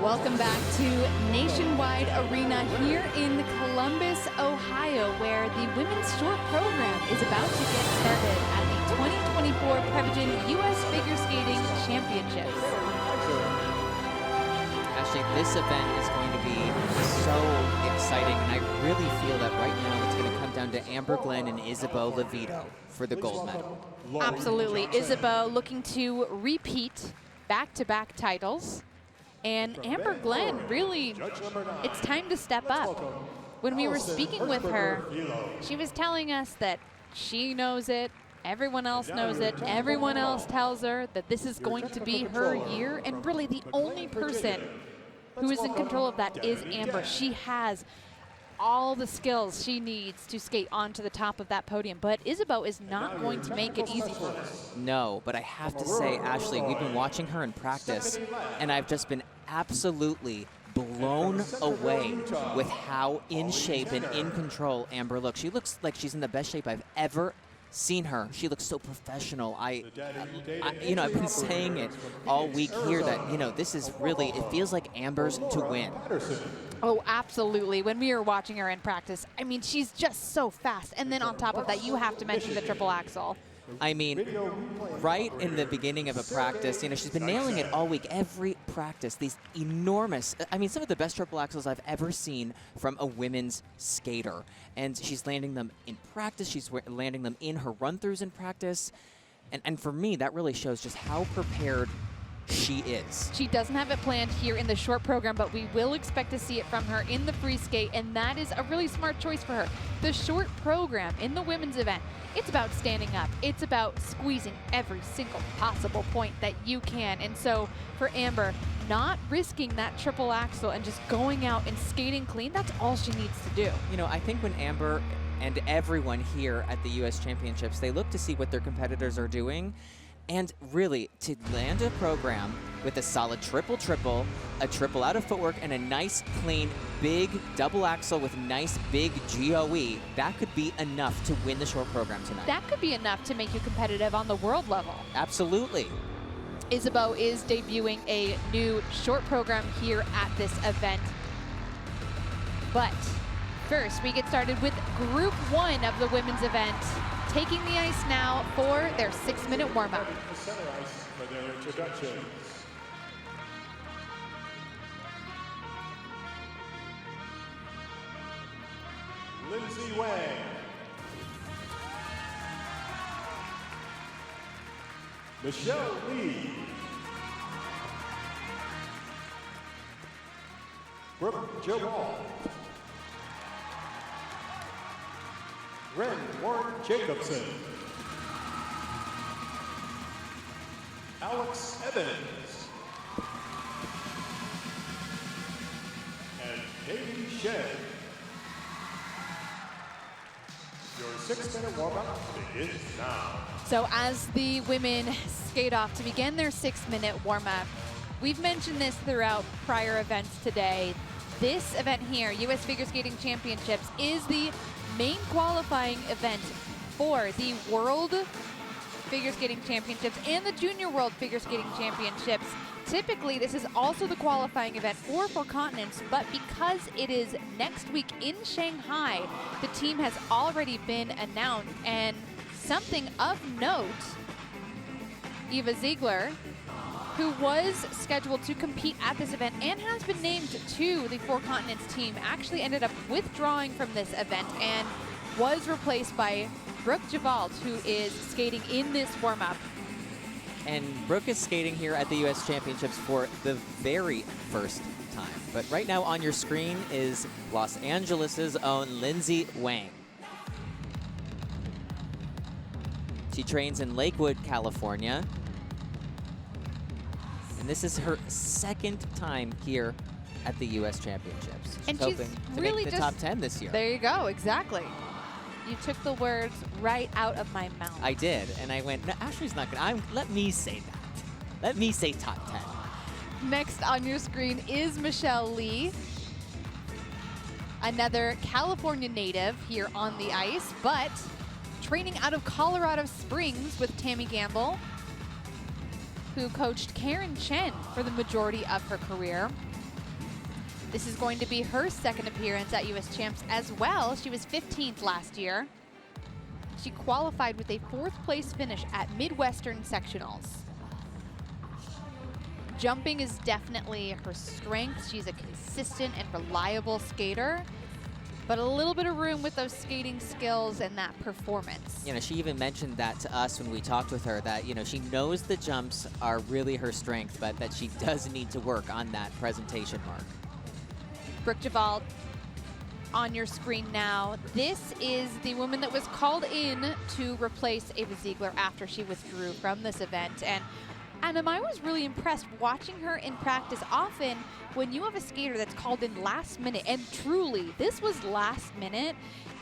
Welcome back to Nationwide Arena here in Columbus, Ohio, where the women's short program is about to get started at the 2024 Prevagen U.S. Figure Skating Championships. Actually, this event is going to be so exciting, and I really feel that right now it's going to come down to Amber Glenn and Isabeau Levito for the gold medal. Absolutely. Isabeau looking to repeat back-to-back titles. And Amber Glenn, really, it's time to step up. When we were speaking with her, she was telling us that she knows it, everyone else knows it, everyone else tells her that this is going to be her year, and really the only person who is in control of that is Amber. She has all the skills she needs to skate onto the top of that podium, but Isabeau is not going to make it easy for her. No, but I have to say, Ashley, we've been watching her in practice, and I've just been absolutely blown away with how in shape and in control Amber looks. She looks like she's in the best shape I've ever seen her. She looks so professional. I've been saying it all week here that, this is really, it feels like Amber's to win. Oh, absolutely. When we were watching her in practice, I mean, she's just so fast. And then on top of that, you have to mention the triple axel. I mean, right in the beginning of a practice, she's been nailing it all week, every practice, these enormous, some of the best triple axels I've ever seen from a women's skater. And she's landing them in practice, she's landing them in her run-throughs in practice. And for me, that really shows just how prepared she is. She doesn't have it planned here in the short program, but we will expect to see it from her in the free skate, and that is a really smart choice for her. The short program in the women's event, it's about standing up. It's about squeezing every single possible point that you can. And so for Amber, not risking that triple axel and just going out and skating clean, that's all she needs to do. I think when Amber and everyone here at the U.S. Championships, they look to see what their competitors are doing. And really, to land a program with a solid triple-triple, a triple out of footwork, and a nice, clean, big double axel with nice, big GOE, that could be enough to win the short program tonight. That could be enough to make you competitive on the world level. Absolutely. Isabeau is debuting a new short program here at this event. But first, we get started with Group 1 of the women's event, taking the ice now for their 6-minute warm-up. Center ice for their introductions. Lindsay Wang. Michelle Lee. Brooke Gewalt. Warne-Jacobsen. Alex Evans. And Katie Shen. Your 6-minute warm-up begins now. So as the women skate off to begin their 6-minute warm-up, we've mentioned this throughout prior events today. This event here, U.S. Figure Skating Championships, is the main qualifying event for the World Figure Skating Championships and the Junior World Figure Skating Championships. Typically, this is also the qualifying event for Four Continents, but because it is next week in Shanghai, the team has already been announced. And something of note, Eva Ziegler, who was scheduled to compete at this event and has been named to the Four Continents team, actually ended up withdrawing from this event and was replaced by Brooke Gewalt, who is skating in this warm-up. And Brooke is skating here at the U.S. Championships for the very first time. But right now on your screen is Los Angeles' own Lindsay Wang. She trains in Lakewood, California. And this is her second time here at the U.S. Championships. And she's she's hoping to really make the top 10 this year. There you go, exactly. You took the words right out of my mouth. I did, and I went, no, Ashley's not gonna, let me say that. Let me say top 10. Next on your screen is Michelle Lee, another California native here on the ice, but training out of Colorado Springs with Tammy Gamble. who coached Karen Shen for the majority of her career. This is going to be her second appearance at US Champs as well. She was 15th last year. She qualified with a 4th place finish at Midwestern Sectionals. Jumping is definitely her strength. She's a consistent and reliable skater, but a little bit of room with those skating skills and that performance. You know, she even mentioned that to us when we talked with her, that, you know, she knows the jumps are really her strength, but that she does need to work on that presentation mark. Brooke Gewalt on your screen now. This is the woman that was called in to replace Ava Ziegler after she withdrew from this event. And I was really impressed watching her in practice. Often when you have a skater that's called in last minute, and truly this was last minute,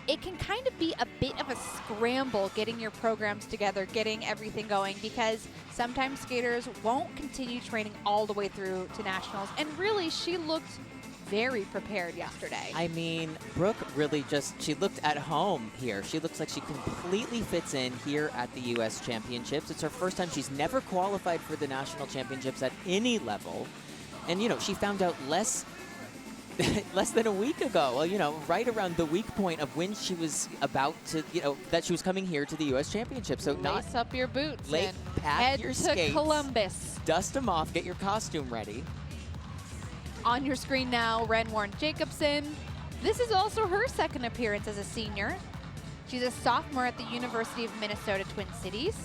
it can kind of be a bit of a scramble getting your programs together, getting everything going, because sometimes skaters won't continue training all the way through to nationals. And really, she looked very prepared yesterday. I mean, Brooke really she looked at home here. She looks like she completely fits in here at the US Championships. It's her first time. She's never qualified for the national championships at any level. And, you know, she found out less than a week ago, well, you know, right around the week point of when she was about to, you know, that she was coming here to the US Championships. So lace up your boots late, and pack head your to skates, Columbus. Dust them off, get your costume ready. On your screen now, Wren Warne-Jacobsen. This is also her second appearance as a senior. She's a sophomore at the University of Minnesota Twin Cities.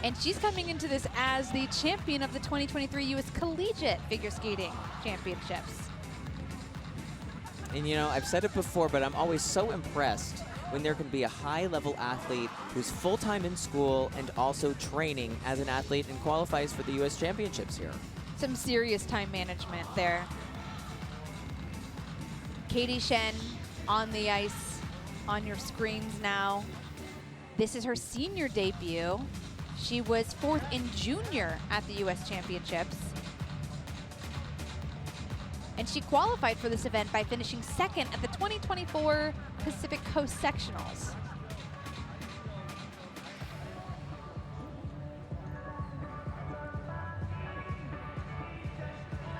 And she's coming into this as the champion of the 2023 U.S. Collegiate Figure Skating Championships. And, you know, I've said it before, but I'm always so impressed when there can be a high-level athlete who's full-time in school and also training as an athlete and qualifies for the U.S. Championships here. Some serious time management there. Katie Shen on the ice on your screens now. This is her senior debut. She was 4th in junior at the U.S. Championships. And she qualified for this event by finishing 2nd at the 2024 Pacific Coast Sectionals.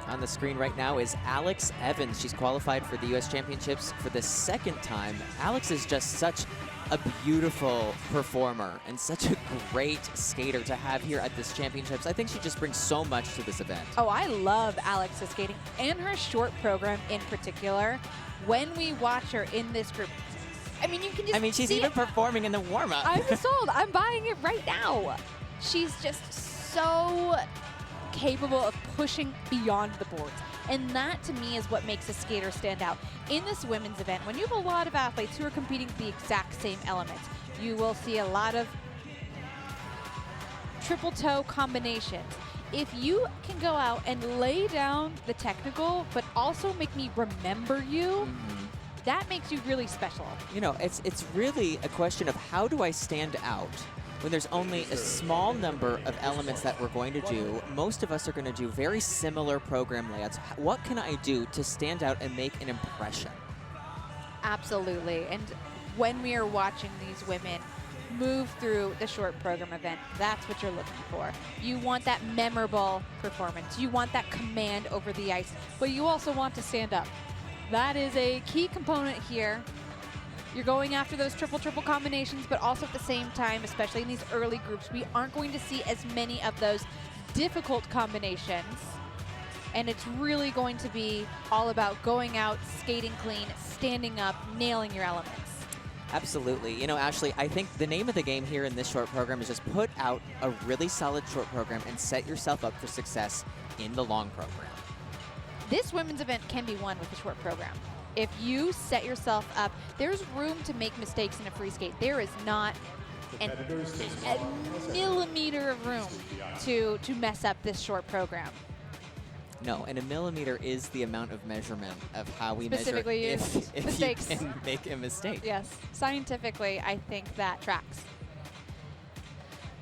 On the screen right now is Alex Evans. She's qualified for the U.S. Championships for the 2nd time. Alex is just such a beautiful performer and such a great skater to have here at this championships. I think she just brings so much to this event. Oh, I love Alex's skating and her short program in particular. When we watch her in this group, I mean, you can just she's see even it. performing in the warm-up. I'm sold. I'm buying it right now. She's just so capable of pushing beyond the boards. And that, to me, is what makes a skater stand out. In this women's event, when you have a lot of athletes who are competing the exact same elements, you will see a lot of triple toe combinations. If you can go out and lay down the technical, but also make me remember you, that makes you really special. You know, it's really a question of how do I stand out when there's only a small number of elements that we're going to do. Most of us are going to do very similar program layouts. What can I do to stand out and make an impression? Absolutely. And when we are watching these women move through the short program event, that's what you're looking for. You want that memorable performance. You want that command over the ice, but you also want to stand up. That is a key component here. You're going after those triple combinations, but also at the same time, especially in these early groups, we aren't going to see as many of those difficult combinations. And it's really going to be all about going out, skating clean, standing up, nailing your elements. Absolutely. You know, Ashley, I think the name of the game here in this short program is just put out a really solid short program and set yourself up for success in the long program. This women's event can be won with a short program. If you set yourself up, there's room to make mistakes in a free skate. There is not a millimeter of room to mess up this short program. No, and a millimeter is the amount of measurement of how we measure Specifically if mistakes. you can make a mistake. Yes, scientifically, I think that tracks.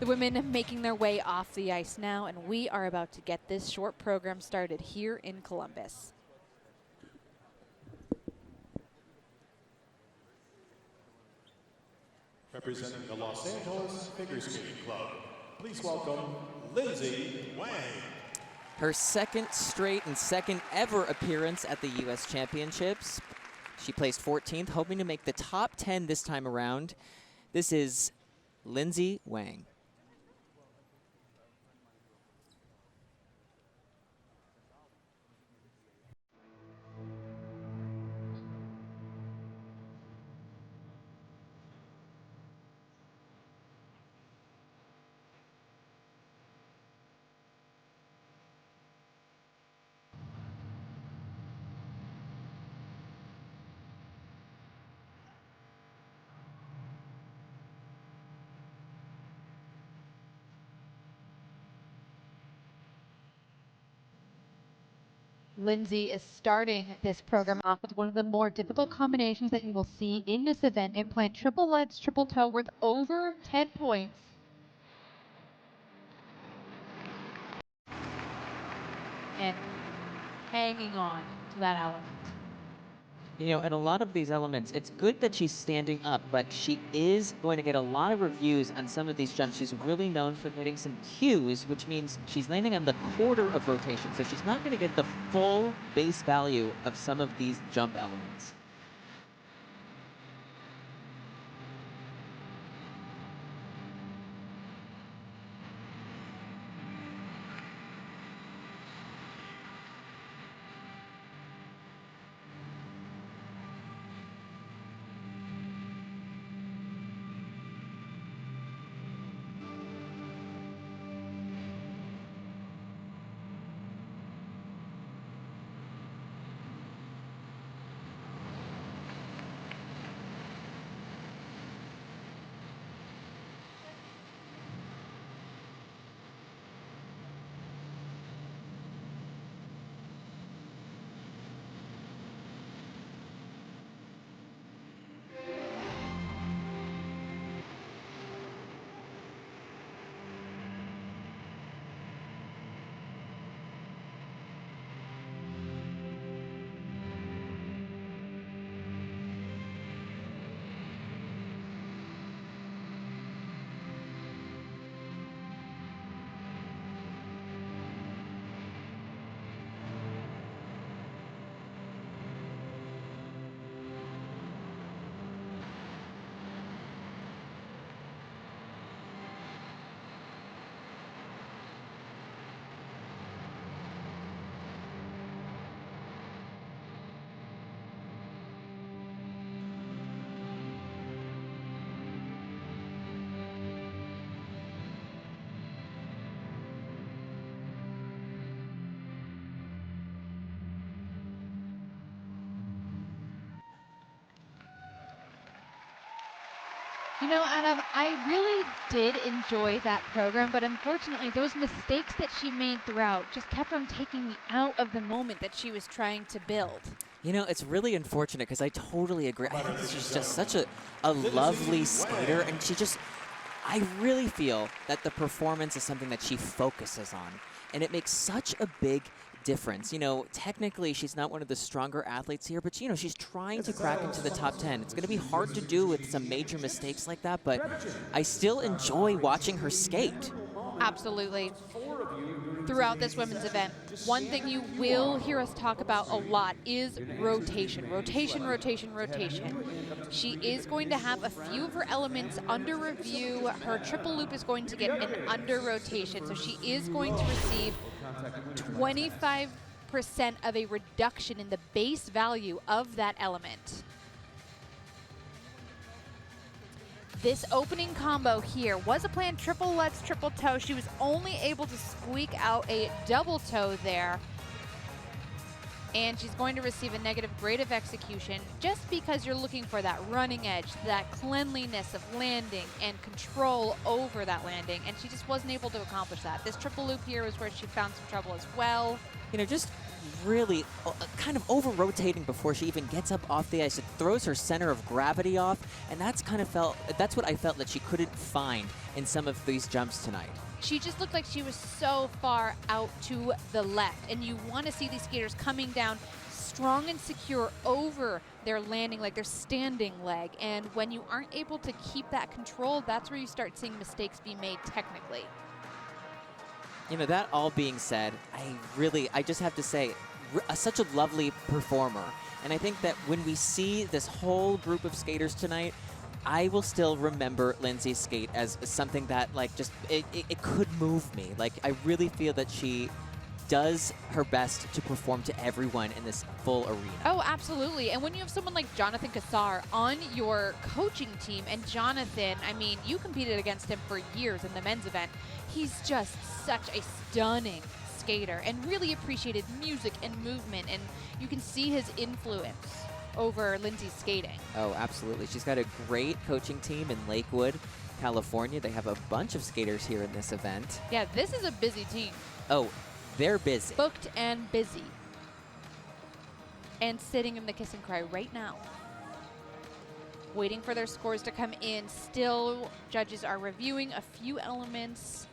The women making their way off the ice now, and we are about to get this short program started here in Columbus. Representing the Los Angeles Figure Skating Club, please welcome Lindsay Wang. Her second straight and second ever appearance at the U.S. Championships. She placed 14th, hoping to make the top 10 this time around. This is Lindsay Wang. Lindsay is starting this program off with one of the more difficult combinations that you will see in this event. Implant triple lutz, triple toe worth over 10 points. And hanging on to that element. You know, in a lot of these elements, it's good that she's standing up, but she is going to get a lot of reviews on some of these jumps. She's really known for getting some cues, which means she's landing on the quarter of rotation, so she's not going to get the full base value of some of these jump elements. You know, Adam, I really did enjoy that program, but unfortunately those mistakes that she made throughout just kept on taking me out of the moment that she was trying to build. You know, it's really unfortunate because I totally agree. I think she's just such a lovely skater, and I really feel that the performance is something that she focuses on, and it makes such a big difference. You know, technically she's not one of the stronger athletes here, but you know, she's trying to crack into the top 10. It's going to be hard to do with some major mistakes like that, but I still enjoy watching her skate. Absolutely. Throughout this women's event, one thing you will hear us talk about a lot is rotation. Rotation, rotation, rotation. She is going to have a few of her elements under review. Her triple loop is going to get an under rotation, so she is going to receive 25% of a reduction in the base value of that element. This opening combo here was a planned triple lutz, triple toe. She was only able to squeak out a double toe there. And she's going to receive a negative grade of execution just because you're looking for that running edge, that cleanliness of landing and control over that landing. And she just wasn't able to accomplish that. This triple loop here is where she found some trouble as well. You know, just really kind of over-rotating before she even gets up off the ice. It throws her center of gravity off, and that's what I felt that she couldn't find in some of these jumps tonight. She just looked like she was so far out to the left, and you want to see these skaters coming down strong and secure over their landing leg, their standing leg, and when you aren't able to keep that control, that's where you start seeing mistakes be made technically. You know, that all being said, I just have to say, such a lovely performer. And I think that when we see this whole group of skaters tonight, I will still remember Lindsay's skate as something that, like, just, it could move me. Like, I really feel that she does her best to perform to everyone in this full arena. Oh, absolutely. And when you have someone like Jonathan Cassar on your coaching team, and Jonathan, I mean, you competed against him for years in the men's event. He's just such a stunning skater and really appreciated music and movement, and you can see his influence over Lindsay's skating. Oh, absolutely. She's got a great coaching team in Lakewood, California. They have a bunch of skaters here in this event. Yeah, this is a busy team. Oh, they're busy. Booked and busy. And sitting in the kiss and cry right now. Waiting for their scores to come in. Still, judges are reviewing a few elements,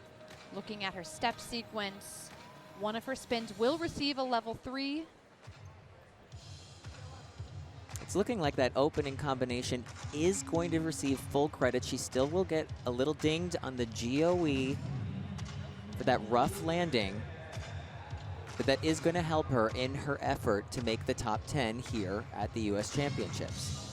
looking at her step sequence. One of her spins will receive a level 3. It's looking like that opening combination is going to receive full credit. She still will get a little dinged on the GOE for that rough landing, but that is going to help her in her effort to make the top 10 here at the U.S. Championships.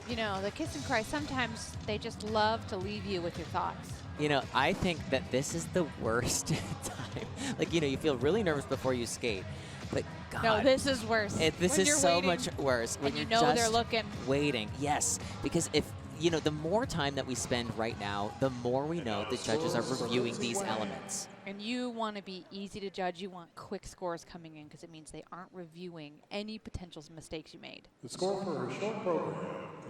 You know, the kiss and cry, sometimes they just love to leave you with your thoughts. You know, I think that this is the worst time. Like, you know, you feel really nervous before you skate, but God. No, this is worse. This When is you're so waiting much worse. When and you you're know just they're looking. waiting. Yes, because if, you know, the more time that we spend right now, the more we know the judges are reviewing these elements. And you want to be easy to judge. You want quick scores coming in because it means they aren't reviewing any potential mistakes you made. The score for her short program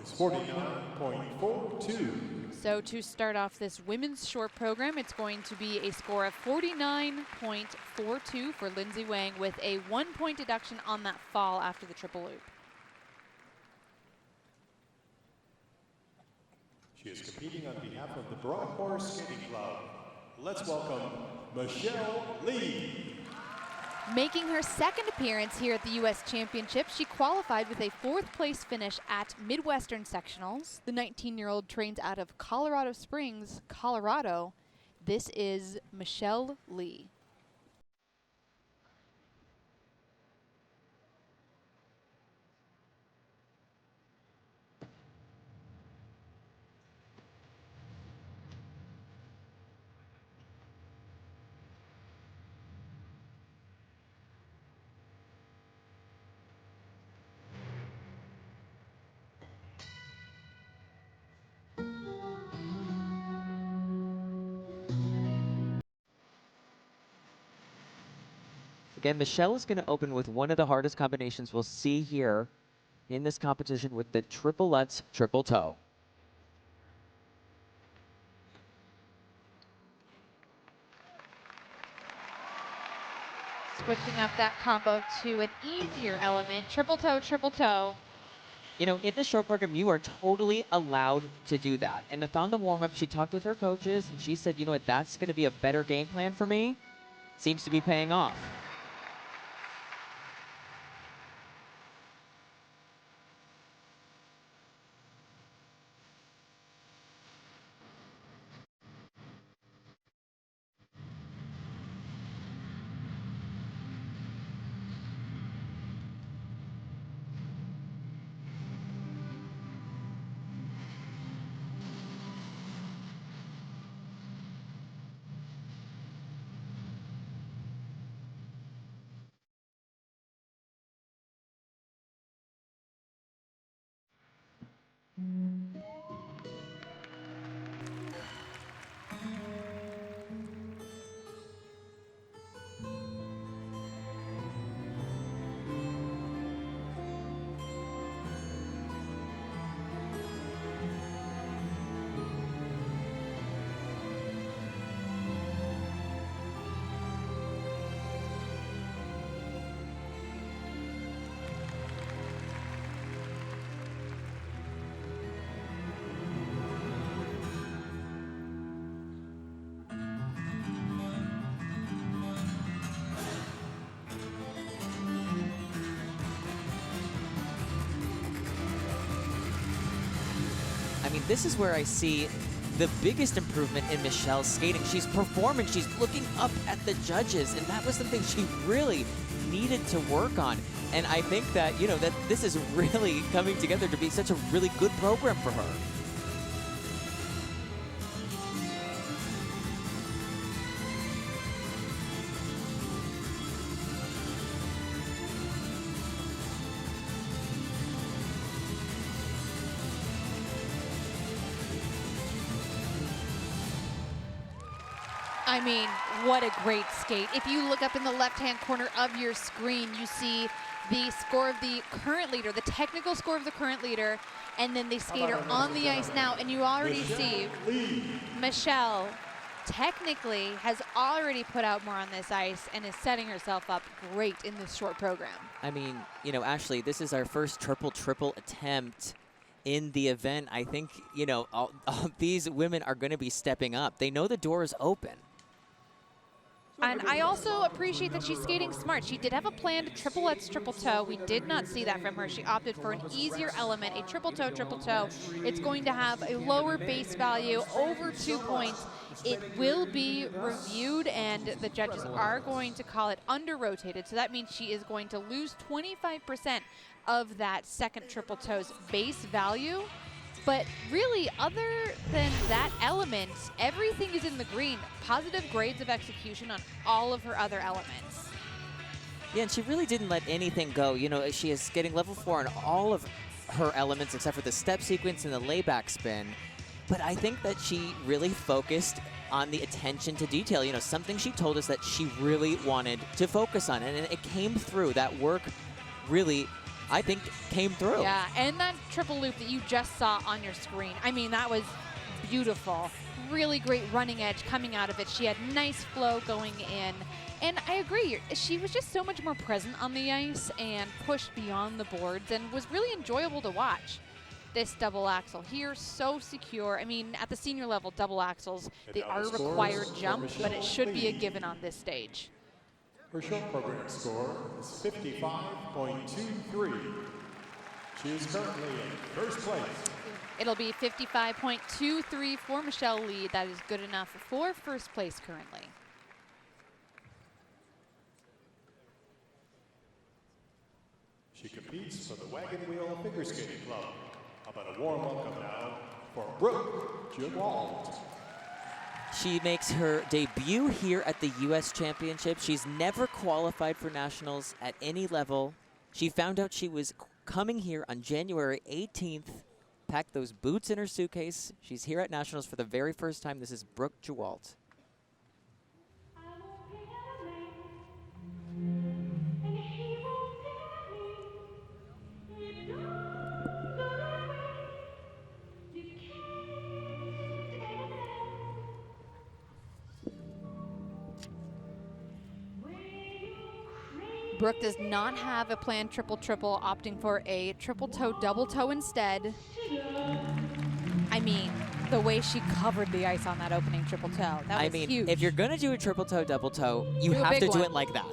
is 49.42. So to start off this women's short program, it's going to be a score of 49.42 for Lindsay Wang with a 1-point deduction on that fall after the triple loop. She is competing on behalf of the Broadmoor Skating Club. Let's welcome Michelle Lee. Making her second appearance here at the U.S. Championship, she qualified with a 4th place finish at Midwestern Sectionals. The 19-year-old trains out of Colorado Springs, Colorado. This is Michelle Lee. Again, Michelle is going to open with one of the hardest combinations we'll see here in this competition with the triple Lutz triple toe. Switching up that combo to an easier element, triple toe, triple toe. You know, in the short program, you are totally allowed to do that. And on the warm-up, she talked with her coaches, and she said, you know what, that's going to be a better game plan for me. Seems to be paying off. this is where I see the biggest improvement in Michelle's skating. She's performing, she's looking up at the judges, and that was something she really needed to work on. And I think that, you know, that this is really coming together to be such a really good program for her. I mean, what a great skate. If you look up in the left-hand corner of your screen, you see the score of the current leader, the technical score of the current leader, and then the skater on the ice now. And you already see Michelle technically has already put out more on this ice and is setting herself up great in this short program. I mean, you know, Ashley, this is our first triple-triple attempt in the event. I think, you know, all these women are going to be stepping up. They know the door is open. And I also appreciate that she's skating smart. She did have a planned triple-lutz triple-toe. We did not see that from her. She opted for an easier element, a triple-toe, triple-toe. It's going to have a lower base value, over 2 points. It will be reviewed, and the judges are going to call it under-rotated. So that means she is going to lose 25% of that second triple-toe's base value. But really, other than that element, everything is in the green. Positive grades of execution on all of her other elements. Yeah, and she really didn't let anything go. You know, she is getting level 4 on all of her elements except for the step sequence and the layback spin. But I think that she really focused on the attention to detail. You know, something she told us that she really wanted to focus on, and it came through. That work really, I think, came through. Yeah, and that triple loop that you just saw on your screen, I mean, that was beautiful. Really great running edge coming out of it. She had nice flow going in. And I agree, she was just so much more present on the ice and pushed beyond the boards and was really enjoyable to watch. This double axel here, so secure. I mean, at the senior level, double axels, they are a required jump, but it should be a given on this stage. Her short program score is 55.23. She is currently in first place. It'll be 55.23 for Michelle Lee. That is good enough for first place currently. She competes for the Wagon Wheel Figure Skating Club. How about a warm welcome now for Brooke Gewalt. She makes her debut here at the U.S. Championship. She's never qualified for nationals at any level. She found out she was coming here on January 18th, packed those boots in her suitcase. She's here at nationals for the very first time. This is Brooke Gewalt. Brooke does not have a planned triple-triple, opting for a triple-toe, double-toe instead. I mean, the way she covered the ice on that opening triple-toe, that was huge. If you're going to do a triple-toe, double-toe, you have to do it like that.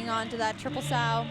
On to that triple sow.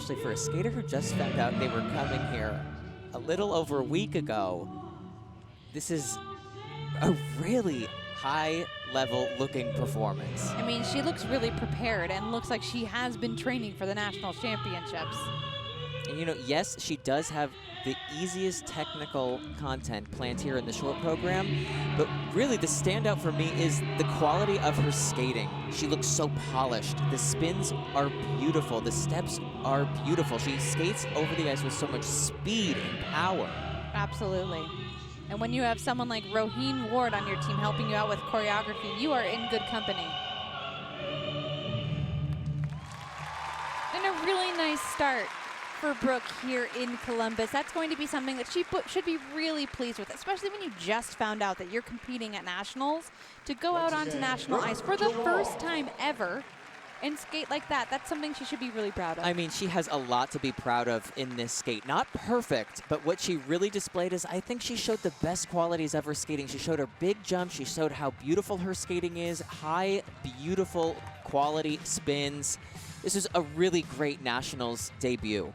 Ashley, for a skater who just found out they were coming here a little over a week ago, this is a really high-level looking performance. I mean, she looks really prepared and looks like she has been training for the national championships. And you know, yes, she does have the easiest technical content planned here in the short program, but really the standout for me is the quality of her skating. She looks so polished. The spins are beautiful. The steps are beautiful. She skates over the ice with so much speed and power. Absolutely. And when you have someone like Roheen Ward on your team helping you out with choreography, you are in good company. And a really nice start for Brooke here in Columbus. That's going to be something that she should be really pleased with, especially when you just found out that you're competing at nationals. To go out onto national ice for the first time ever and skate like that, that's something she should be really proud of. I mean, she has a lot to be proud of in this skate. Not perfect, but what she really displayed is I think she showed the best qualities of her skating. She showed her big jump. She showed how beautiful her skating is. High, beautiful quality spins. This is a really great nationals debut.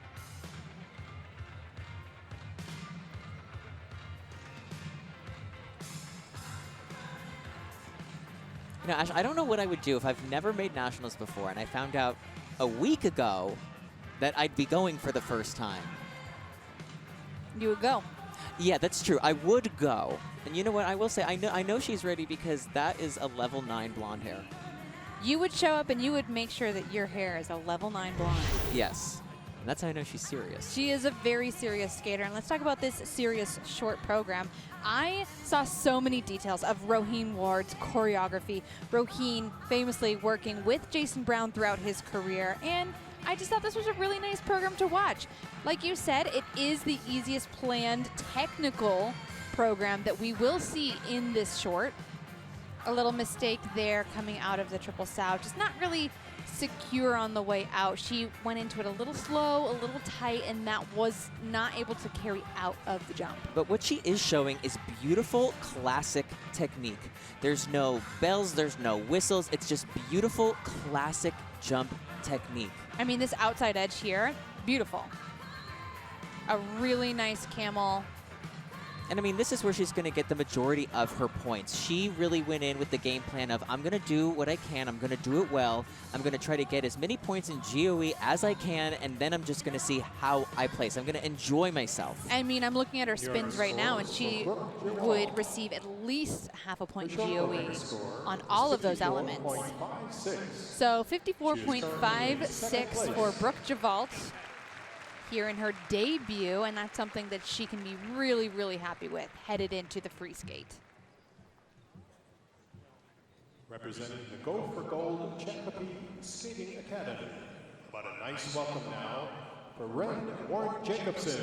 You know, Ash, I don't know what I would do if I've never made nationals before and I found out a week ago that I'd be going for the first time. You would go. Yeah, that's true. I would go. And you know what? I will say, I know she's ready because that is a level 9 blonde hair. You would show up and you would make sure that your hair is a level 9 blonde. Yes. And that's how I know she's serious. She is a very serious skater. And let's talk about this serious short program. I saw so many details of Roheen Ward's choreography. Roheen famously working with Jason Brown throughout his career. And I just thought this was a really nice program to watch. Like you said, it is the easiest planned technical program that we will see in this short. A little mistake there coming out of the triple sow. Just not really secure on the way out. She went into it a little slow, a little tight, and that was not able to carry out of the jump. But what she is showing is beautiful classic technique. There's no bells, there's no whistles. It's just beautiful classic jump technique. I mean, this outside edge here, beautiful. A really nice camel. And I mean, this is where she's going to get the majority of her points. She really went in with the game plan of, I'm going to do what I can. I'm going to do it well. I'm going to try to get as many points in GOE as I can, and then I'm just going to see how I place. I'm going to enjoy myself. I mean, I'm looking at her spins right now, and she would receive at least half a point in GOE on all of those elements. So 54.56 for Brooke Gewalt here in her debut, and that's something that she can be really, really happy with headed into the free skate. Representing the Go for Gold Chakapee Skating Academy. But a nice welcome now for Wren Warne-Jacobsen.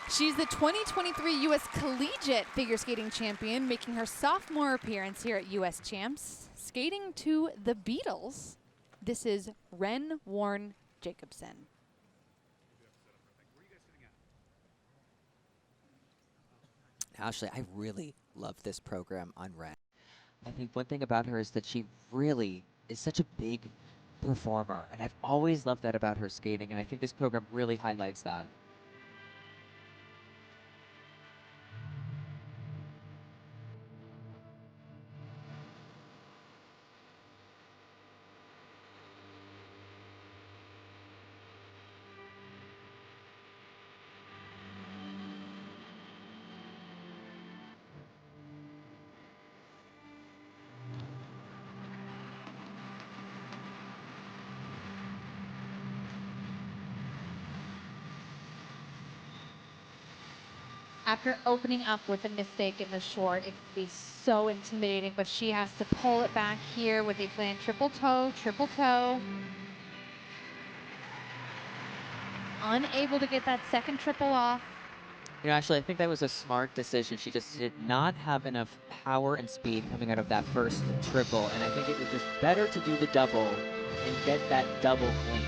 She's the 2023 U.S. Collegiate Figure Skating Champion, making her sophomore appearance here at U.S. Champs. Skating to the Beatles, this is Wren Warne-Jacobsen. Ashley, I really love this program on Wren. I think one thing about her is that she really is such a big performer, and I've always loved that about her skating, and I think this program really highlights that. After opening up with a mistake in the short, it can be so intimidating, but she has to pull it back here with a planned triple toe, triple toe. Unable to get that second triple off. You know, actually, I think that was a smart decision. She just did not have enough power and speed coming out of that first triple, and I think it was just better to do the double and get that double clean.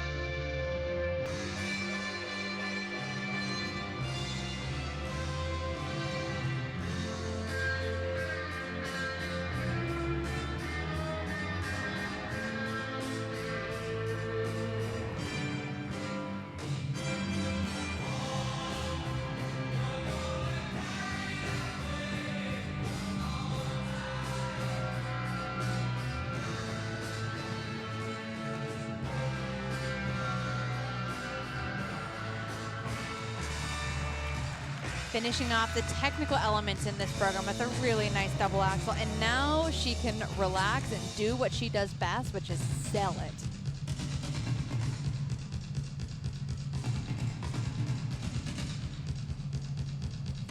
finishing off the technical elements in this program with a really nice double axel. And now she can relax and do what she does best, which is sell it.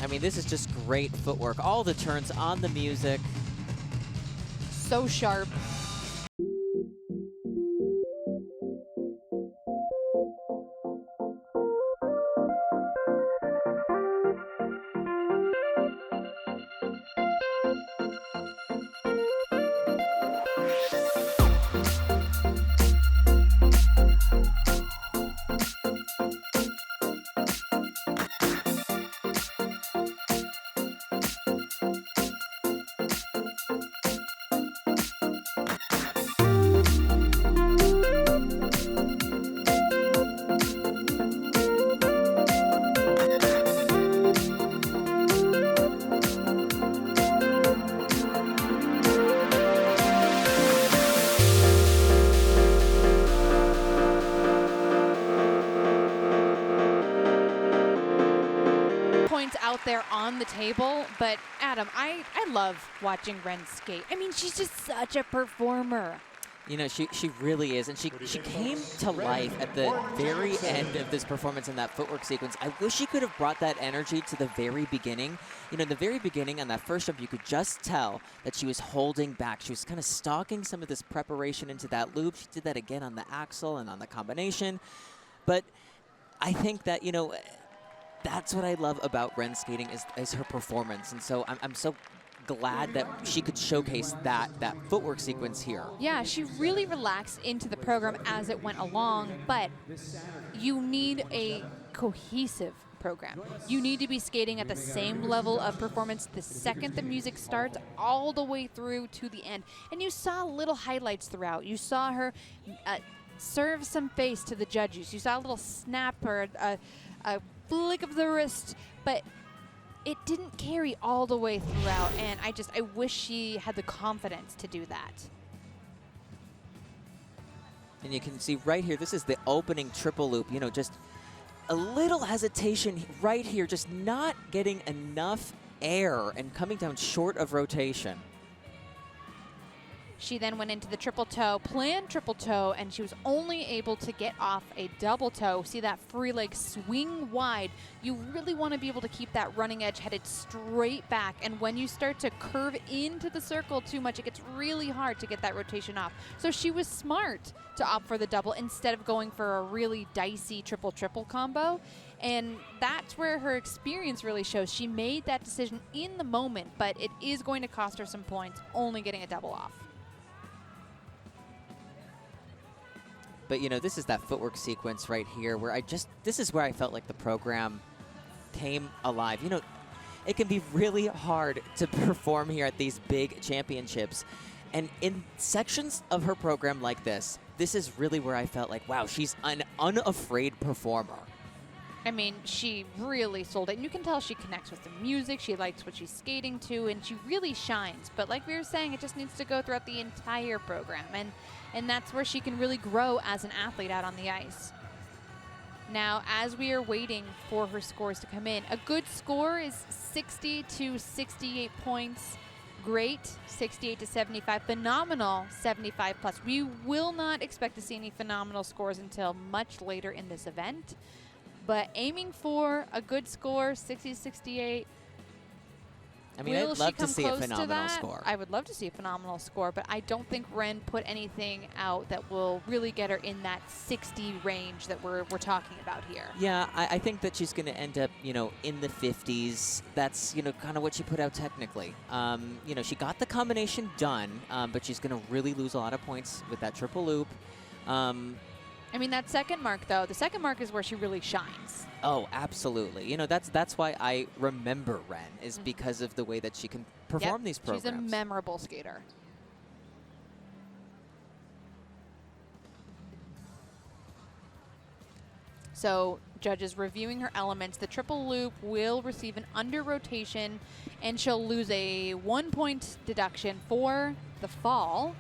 I mean, this is just great footwork. All the turns on the music. So sharp. There on the table, but Adam, I love watching Wren skate. I mean, she's just such a performer. You know, she really is, and she came to life at the very end of this performance in that footwork sequence. I wish she could have brought that energy to the very beginning. You know, in the very beginning on that first jump, you could just tell that she was holding back. She was kind of stalking some of this preparation into that loop. She did that again on the axle and on the combination. But I think that, you know, that's what I love about Wren skating is her performance. And so I'm so glad that she could showcase that footwork sequence here. Yeah, she really relaxed into the program as it went along, but you need a cohesive program. You need to be skating at the same level of performance the second the music starts all the way through to the end. And you saw little highlights throughout. You saw her serve some face to the judges. You saw a little snap or a flick of the wrist, but it didn't carry all the way throughout, and I wish she had the confidence to do that. And you can see right here, this is the opening triple loop, you know, just a little hesitation right here, just not getting enough air and coming down short of rotation. She then went into the triple toe, planned triple toe, and she was only able to get off a double toe. See that free leg swing wide. You really want to be able to keep that running edge headed straight back. And when you start to curve into the circle too much, it gets really hard to get that rotation off. So she was smart to opt for the double instead of going for a really dicey triple-triple combo. And that's where her experience really shows. She made that decision in the moment, but it is going to cost her some points, only getting a double off. But, you know, this is that footwork sequence right here where this is where I felt like the program came alive. You know, it can be really hard to perform here at these big championships. And in sections of her program like this is really where I felt like, wow, she's an unafraid performer. I mean, she really sold it. And you can tell she connects with the music. She likes what she's skating to, and she really shines. But like we were saying, it just needs to go throughout the entire program. And that's where she can really grow as an athlete out on the ice. Now, as we are waiting for her scores to come in, a good score is 60 to 68 points. Great, 68 to 75. Phenomenal, 75 plus. We will not expect to see any phenomenal scores until much later in this event. But aiming for a good score, 60 to 68. I mean, I'd love to see a phenomenal score. I would love to see a phenomenal score, but I don't think Wren put anything out that will really get her in that 60 range that we're talking about here. Yeah, I think that she's going to end up, you know, in the 50s. That's, you know, kind of what she put out technically. You know, she got the combination done, but she's going to really lose a lot of points with that triple loop. I mean, that second mark, though, the second mark is where she really shines. Oh, absolutely. You know, that's why I remember Wren, is because of the way that she can perform these programs. She's a memorable skater. So, judges reviewing her elements. The triple loop will receive an under rotation, and she'll lose a 1-point deduction for the fall.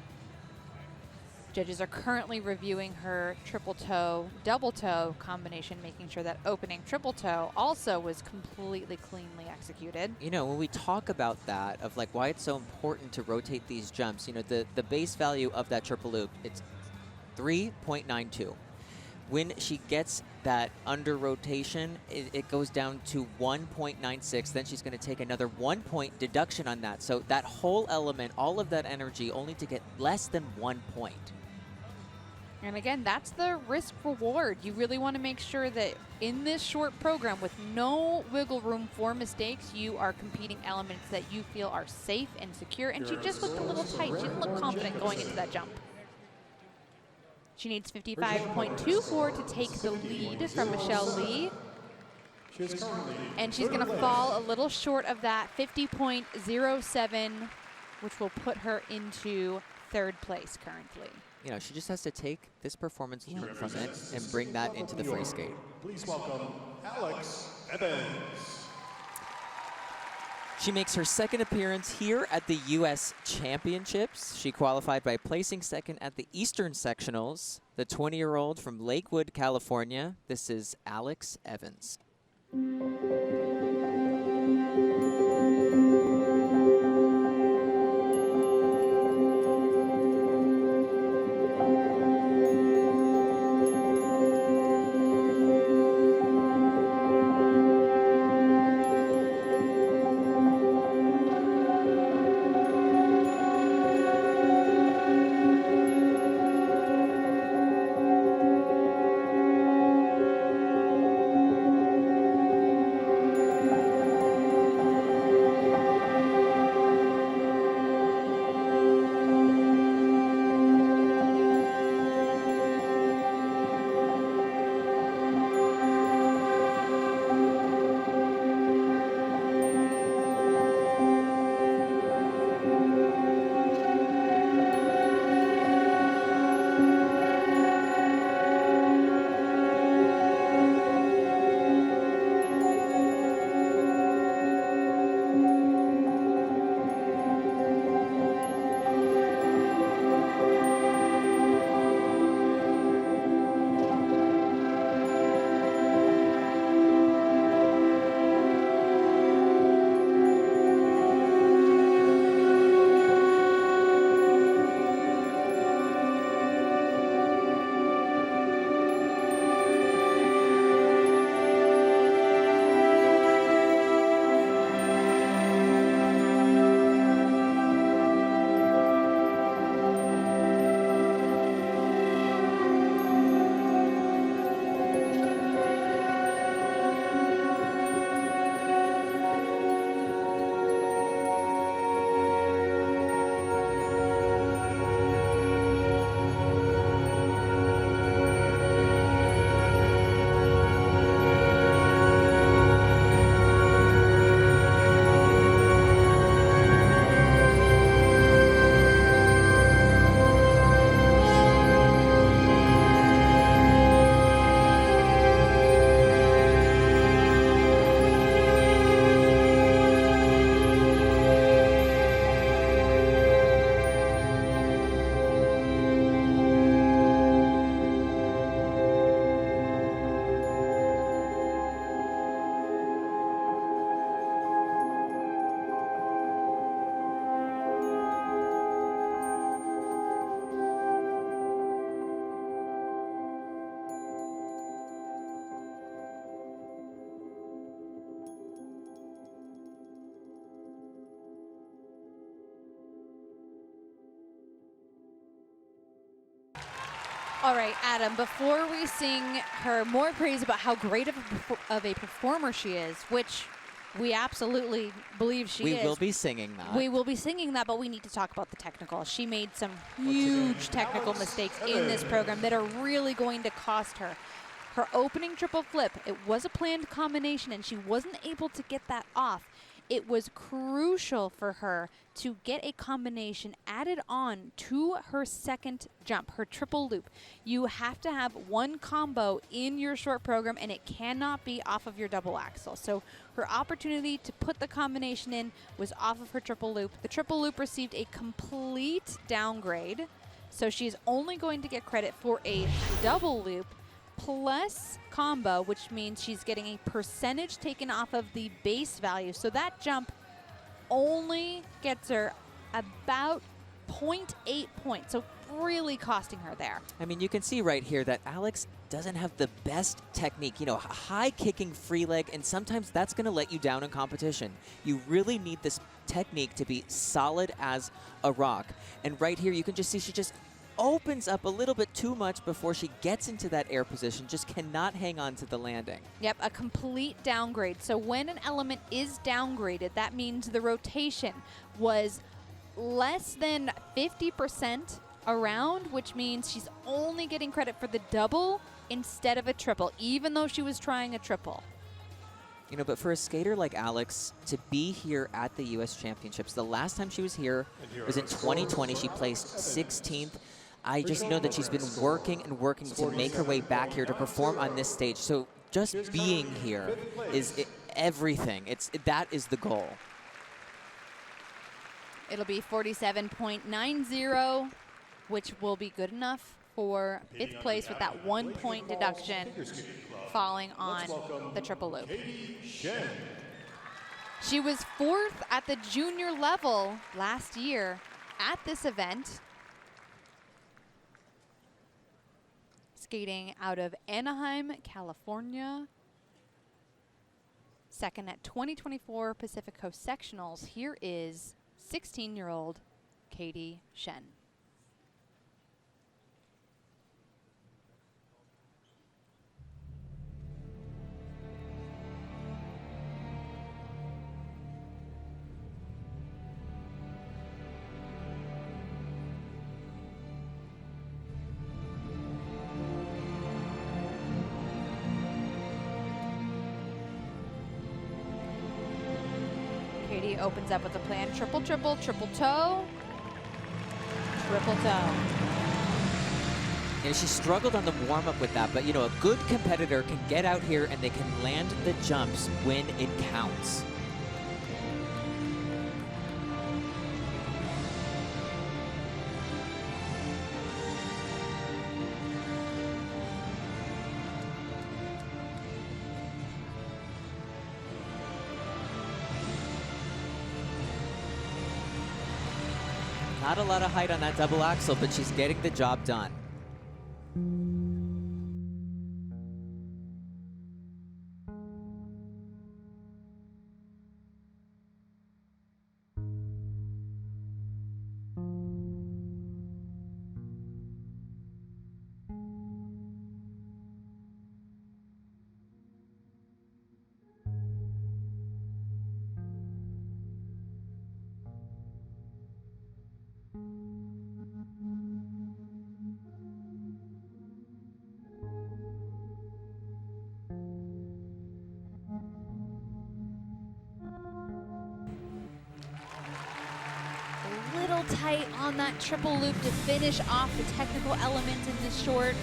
Judges are currently reviewing her triple toe, double toe combination, making sure that opening triple toe also was completely cleanly executed. You know, when we talk about that, of like why it's so important to rotate these jumps, you know, the base value of that triple loop, it's 3.92. When she gets that under rotation, it goes down to 1.96. Then she's going to take another 1 point deduction on that. So that whole element, all of that energy, only to get less than 1 point. And again, that's the risk reward. You really want to make sure that in this short program with no wiggle room for mistakes, you are competing elements that you feel are safe and secure. And she just looked a little tight. She didn't look confident going into that jump. She needs 55.24 to take the lead from Michelle Lee. And she's going to fall a little short of that, 50.07, which will put her into third place currently. You know, she just has to take this performance learn from it and bring that into the free skate. Please welcome Alex Evans. She makes her second appearance here at the U.S. Championships. She qualified by placing second at the Eastern Sectionals. The 20-year-old from Lakewood, California. This is Alex Evans. All right, Adam, before we sing her more praise about how great of a performer she is, which we absolutely believe she is. We will be singing that. We will be singing that, but we need to talk about the technical. She made some huge technical mistakes in this program that are really going to cost her. Her opening triple flip, it was a planned combination, and she wasn't able to get that off. It was crucial for her to get a combination added on to her second jump, her triple loop. You have to have one combo in your short program, and it cannot be off of your double axel. So her opportunity to put the combination in was off of her triple loop. The triple loop received a complete downgrade. So she's only going to get credit for a double loop plus combo, which means she's getting a percentage taken off of the base value. So that jump only gets her about 0.8 points. So really costing her there. I mean, you can see right here that Alex doesn't have the best technique. You know, high kicking free leg, and sometimes that's going to let you down in competition. You really need this technique to be solid as a rock. And right here, you can just see she just opens up a little bit too much before she gets into that air position, just cannot hang on to the landing. Yep, a complete downgrade. So when an element is downgraded, that means the rotation was less than 50% around, which means she's only getting credit for the double instead of a triple, even though she was trying a triple. You know, but for a skater like Alex to be here at the U.S. Championships, the last time she was here was in 2020. She placed 16th. I just know that she's been working and working to make her way back here to perform on this stage. So just being here is everything. That is the goal. It'll be 47.90, which will be good enough for 5th place with that 1 point deduction falling on the triple loop. She was 4th at the junior level last year at this event, skating out of Anaheim, California. 2nd at 2024 Pacific Coast Sectionals. Here is 16-year-old Katie Shen. Katie opens up with a plan. Triple, triple, triple toe. Triple toe. You know, she struggled on the warm-up with that, but, you know, a good competitor can get out here and they can land the jumps when it counts. Not a lot of height on that double axel, but she's getting the job done. Tight on that triple loop to finish off the technical element in this short.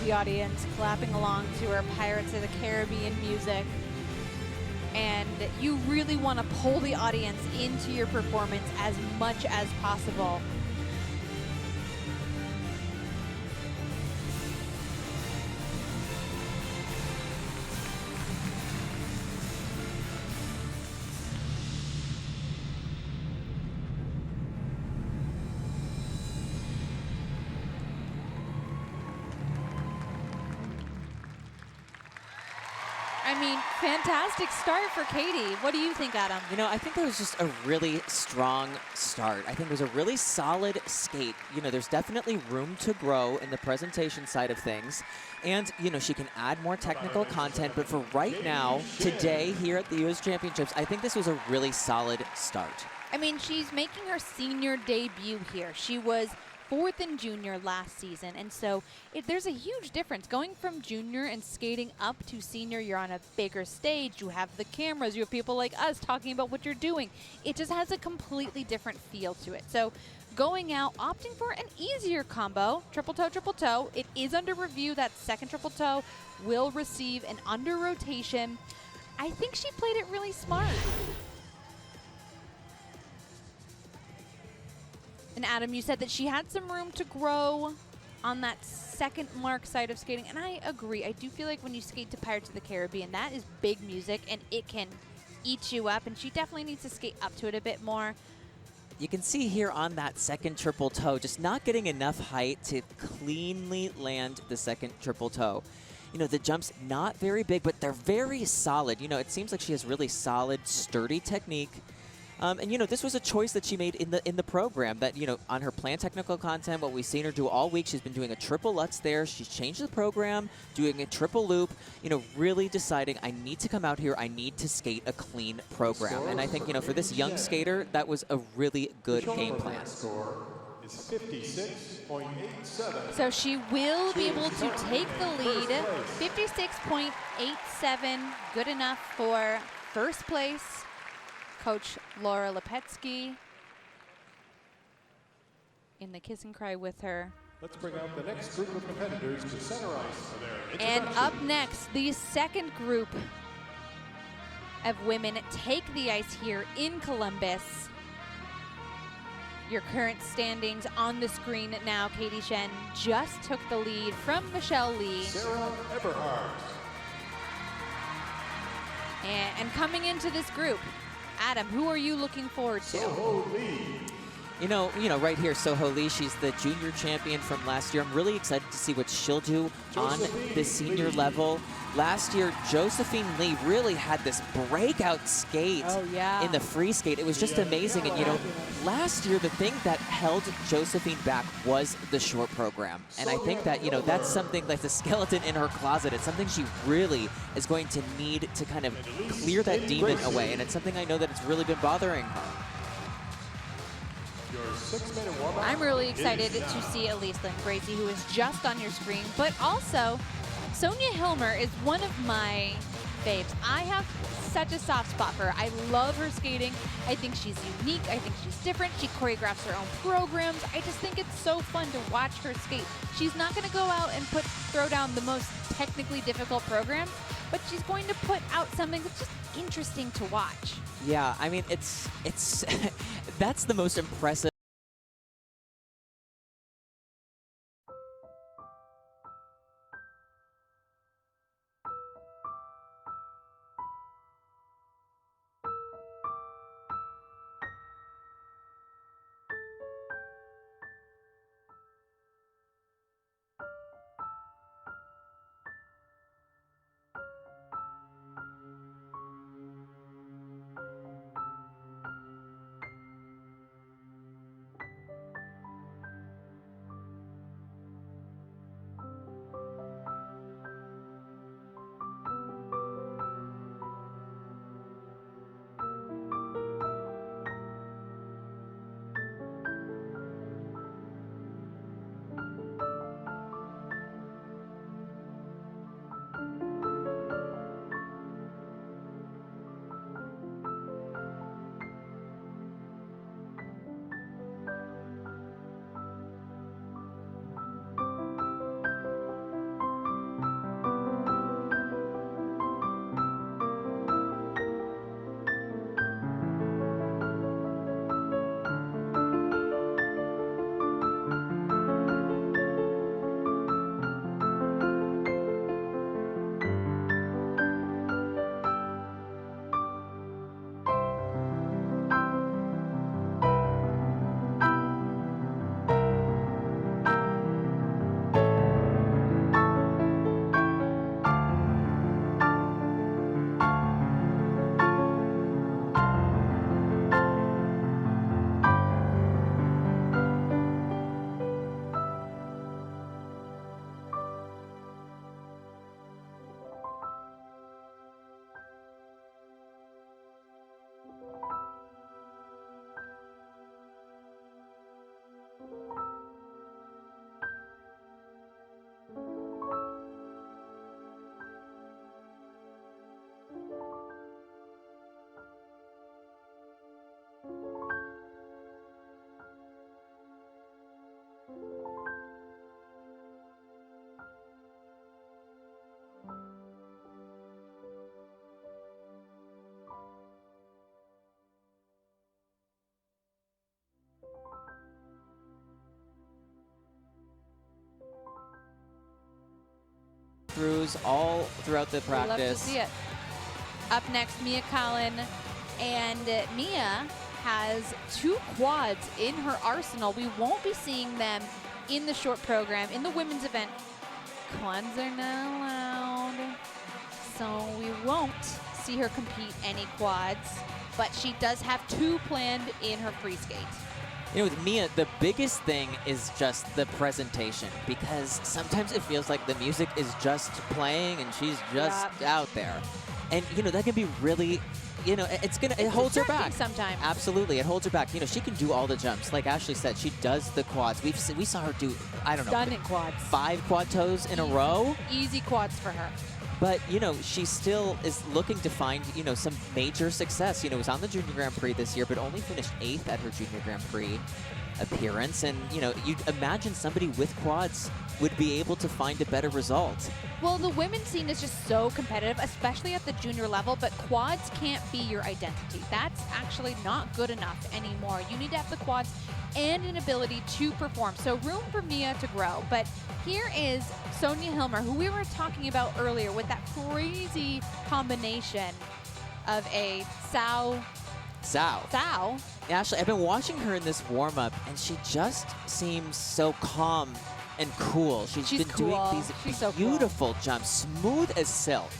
The audience clapping along to her Pirates of the Caribbean music. And you really want to pull the audience into your performance as much as possible. I mean, fantastic start for Katie. What do you think, Adam? You know, I think that was just a really strong start. I think it was a really solid skate. You know, there's definitely room to grow in the presentation side of things. And, you know, she can add more technical content. But for right now, today, here at the U.S. Championships, I think this was a really solid start. I mean, she's making her senior debut here. She was 4th in junior last season, and so there's a huge difference. Going from junior and skating up to senior, you're on a bigger stage, you have the cameras, you have people like us talking about what you're doing. It just has a completely different feel to it. So going out, opting for an easier combo, triple toe, triple toe. It is under review. That second triple toe will receive an under rotation. I think she played it really smart. And Adam, you said that she had some room to grow on that second mark side of skating, and I agree. I do feel like when you skate to Pirates of the Caribbean, that is big music, and it can eat you up, and she definitely needs to skate up to it a bit more. You can see here on that second triple toe, just not getting enough height to cleanly land the second triple toe. You know, the jump's not very big, but they're very solid. You know, it seems like she has really solid, sturdy technique. And, you know, this was a choice that she made in the program that, you know, on her planned technical content, what we've seen her do all week, she's been doing a triple Lutz there. She's changed the program, doing a triple loop, you know, really deciding I need to come out here, I need to skate a clean program. And I think, you know, for this young skater, that was a really good game plan. Score is 56.87. So she will be able to take the lead. 56.87, good enough for first place. Coach Laura Lepetsky in the kiss and cry with her. Let's bring out the next group of competitors to center ice for their And introduction. up next, the second group of women take the ice here in Columbus. Your current standings on the screen now. Katie Shen just took the lead from Michelle Lee. Sarah Everhardt. And coming into this group, Adam, who are you looking forward to? Soho Lee. You know, right here, Soho Lee, she's the junior champion from last year. I'm really excited to see what she'll do on the senior level. Last year, Josephine Lee really had this breakout skate in the free skate. It was just amazing. And, you know, last year, the thing that held Josephine back was the short program. And I think that, you know, that's something like the skeleton in her closet. It's something she really is going to need to kind of clear that demon away. And it's something I know that it's really been bothering her. Your 6-minute warm-up. I'm really excited to see Elyce Lin-Gracey, who is just on your screen, but also Sonja Hilmer is one of my faves. I have such a soft spot for her. I love her skating. I think she's unique. I think she's different. She choreographs her own programs. I just think it's so fun to watch her skate. She's not going to go out and throw down the most technically difficult program, but she's going to put out something that's just interesting to watch. Yeah, I mean, it's that's the most impressive. breakthroughs all throughout the We love to practice. see it. Up next, Mia Kalin. And Mia has 2 quads in her arsenal. We won't be seeing them in the short program. In the women's event, quads are not allowed. So we won't see her compete any quads. But she does have 2 planned in her free skate. You know, with Mia, the biggest thing is just the presentation, because sometimes it feels like the music is just playing and she's just out there. And, you know, that can be really, you know, it holds her back. Sometimes. Absolutely, it holds her back. You know, she can do all the jumps. Like Ashley said, she does the quads. We saw her do, I don't know, Stunning quads. 5 quad toes in a row. Easy quads for her. But, you know, she still is looking to find, you know, some major success. You know, was on the Junior Grand Prix this year, but only finished 8th at her Junior Grand Prix appearance. And, you know, you'd imagine somebody with quads would be able to find a better result. Well, the women's scene is just so competitive, especially at the junior level, but quads can't be your identity. That's actually not good enough anymore. You need to have the quads and an ability to perform. So room for Mia to grow. But here is Sonja Hilmer, who we were talking about earlier with that crazy combination of a Sao. Ashley, I've been watching her in this warm-up, and she just seems so calm and cool. She's been doing these beautiful jumps, smooth as silk.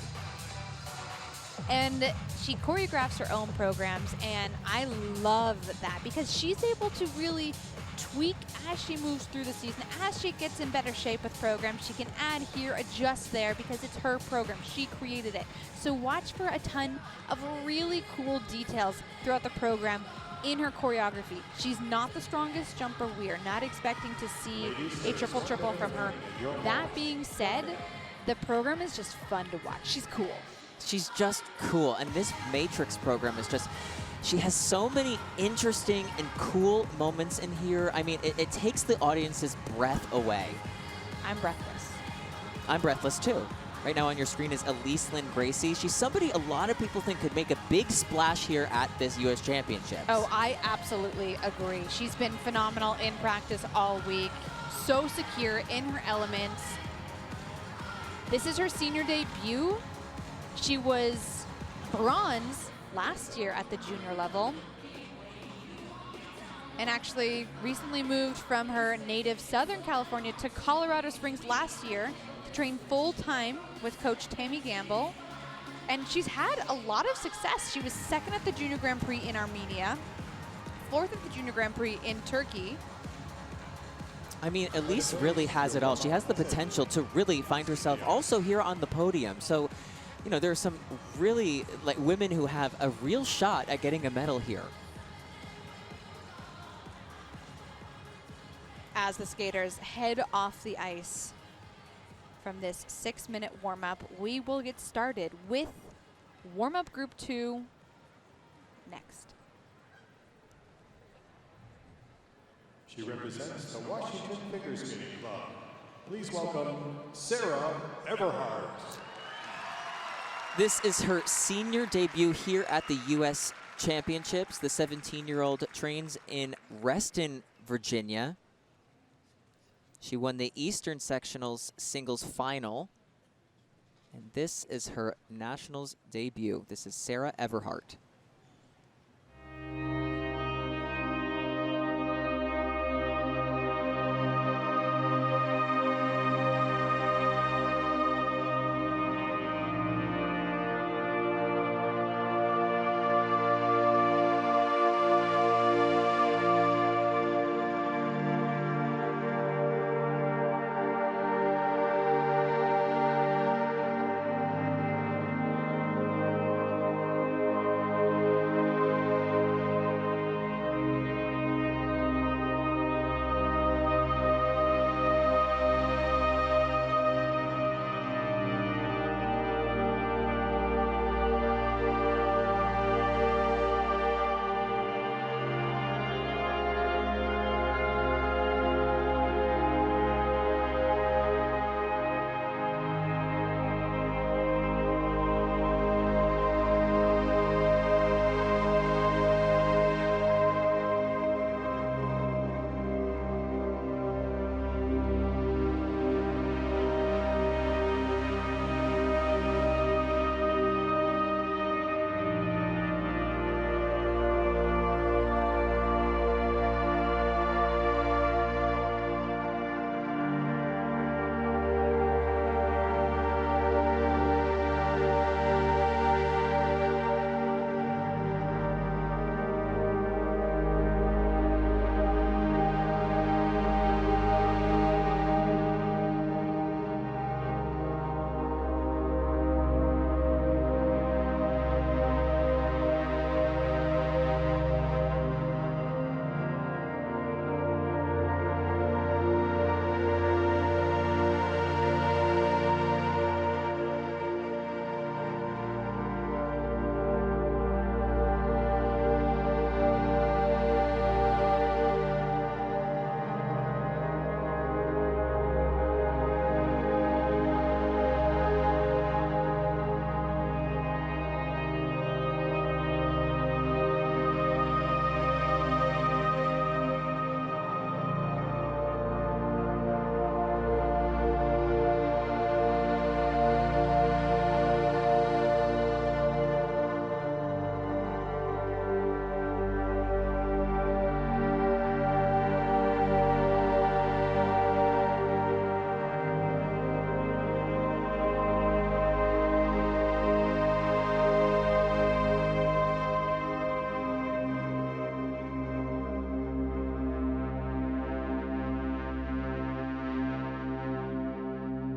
And she choreographs her own programs, and I love that because she's able to really tweak as she moves through the season. As she gets in better shape with programs, she can add here, adjust there, because it's her program. She created it. So watch for a ton of really cool details throughout the program in her choreography. She's not the strongest jumper. We are not expecting to see a triple from her. That being said, the program is just fun to watch. She's cool. She's just cool. And this Matrix program is just, she has so many interesting and cool moments in here. I mean, it takes the audience's breath away. I'm breathless. I'm breathless too. Right now on your screen is Elyce Lin-Gracey. She's somebody a lot of people think could make a big splash here at this U.S. Championships. Oh, I absolutely agree. She's been phenomenal in practice all week. So secure in her elements. This is her senior debut. She was bronze last year at the junior level, and actually recently moved from her native Southern California to Colorado Springs last year to train full-time with Coach Tammy Gamble. And she's had a lot of success. She was 2nd at the Junior Grand Prix in Armenia, 4th at the Junior Grand Prix in Turkey. I mean, Elyce really has it all. She has the potential to really find herself also here on the podium. So, you know, there are some really like women who have a real shot at getting a medal here. As the skaters head off the ice from this 6-minute warm-up, we will get started with warm-up group 2 next. She represents the Washington Figure Skating Club. Please welcome Sarah Everhardt. This is her senior debut here at the U.S. Championships. The 17-year-old trains in Reston, Virginia. She won the Eastern Sectionals singles final. And this is her nationals debut. This is Sarah Everhardt.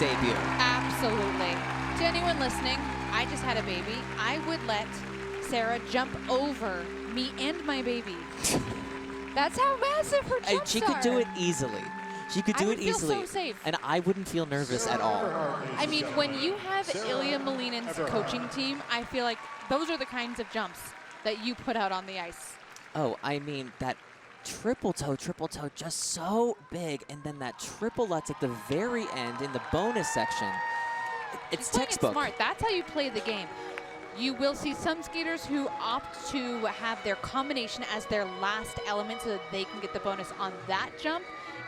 debut. Absolutely. To anyone listening, I just had a baby. I would let Sarah jump over me and my baby. That's how massive her jumps She could do it easily. She could do it easily. I would feel so safe. And I wouldn't feel nervous at all. I mean, when you have Ilya Malinen's coaching team, I feel like those are the kinds of jumps that you put out on the ice. Oh, I mean, that triple toe, just so big. And then that triple lutz at the very end in the bonus section. It's textbook. Smart. That's how you play the game. You will see some skaters who opt to have their combination as their last element so that they can get the bonus on that jump.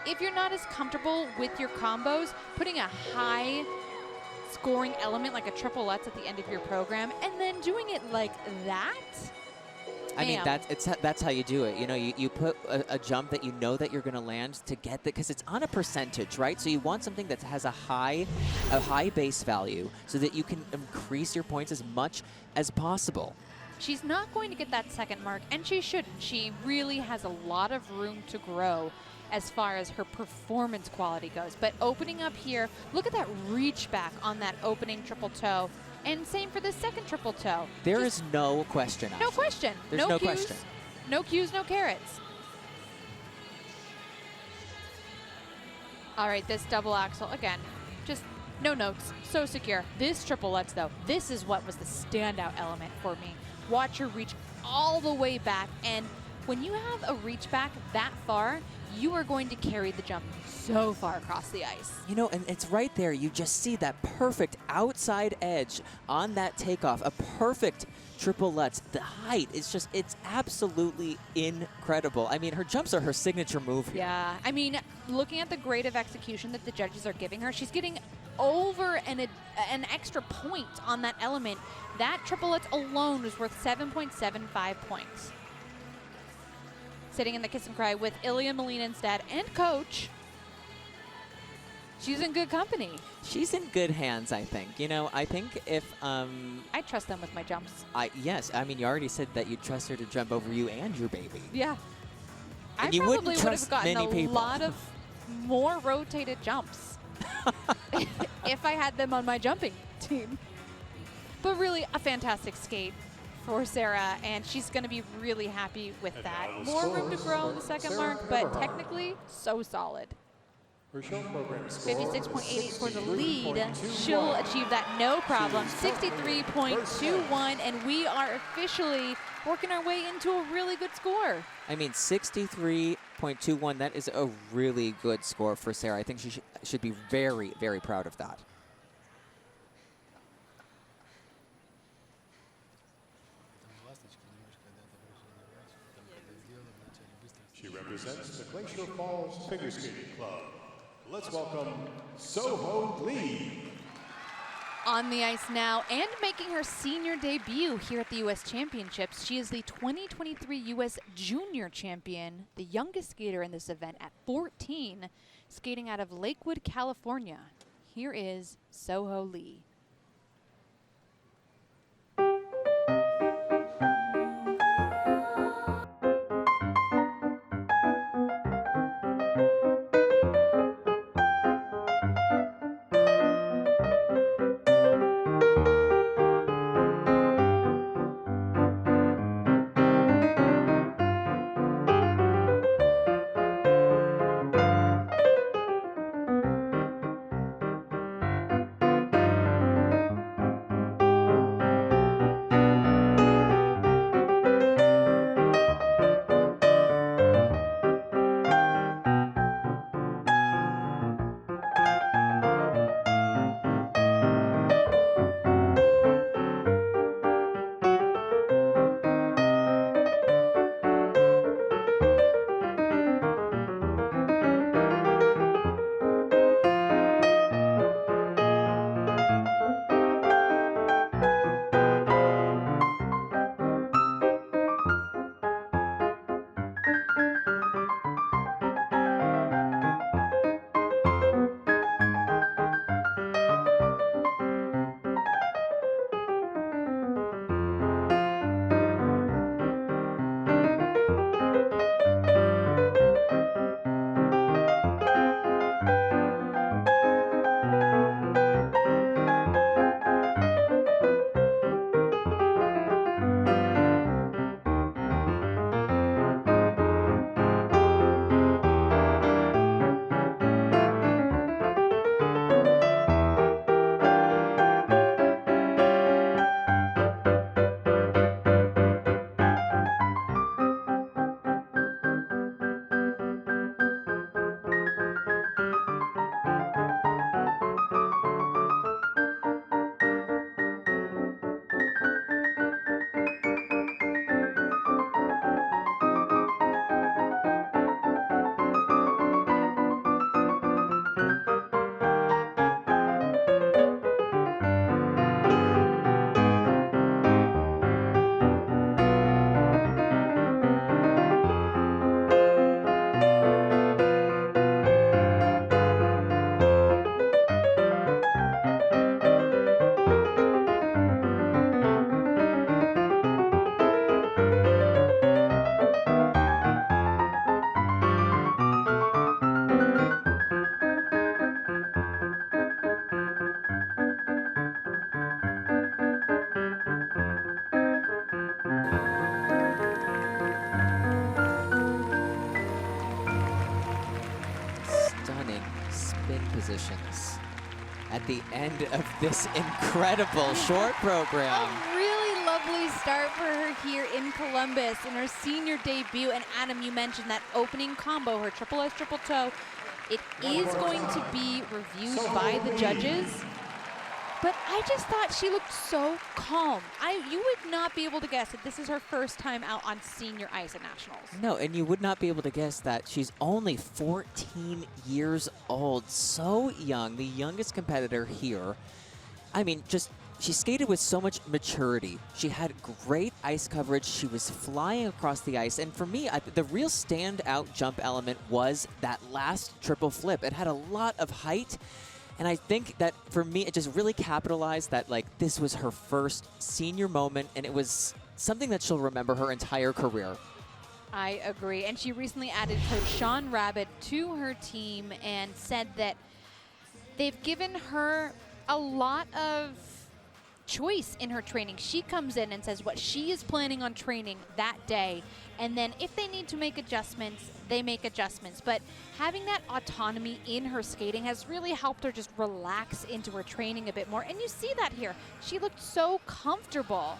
If you're not as comfortable with your combos, putting a high scoring element like a triple lutz at the end of your program and then doing it like that. I mean, that's how you do it. You know, you put a jump that you know that you're going to land to get that, because it's on a percentage, right? So you want something that has a high base value so that you can increase your points as much as possible. She's not going to get that second mark, and she shouldn't. She really has a lot of room to grow as far as her performance quality goes. But opening up here, look at that reach back on that opening triple toe. And same for the second triple toe. There is no question. No question. There's no question. No cues, no carrots. All right, this double axel, again, just no notes, so secure. This triple lutz, though, this is what was the standout element for me. Watch her reach all the way back, and when you have a reach back that far, you are going to carry the jump so far across the ice. You know, and it's right there. You just see that perfect outside edge on that takeoff. A perfect triple lutz. The height is just, it's absolutely incredible. I mean, her jumps are her signature move here. Yeah, I mean, looking at the grade of execution that the judges are giving her, she's getting over an extra point on that element. That triple lutz alone is worth 7.75 points. Sitting in the kiss and cry with Ilya Malinen's dad and coach. She's in good company. She's in good hands, I think. You know, I think if I trust them with my jumps. Yes, I mean, you already said that you trust her to jump over you and your baby. Yeah. And I you probably wouldn't would trust have gotten many a people. lot of more rotated jumps if I had them on my jumping team. But really a fantastic skate for Sarah, and she's going to be really happy with that. More room to grow in the second mark, but technically so solid. 56.88 for the lead. She'll achieve that no problem. 63.21, and we are officially working our way into a really good score. I mean, 63.21, that is a really good score for Sarah. I think she should be very, very proud of that. She represents the Glacier Falls Figure Skating Club. Let's welcome Soho Lee. On the ice now and making her senior debut here at the U.S. Championships. She is the 2023 U.S. Junior Champion, the youngest skater in this event at 14, skating out of Lakewood, California. Here is Soho Lee. spin positions at the end of this incredible short program. A really lovely start for her here in Columbus in her senior debut. And Adam, you mentioned that opening combo, her triple S triple toe. It is going to be reviewed by the judges. But I just thought she looked so calm. You would not be able to guess that this is her first time out on senior ice at nationals. No, and you would not be able to guess that she's only 14 years old. So young, the youngest competitor here. I mean, she skated with so much maturity. She had great ice coverage. She was flying across the ice. And for me, the real standout jump element was that last triple flip. It had a lot of height. And I think that for me, it just really capitalized that, like, this was her first senior moment, and it was something that she'll remember her entire career. I agree. And she recently added Coach Sean Rabbit to her team and said that they've given her a lot of choice in her training. She comes in and says what she is planning on training that day, and then if they need to make adjustments, they make adjustments. But having that autonomy in her skating has really helped her just relax into her training a bit more, and you see that here. She looked so comfortable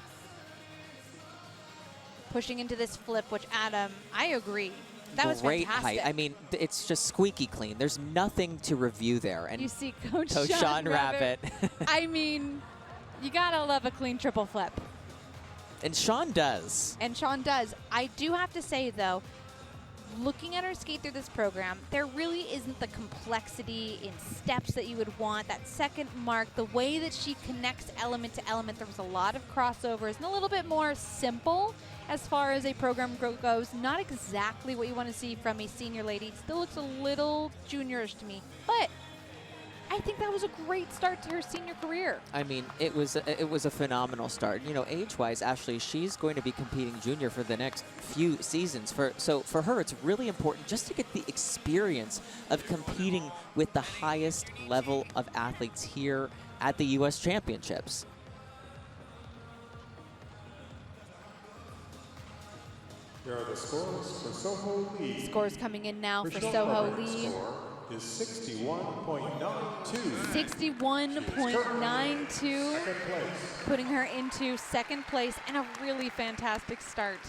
pushing into this flip, which, Adam, I agree. That was great fantastic. height. I mean, it's just squeaky clean. There's nothing to review there. And you see Coach Sean Rabbit. I mean, you gotta love a clean triple flip. And Sean does. And Sean does. I do have to say, though, looking at her skate through this program, there really isn't the complexity in steps that you would want, that second mark, the way that she connects element to element. There was a lot of crossovers and a little bit more simple as far as a program goes. Not exactly what you want to see from a senior lady. Still looks a little juniorish to me, but I think that was a great start to her senior career. I mean, it was a phenomenal start. You know, age-wise, Ashley, she's going to be competing junior for the next few seasons. So for her, it's really important just to get the experience of competing with the highest level of athletes here at the U.S. Championships. Here are the scores for Soho Lee. Scores coming in now Her for short Soho coverage Lee. score is 61.92. 61.92, Second place. putting her into second place and a really fantastic start.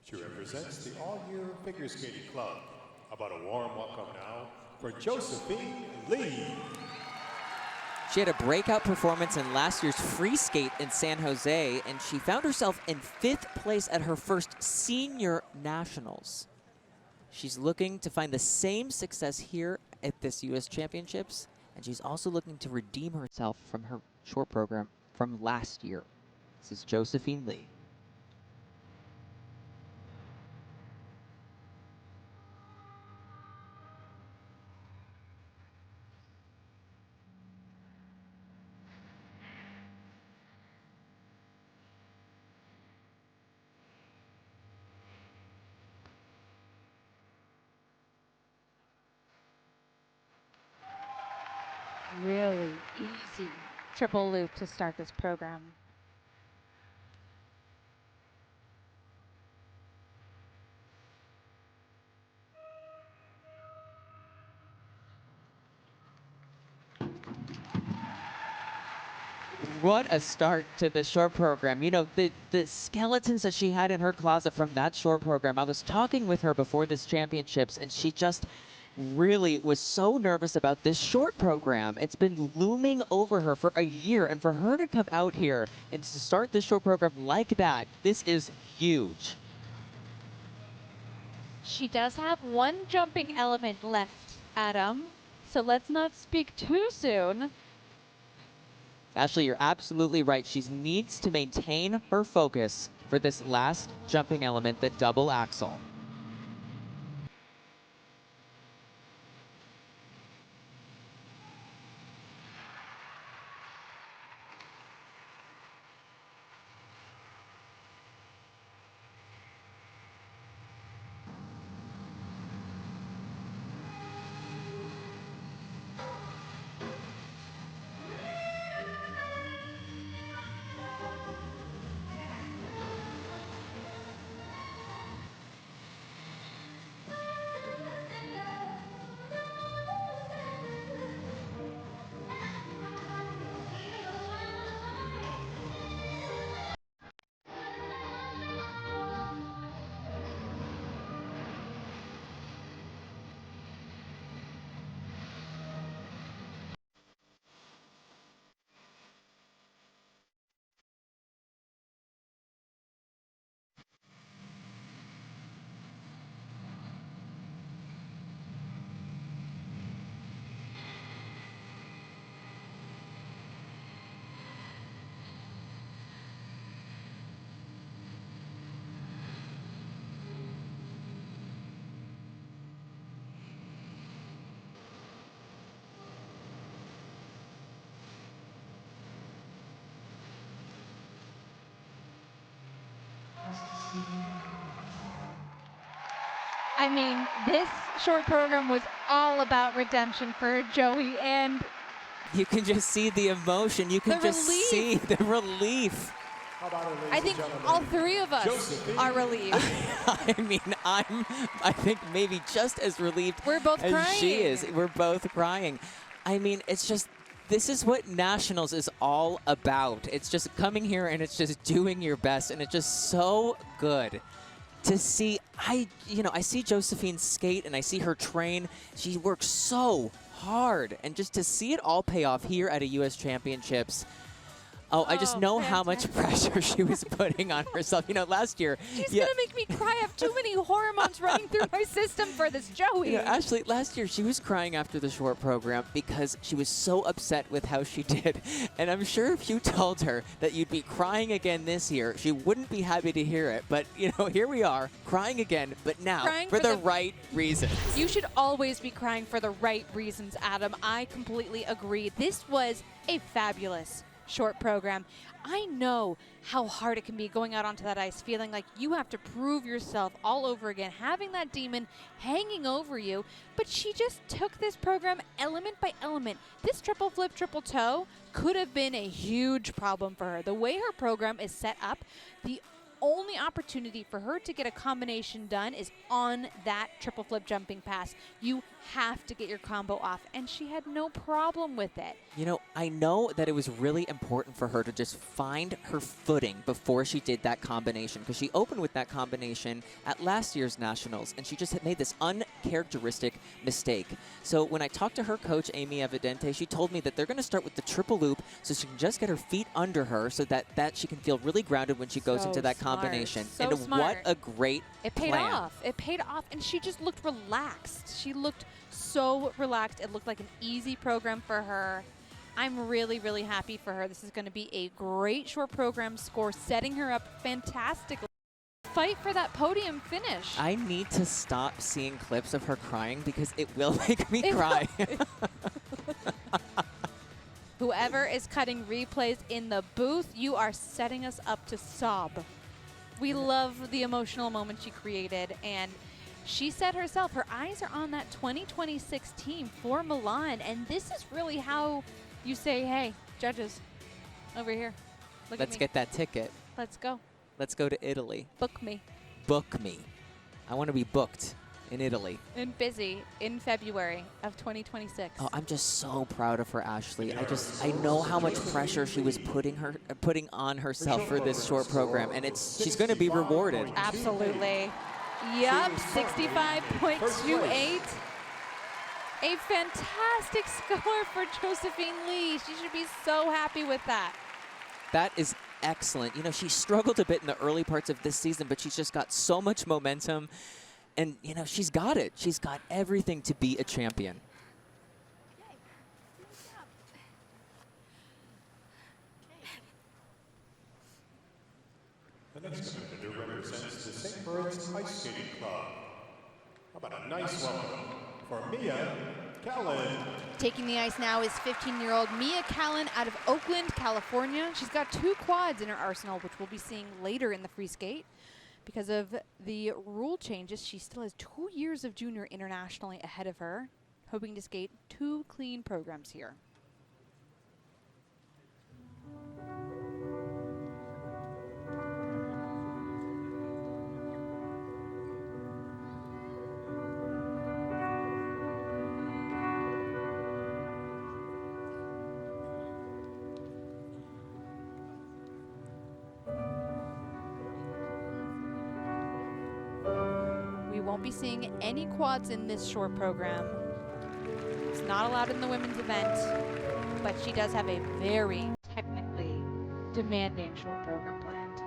She represents the All-Year Figure Skating Club. About a warm welcome now for Josephine Lee. She had a breakout performance in last year's free skate in San Jose, and she found herself in 5th place at her first senior nationals. She's looking to find the same success here at this U.S. Championships, and she's also looking to redeem herself from her short program from last year. This is Josephine Lee. Really easy triple loop to start this program. What a start to the short program. You know, the skeletons that she had in her closet from that short program. I was talking with her before this championships, and she just really was so nervous about this short program. It's been looming over her for a year, and for her to come out here and to start this short program like that, this is huge. She does have one jumping element left, Adam, so let's not speak too soon. Ashley, you're absolutely right. She needs to maintain her focus for this last jumping element, the double axel. I mean, this short program was all about redemption for Joey, and you can just see the emotion. You can just see the relief. How about her, ladies I and think gentlemen, all three of us Josephine. are relieved. I mean, I think maybe just as relieved We're both as crying. she is. We're both crying. I mean, it's just, this is what Nationals is all about. It's just coming here and it's just doing your best, and it's just so good to see. I see Josephine skate and I see her train. She works so hard, and just to see it all pay off here at a U.S. Championships. Oh, I just know how much pressure she was putting on herself. You know, last year. She's going to make me cry. I have too many hormones running through my system for this Joey. You know, Ashley, last year she was crying after the short program because she was so upset with how she did. And I'm sure if you told her that you'd be crying again this year, she wouldn't be happy to hear it. But, you know, here we are, crying again, but now Crying for for the the- right reasons. You should always be crying for the right reasons, Adam. I completely agree. This was a fabulous short program. I know how hard it can be going out onto that ice, feeling like you have to prove yourself all over again, having that demon hanging over you. But she just took this program element by element. This triple flip, triple toe could have been a huge problem for her. The way her program is set up, the only opportunity for her to get a combination done is on that triple flip jumping pass. You have to get your combo off, and she had no problem with it. You know, I know that it was really important for her to just find her footing before she did that combination, because she opened with that combination at last year's Nationals, and she just had made this uncharacteristic mistake. So when I talked to her coach, Amy Evidente, she told me that they're going to start with the triple loop so she can just get her feet under her so that she can feel really grounded when she goes So into that smart. combination. So and smart. what a great It paid plan. off. It paid off, and she just looked relaxed. She looked so relaxed. It looked like an easy program for her. I'm really, really happy for her. This is going to be a great short program score, setting her up fantastically. Fight for that podium finish. I need to stop seeing clips of her crying because it will make me It will. cry. Whoever is cutting replays in the booth, you are setting us up to sob. We love the emotional moment she created, and she said herself, her eyes are on that 2026 team for Milan, and this is really how you say, hey, judges, over here, look Let's at me. get that ticket. Let's go. Let's go to Italy. Book me. Book me. I want to be booked in Italy. And busy in February of 2026. Oh, I'm just so proud of her, Ashley. I know how much pressure she was putting on herself for this short program, and she's going to be rewarded. Absolutely. Yup, 65.28. A fantastic score for Josephine Lee. She should be so happy with that. That is excellent. You know, she struggled a bit in the early parts of this season, but she's just got so much momentum. And, you know, she's got it. She's got everything to be a champion. The next competitor represents the St. Burns Ice Skating Club. How about a nice welcome for Mia Kalin. Taking the ice now is 15-year-old Mia Kalin out of Oakland, California. She's got 2 quads in her arsenal, which we'll be seeing later in the free skate. Because of the rule changes, she still has 2 years of junior internationally ahead of her, hoping to skate 2 clean programs here. We won't be seeing any quads in this short program. It's not allowed in the women's event, but she does have a very technically demanding short program planned.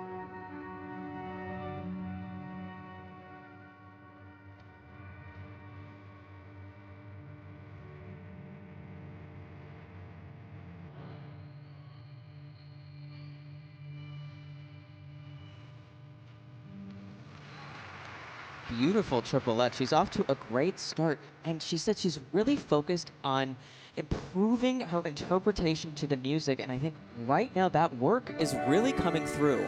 Beautiful triplette. She's off to a great start, and she said she's really focused on improving her interpretation to the music, and I think right now that work Is really coming through.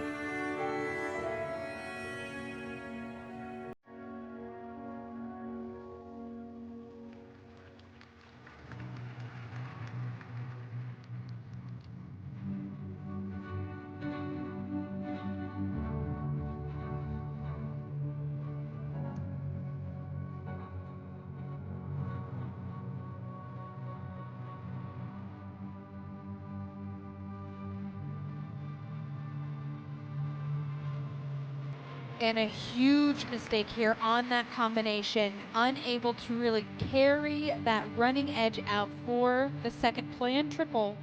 And a huge mistake here on that combination, unable to really carry that running edge out for the second planned triple.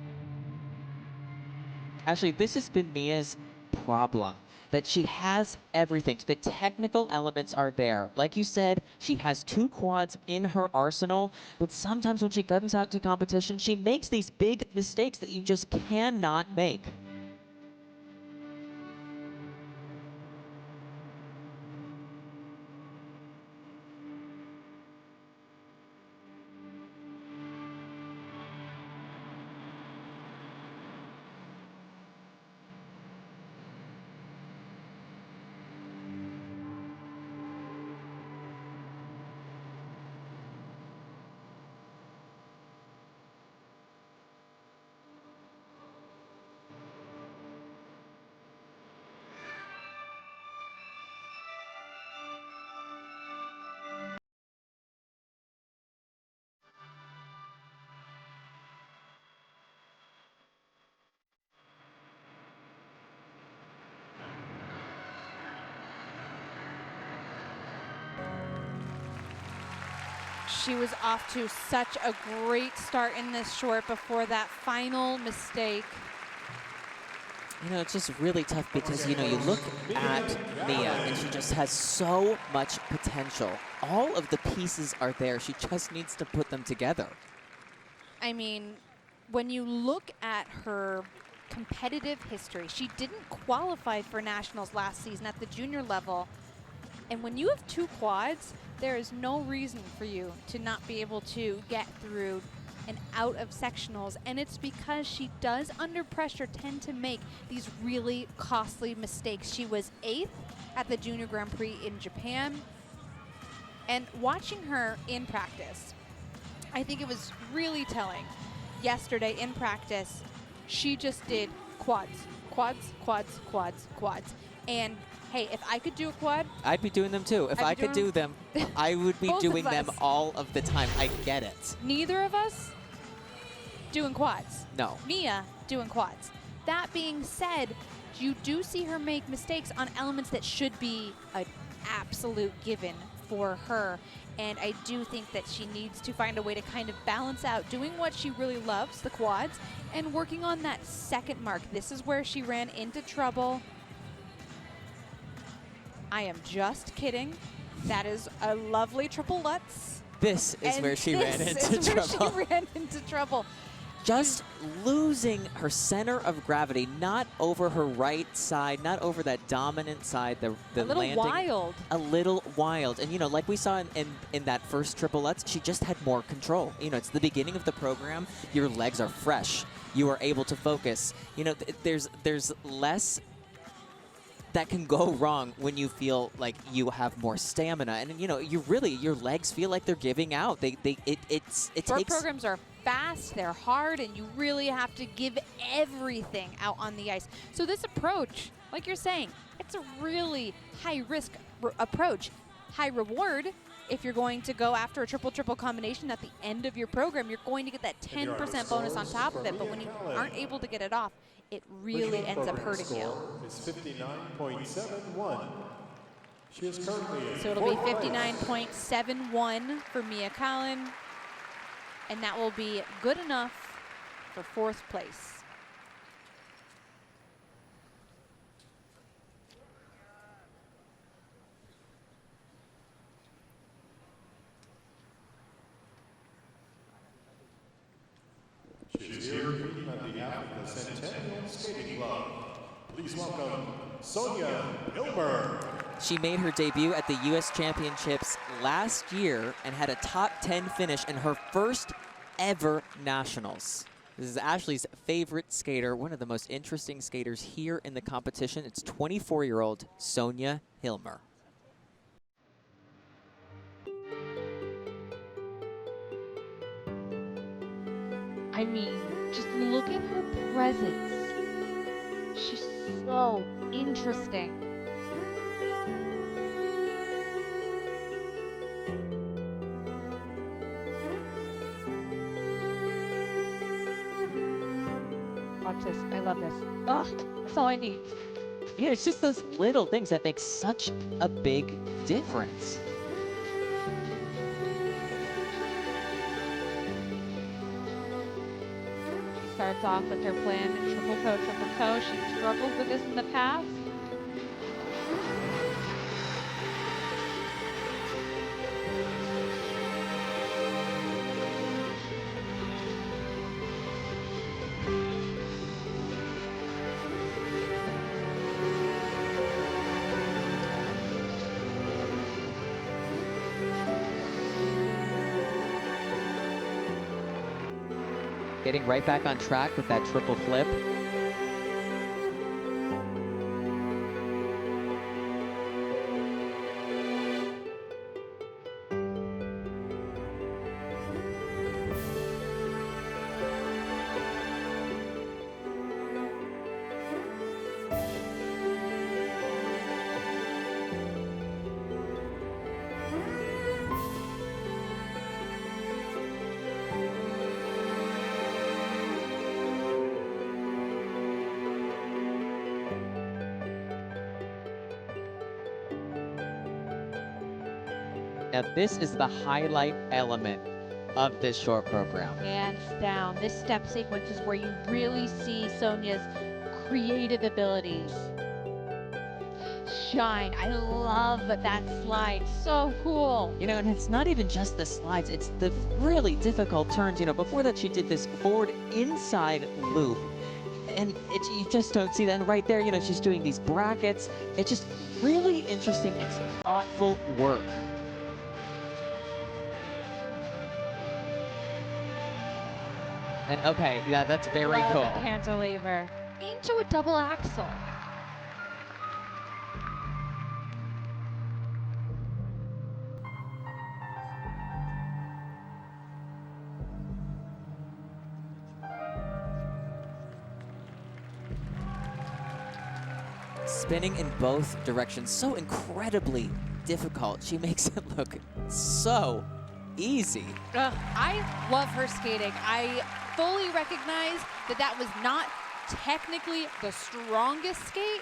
Actually, this has been Mia's problem, that she has everything. The technical elements are there. Like you said, she has 2 quads in her arsenal, but sometimes when she comes out to competition, she makes these big mistakes that you just cannot make. She was off to such a great start in this short before that final mistake. You know, it's just really tough because, you know, you look at Mia and she just has so much potential. All of the pieces are there. She just needs to put them together. I mean, when you look at her competitive history, she didn't qualify for nationals last season at the junior level. And when you have 2 quads, there is no reason for you to not be able to get through and out of sectionals. And it's because she does, under pressure, tend to make these really costly mistakes. She was 8th at the Junior Grand Prix in Japan. And watching her in practice, I think it was really telling. Yesterday in practice, she just did quads, quads, quads, quads, quads. And hey, if I could do a quad, I'd be doing them too. If I could do them, I would be doing them all of the time. I get it. Neither of us doing quads. No. Mia doing quads. That being said, you do see her make mistakes on elements that should be an absolute given for her. And I do think that she needs to find a way to kind of balance out doing what she really loves, the quads, and working on that second mark. This is where she ran into trouble. I am just kidding. That is a lovely triple Lutz. This is where she ran into trouble. She ran into trouble. Just losing her center of gravity, not over her right side, not over that dominant side, the a little landing. Wild. A little wild. And, you know, like we saw in that first triple Lutz, she just had more control. You know, it's the beginning of the program. Your legs are fresh. You are able to focus. You know, there's less that can go wrong when you feel like you have more stamina, and you know, your legs feel like they're giving out. Sport programs are fast, they're hard, and you really have to give everything out on the ice. So this approach, like you're saying, it's a really high risk approach, high reward. If you're going to go after a triple combination at the end of your program, you're going to get that 10% bonus on top of it. But when you aren't able to get it off, it really ends up hurting you. Is 59.71. She is currently so it'll be 59.71 for Mia Kalin, and that will be good enough for 4th place. She is here competing on behalf of the Centennial Skating Club. Please welcome Sonja Hilmer. She made her debut at the U.S. Championships last year and had a top 10 finish in her first ever nationals. This is Ashley's favorite skater, one of the most interesting skaters here in the competition. It's 24-year-old Sonja Hilmer. I mean, just look at her presence. She's so interesting. Watch this. I love this. Oh, that's all I need. Yeah, it's just those little things that make such a big difference. Starts off with her plan, triple toe, triple toe. She struggled with this in the past. Getting right back on track with that triple flip. Now this is the highlight element of this short program. Hands down. This step sequence is where you really see Sonja's creative abilities shine. I love that slide. So cool. You know, and it's not even just the slides, it's the really difficult turns. You know, before that she did this forward inside loop. And you just don't see that. And right there, you know, she's doing these brackets. It's just really interesting. It's thoughtful work. And okay, yeah, that's very cool. Love the cantilever into a double axel. Spinning in both directions, so incredibly difficult. She makes it look so easy. I love her skating. I fully recognize that that was not technically the strongest skate,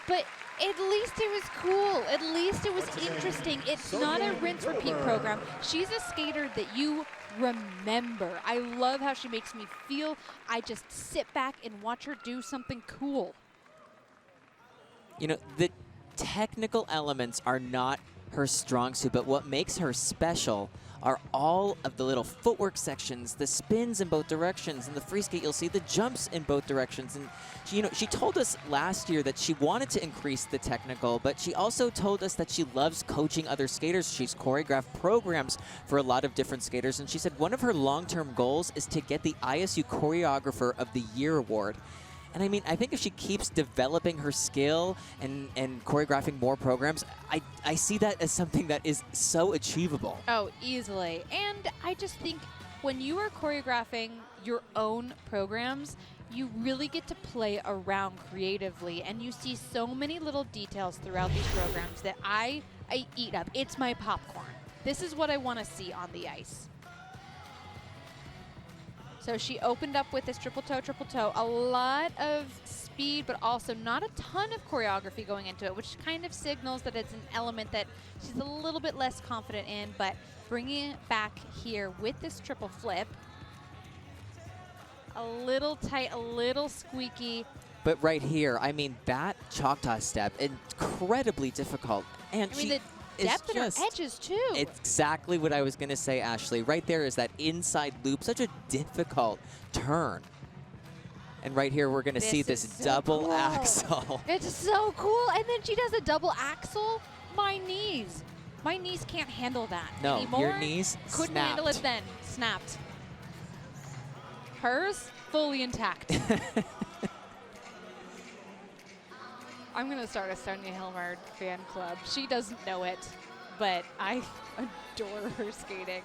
but at least it was cool. At least it was interesting. It's not a rinse repeat program. She's a skater that you remember. I love how she makes me feel. I just sit back and watch her do something cool. You know, the technical elements are not her strong suit, but what makes her special are all of the little footwork sections, the spins in both directions. In the free skate, you'll see the jumps in both directions. And she, you know, she told us last year that she wanted to increase the technical, but she also told us that she loves coaching other skaters. She's choreographed programs for a lot of different skaters, and she said one of her long-term goals is to get the ISU Choreographer of the Year award. And I mean, I think if she keeps developing her skill and choreographing more programs, I see that as something that is so achievable. Oh, easily. And I just think when you are choreographing your own programs, you really get to play around creatively. And you see so many little details throughout these programs that I eat up. It's my popcorn. This is what I want to see on the ice. So she opened up with this triple toe, a lot of speed, but also not a ton of choreography going into it, which kind of signals that it's an element that she's a little bit less confident in, but bringing it back here with this triple flip, a little tight, a little squeaky. But right here, I mean, that Choctaw step, incredibly difficult. And I mean, the depth in her edges, too. Exactly what I was going to say, Ashley. Right there is that inside loop, such a difficult turn. And right here, we're going to see this double axel. It's so cool. And then she does a double axel. My knees can't handle that anymore. Your knees couldn't snapped. handle it then. Snapped. Hers, fully intact. I'm going to start a Sonja Hilmer fan club. She doesn't know it, but I adore her skating.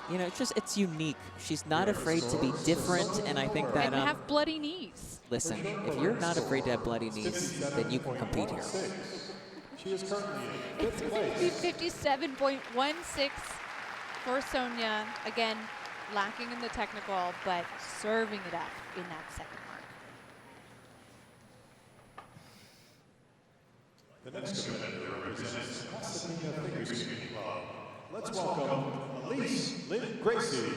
You know, it's unique. She's not afraid to be different, and I think that... And have bloody knees. Listen, if you're not afraid to have bloody knees, then you can compete here. She is currently It's going to be 57.16 for Sonja. Again, lacking in the technical, but serving it up in that second mark. next competitor represents Pasadena Figure Skating Club. Let's welcome Elyce Lin-Gracey.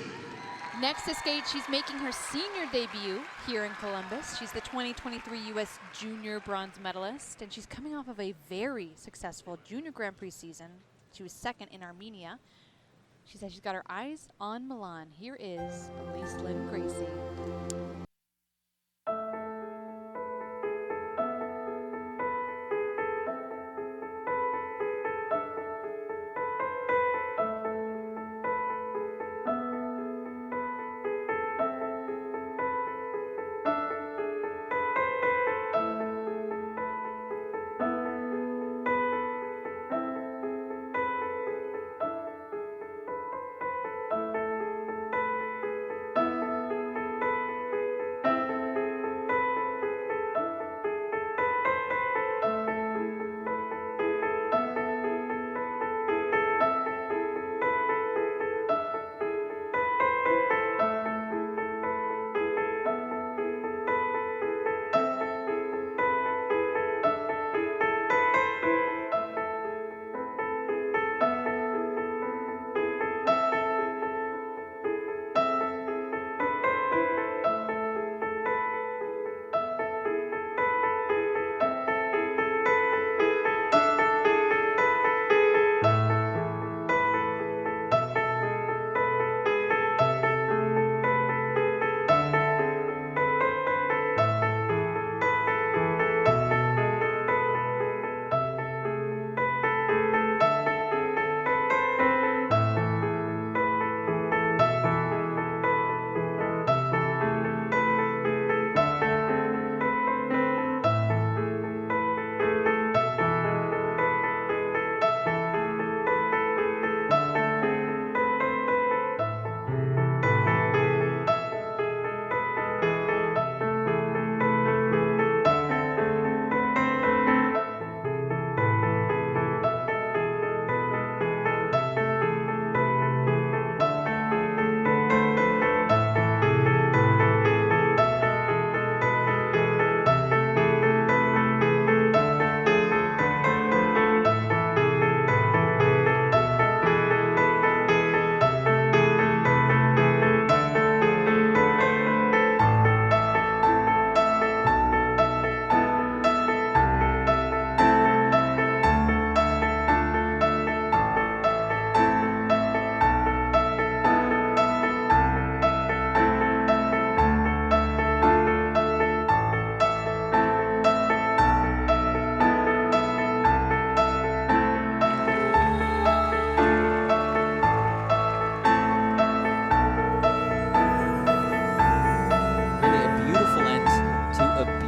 Next to skate, she's making her senior debut here in Columbus. She's the 2023 U.S. Junior Bronze Medalist, and she's coming off of a very successful Junior Grand Prix season. She was second in Armenia. She says she's got her eyes on Milan. Here is Elyce Lin-Gracey.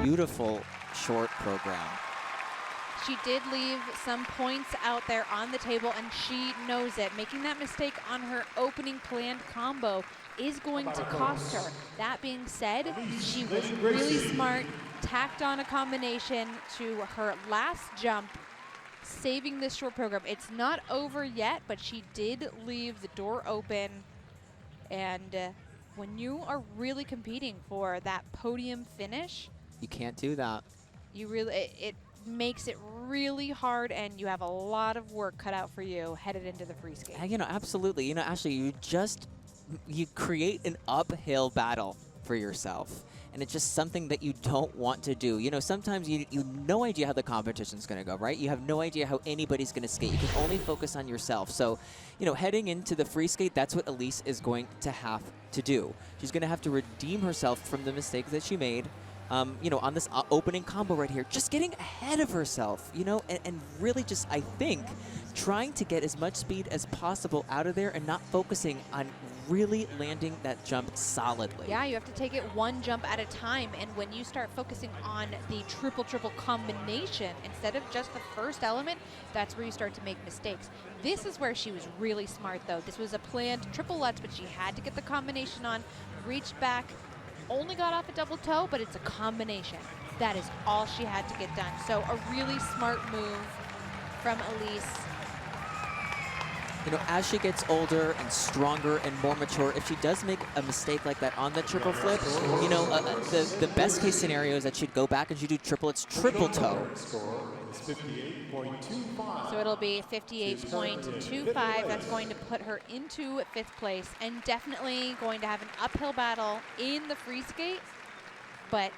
Beautiful short program. She did leave some points out there on the table, and she knows it. Making that mistake on her opening planned combo is going to cost her. That being said, she was really smart, tacked on a combination to her last jump, saving this short program. It's not over yet, but she did leave the door open. And when you are really competing for that podium finish, you can't do that. You really, it makes it really hard, and you have a lot of work cut out for you headed into the free skate. You know, absolutely. You know, Ashley, you create an uphill battle for yourself, and it's just something that you don't want to do. You know, sometimes you have no idea how the competition's going to go, right? You have no idea how anybody's going to skate. You can only focus on yourself. So, you know, heading into the free skate, that's what Elyce is going to have to do. She's going to have to redeem herself from the mistakes that she made. You know, on this opening combo right here, just getting ahead of herself, you know, and really just, I think, trying to get as much speed as possible out of there and not focusing on really landing that jump solidly. Yeah, you have to take it one jump at a time, and when you start focusing on the triple combination instead of just the first element, that's where you start to make mistakes. This is where she was really smart, though. This was a planned triple lutz, but she had to get the combination on, reached back, only got off a double toe, but it's a combination. That is all she had to get done. So a really smart move from Elyce. you know, as she gets older and stronger and more mature, if she does make a mistake like that on the triple flip, you know, the best case scenario is that she'd go back and she'd do triplets, triple toe. So it'll be 58.25. That's going to put her into 5th place and definitely going to have an uphill battle in the free skate. But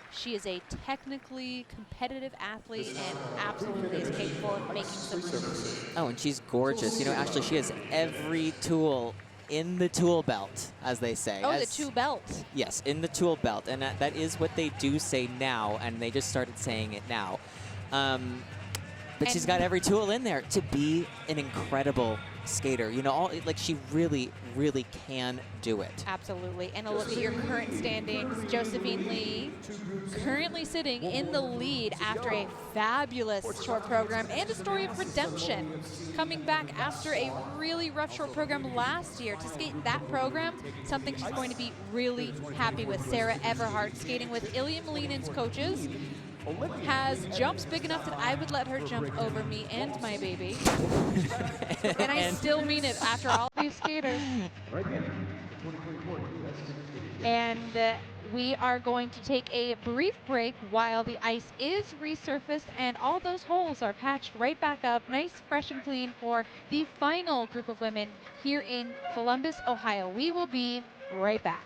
she is a technically competitive athlete and absolutely is capable of making some moves. Oh, and she's gorgeous. You know, actually, she has every tool in the tool belt, as they say. Oh, the tool belt. Yes, in the tool belt. And that is what they do say now, and they just started saying it now. But she's got every tool in there to be an incredible skater. You know, like she really, really can do it. Absolutely. And a look at your current standings. Josephine Lee currently sitting in the lead after a fabulous short program and a story of redemption. Coming back after a really rough short program last year to skate that program, something she's going to be really happy with. Sarah Everhardt skating with Ilya Malinen's coaches. Has jumps big enough that I would let her jump over me and my baby. And I still mean it after all these skaters. And we are going to take a brief break while the ice is resurfaced and all those holes are patched right back up, nice, fresh, and clean for the final group of women here in Columbus, Ohio. We will be right back.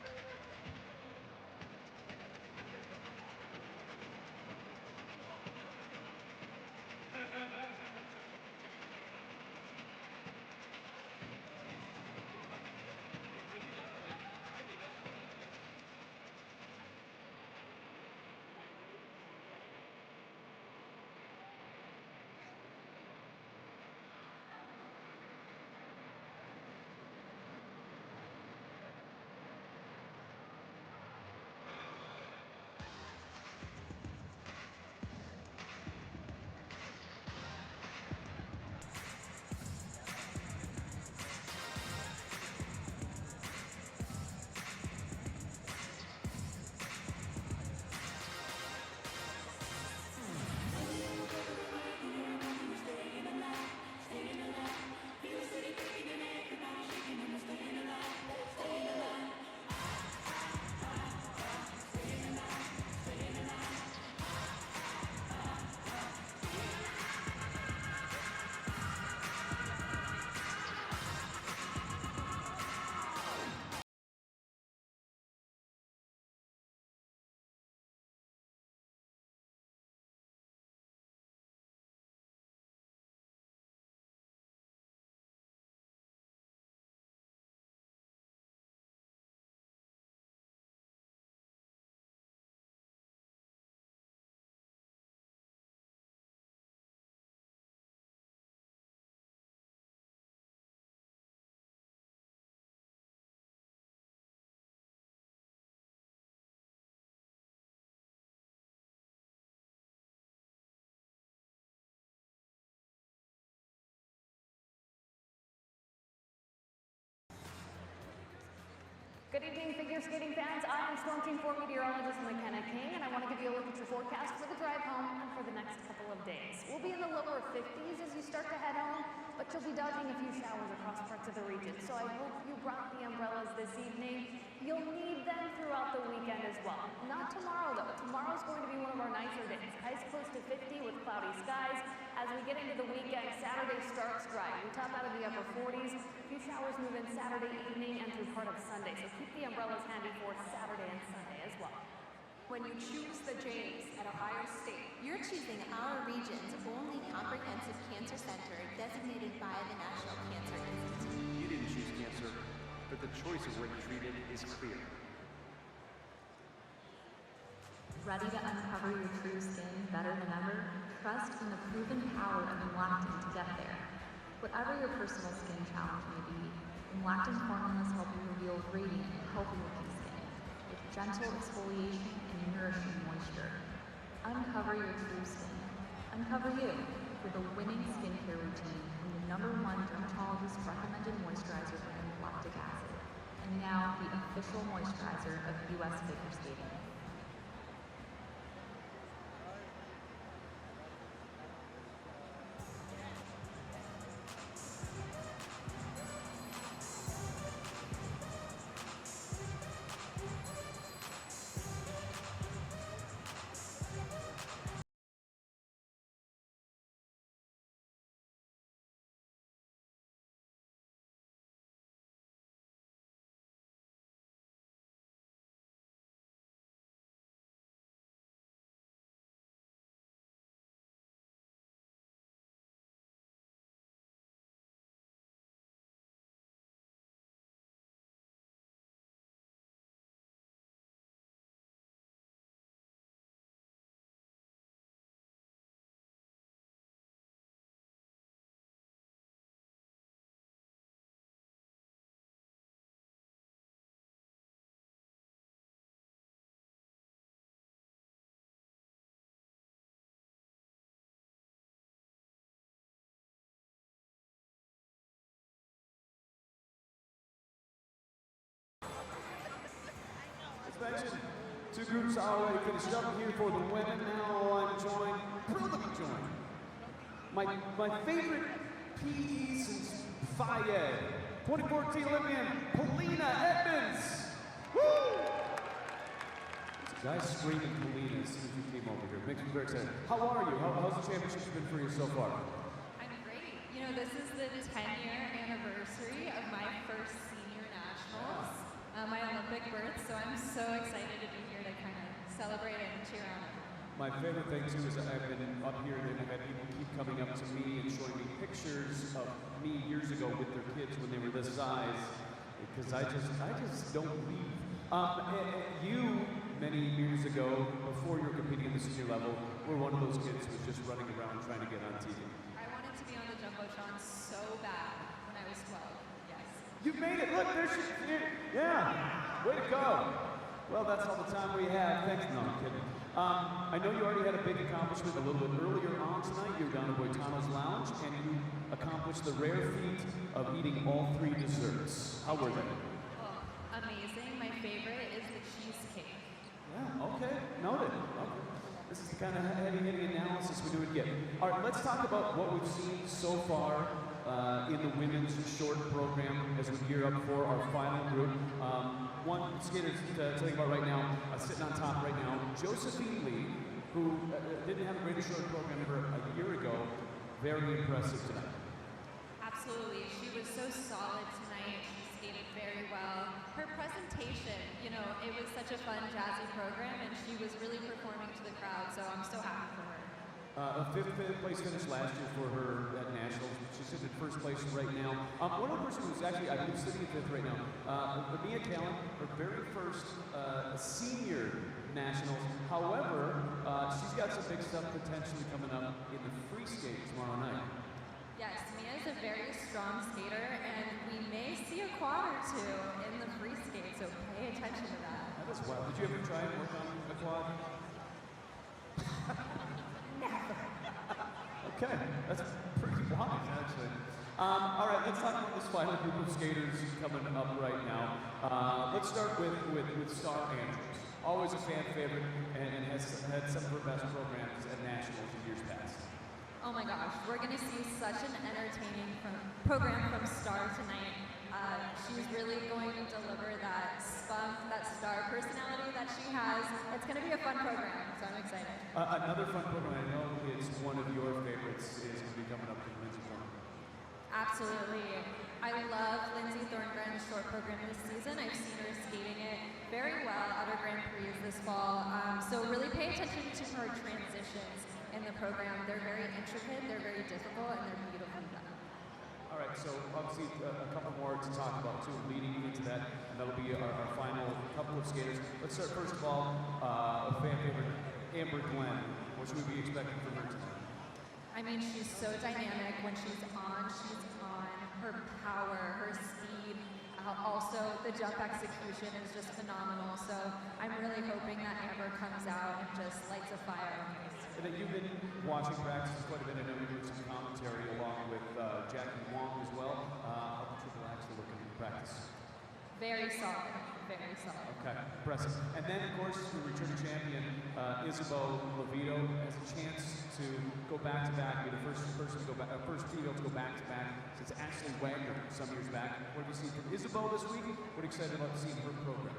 Good evening, figure skating fans. I am Storm Team 4 meteorologist McKenna King, and I want to give you a look at your forecast for the drive home and for the next couple of days. We'll be in the lower 50s as you start to head home, but you'll be dodging a few showers across parts of the region. So I hope you brought the umbrellas this evening. You'll need them throughout the weekend as well. Not tomorrow, though. Tomorrow's going to be one of our nicer days. Highs close to 50 with cloudy skies. As we get into the weekend, Saturday starts dry. We top out of the upper 40s. A few showers move in Saturday evening and through part of Sunday. So keep the umbrellas handy for Saturday and Sunday as well. When you choose the Jays at Ohio State, you're choosing our region's only comprehensive cancer center designated by the National Cancer Institute. You didn't choose cancer, but the choice of where you treat it is clear. Ready to uncover your true skin better than ever? Trust in the proven power of Enlactin to get there. Whatever your personal skin challenge may be, Enlactin formulas help you reveal radiant, healthy-looking skin with gentle exfoliation and nourishing moisture. Uncover your true skin. Uncover you with a winning skincare routine from the #1 dermatologist recommended moisturizer for lactic acid, and now the official moisturizer of U.S. figure skating. inspection. Two groups already finished up here for the women. Now I'm thrilled to be joined. My favorite PE since Phi Ed, 2014 Olympian, Polina Edmonds. Woo! Guys screaming Kalin as soon as you came over here. Makes me very excited. How are you? How's the championship been for you so far? I'm great. You know, this is the 10-year anniversary of my first senior nationals, my Olympic birth, so I'm so excited to be here to kind of celebrate and cheer on it. My favorite thing too is that I've been up here and I've had people keep coming up to me and showing me pictures of me years ago with their kids when they were this size, because I just don't believe. You, many years ago, before you were competing at the senior level, were one of those kids who was just running around trying to get on TV. I wanted to be on the Jumbotron so bad when I was 12, yes. You made it! Look, there she is! Yeah! Way to go! Well, that's all the time we have. Thanks. No, I'm kidding. I know you already had a big accomplishment a little bit earlier on tonight. You were down at Boitano's Lounge, and you accomplished the rare feat of eating all 3 desserts. How were they? Oh, amazing. My favorite is the cheesecake. Yeah, okay. Noted. Okay. This is the kind of heavy-hitting analysis we do get. All right, let's talk about what we've seen so far in the women's short program as we gear up for our final group. One skater to tell you about right now, sitting on top right now, Josephine Lee, who didn't have a great short program for a year ago. Very impressive tonight. Absolutely. She was so solid tonight. She skated very well. Her presentation, you know, it was such a fun, jazzy program, and she was really performing to the crowd, so I'm so happy for her. A fifth place finish last year for her at Nationals. She's sitting in first place right now. One other person who's actually, I believe, sitting in fifth right now, Kalin, her very first senior Nationals. However, she's got some big stuff potentially coming up in the free skate tomorrow night. Yes, Mia's a very strong skater, and we may see a quad or two in the free skate, so pay attention to that. That is wild. Did you ever try and work on a quad? Never. Okay, that's pretty wise, actually. All right, let's talk about this final group of skaters coming up right now. Let's start with Starr Andrews. Always a fan favorite and has had some of her best programs at Nationals in years past. Oh my gosh, we're going to see such an entertaining program from Starr tonight. She's really going to deliver that spunk, that Starr personality that she has. It's going to be a fun program, so I'm excited. Another fun program I know is one of your favorites is going to be coming up with Lindsay. Absolutely. I love Lindsay Thorngren's short program this season. I've seen her skating it very well at her Grand Prix this fall. So really pay attention to her transitions in the program. They're very intricate, they're very difficult, and they're beautifully done. All right, so obviously a couple more to talk about too, leading into that, and that'll be our final couple of skaters. Let's start first of all, a fan favorite, Amber Glenn. What should we be expecting from her tonight? I mean, she's so dynamic. When she's on, her power, her speed. Also, the jump execution is just phenomenal. So I'm really hoping that Amber comes out and just lights a fire on me. And then you've been watching practices quite a bit. I know you're doing some commentary along with Jackie Wang as well. How the triple axel looking in practice? Very solid. Very solid. Okay, impressive. And then, of course, the returning champion, Isabeau Levito, has a chance to go back-to-back, be the first female to go back-to-back since Ashley Wagner some years back. What have you seen from Isabeau this week? What are you excited about seeing her program?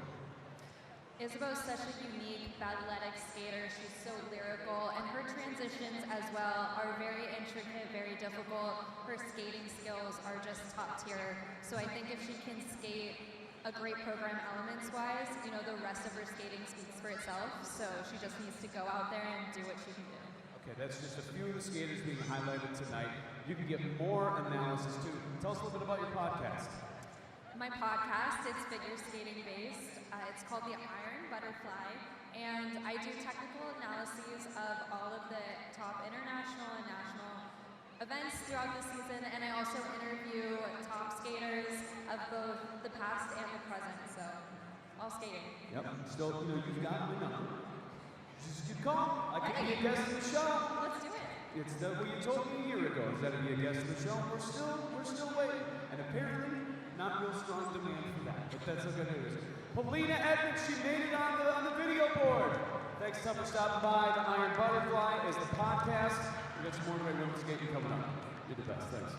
Isabeau is such a unique, athletic skater. She's so lyrical, and her transitions as well are very intricate, very difficult. Her skating skills are just top tier. So I think if she can skate a great program elements-wise, you know, the rest of her skating speaks for itself. So she just needs to go out there and do what she can do. Okay, that's just a few of the skaters being highlighted tonight. You can get more analysis too. Tell us a little bit about your podcast. My podcast, it's figure skating based. It's called The Iron Butterfly, and I do technical analyses of all of the top international and national events throughout the season, and I also interview top skaters of both the past and the present, so all skating. Yep, still, you know, you've got my number. Just you call. I can be a guest of the show. Let's do it. It's what you told me a year ago, is that to be a guest of the show. We're still waiting, and apparently not real strong demand for that, but that's okay. Polina Edmonds, she made it on the video board. Thanks a ton for stopping by. The Iron Butterfly is the podcast. We got some more great women's skating coming up. You're the best. Thanks.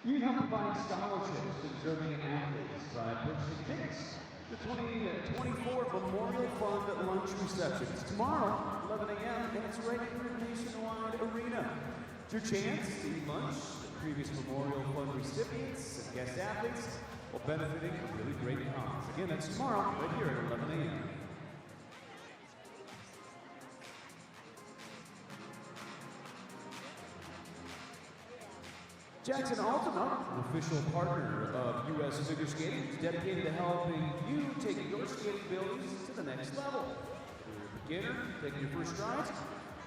You can help provide scholarships to deserving athletes by purchasing tickets. The 2024 Memorial Fund lunch reception. It's tomorrow, 11 a.m., and it's right here in Nationwide Arena. It's your chance to eat lunch with previous Memorial Fund recipients and guest athletes while benefiting a really great cause. Again, that's tomorrow, right here at 11 a.m. Jackson Ultima, an official partner of U.S. Figure Skating, is dedicated to helping you take your skating abilities to the next level. Whether you're a beginner, taking your first strides,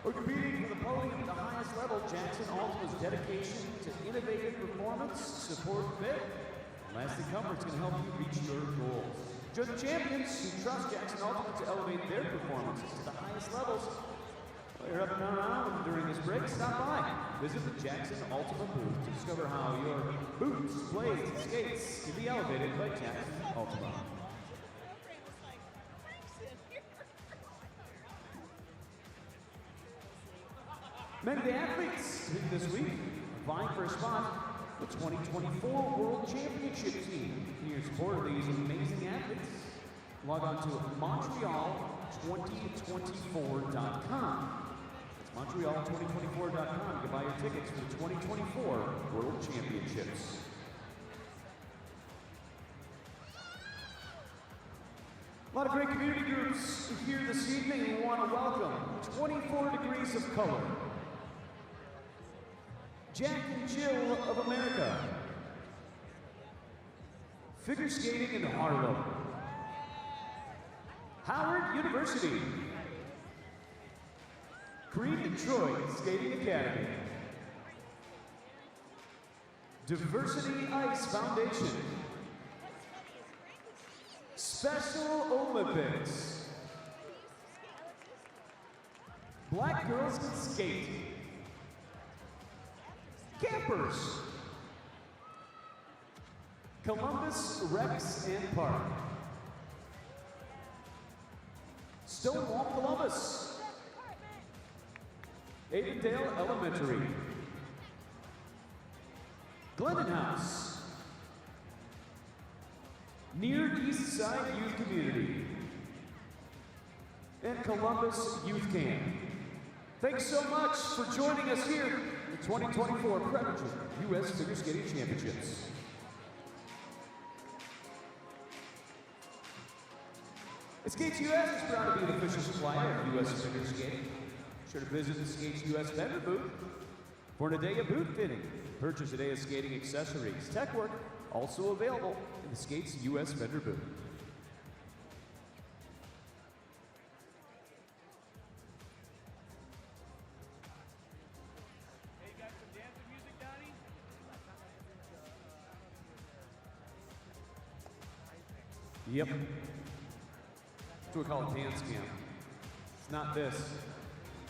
or competing for the podium at the highest level, Jackson Ultima's dedication to innovative performance, support fit, and lasting comfort is going to help you reach your goals. Join the champions who trust Jackson Ultima to elevate their performances to the highest levels. While you're up and around during this break, stop by. Visit the Jackson Ultima booth to discover how your boots, blades, and skates can be elevated by Jackson Ultima. Many of the athletes this week are vying for a spot in the 2024 World Championship team. In your support of these amazing athletes, log on to Montreal2024.com. Montreal2024.com to buy your tickets for the 2024 World Championships. lot of great community groups here this evening. We want to welcome 24 Degrees of Color, Jack and Jill of America, Figure Skating in Harlem, Howard University, Green Detroit Skating Academy, Diversity Ice Foundation, Special Olympics, Black Girls Can Skate, Campers, Columbus Rex and Park, Stonewall Columbus, Avondale Elementary, Glendon House, Near East Side Youth Community, and Columbus Youth Camp. Thanks so much for joining us here at the 2024 Prevagen U.S. Figure Skating Championships. Skates US is proud to be an official supplier of U.S. Figure Skating. Be sure to visit the Skates US vendor booth for an Adea boot fitting. Purchase Adea skating accessories. Tech work also available in the Skates US vendor booth. Hey, you got some dancing music, Donnie? Yep. That's what we call a dance cam. It's not this.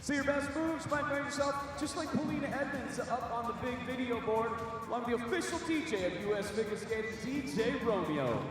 See your best moves, might find yourself just like Paulina Edmonds up on the big video board, along with the official DJ of U.S. Figure Skating, DJ Romeo.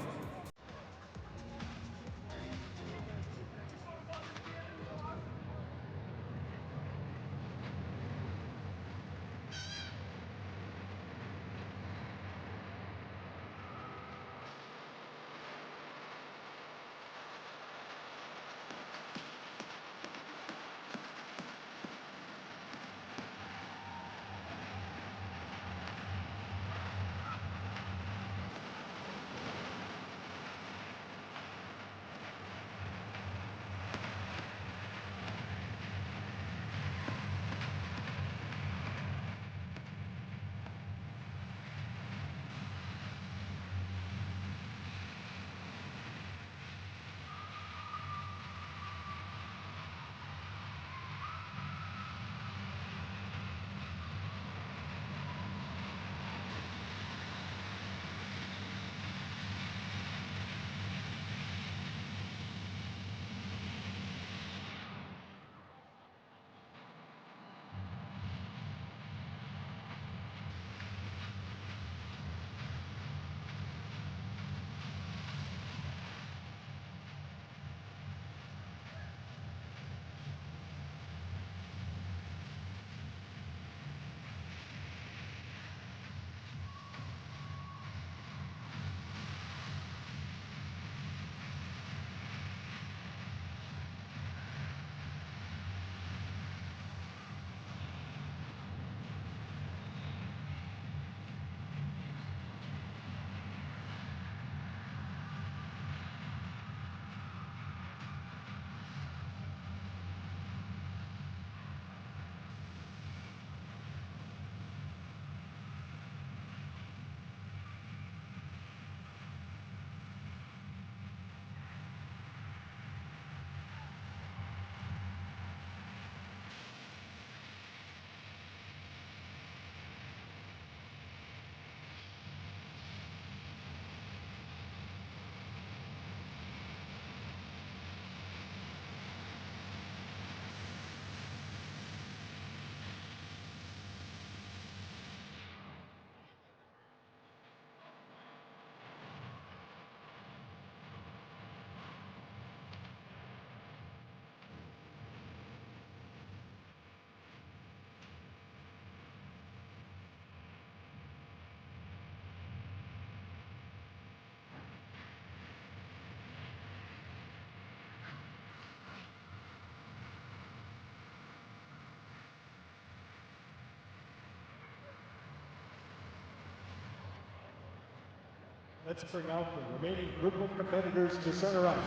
Let's bring out the remaining group of competitors to center ice.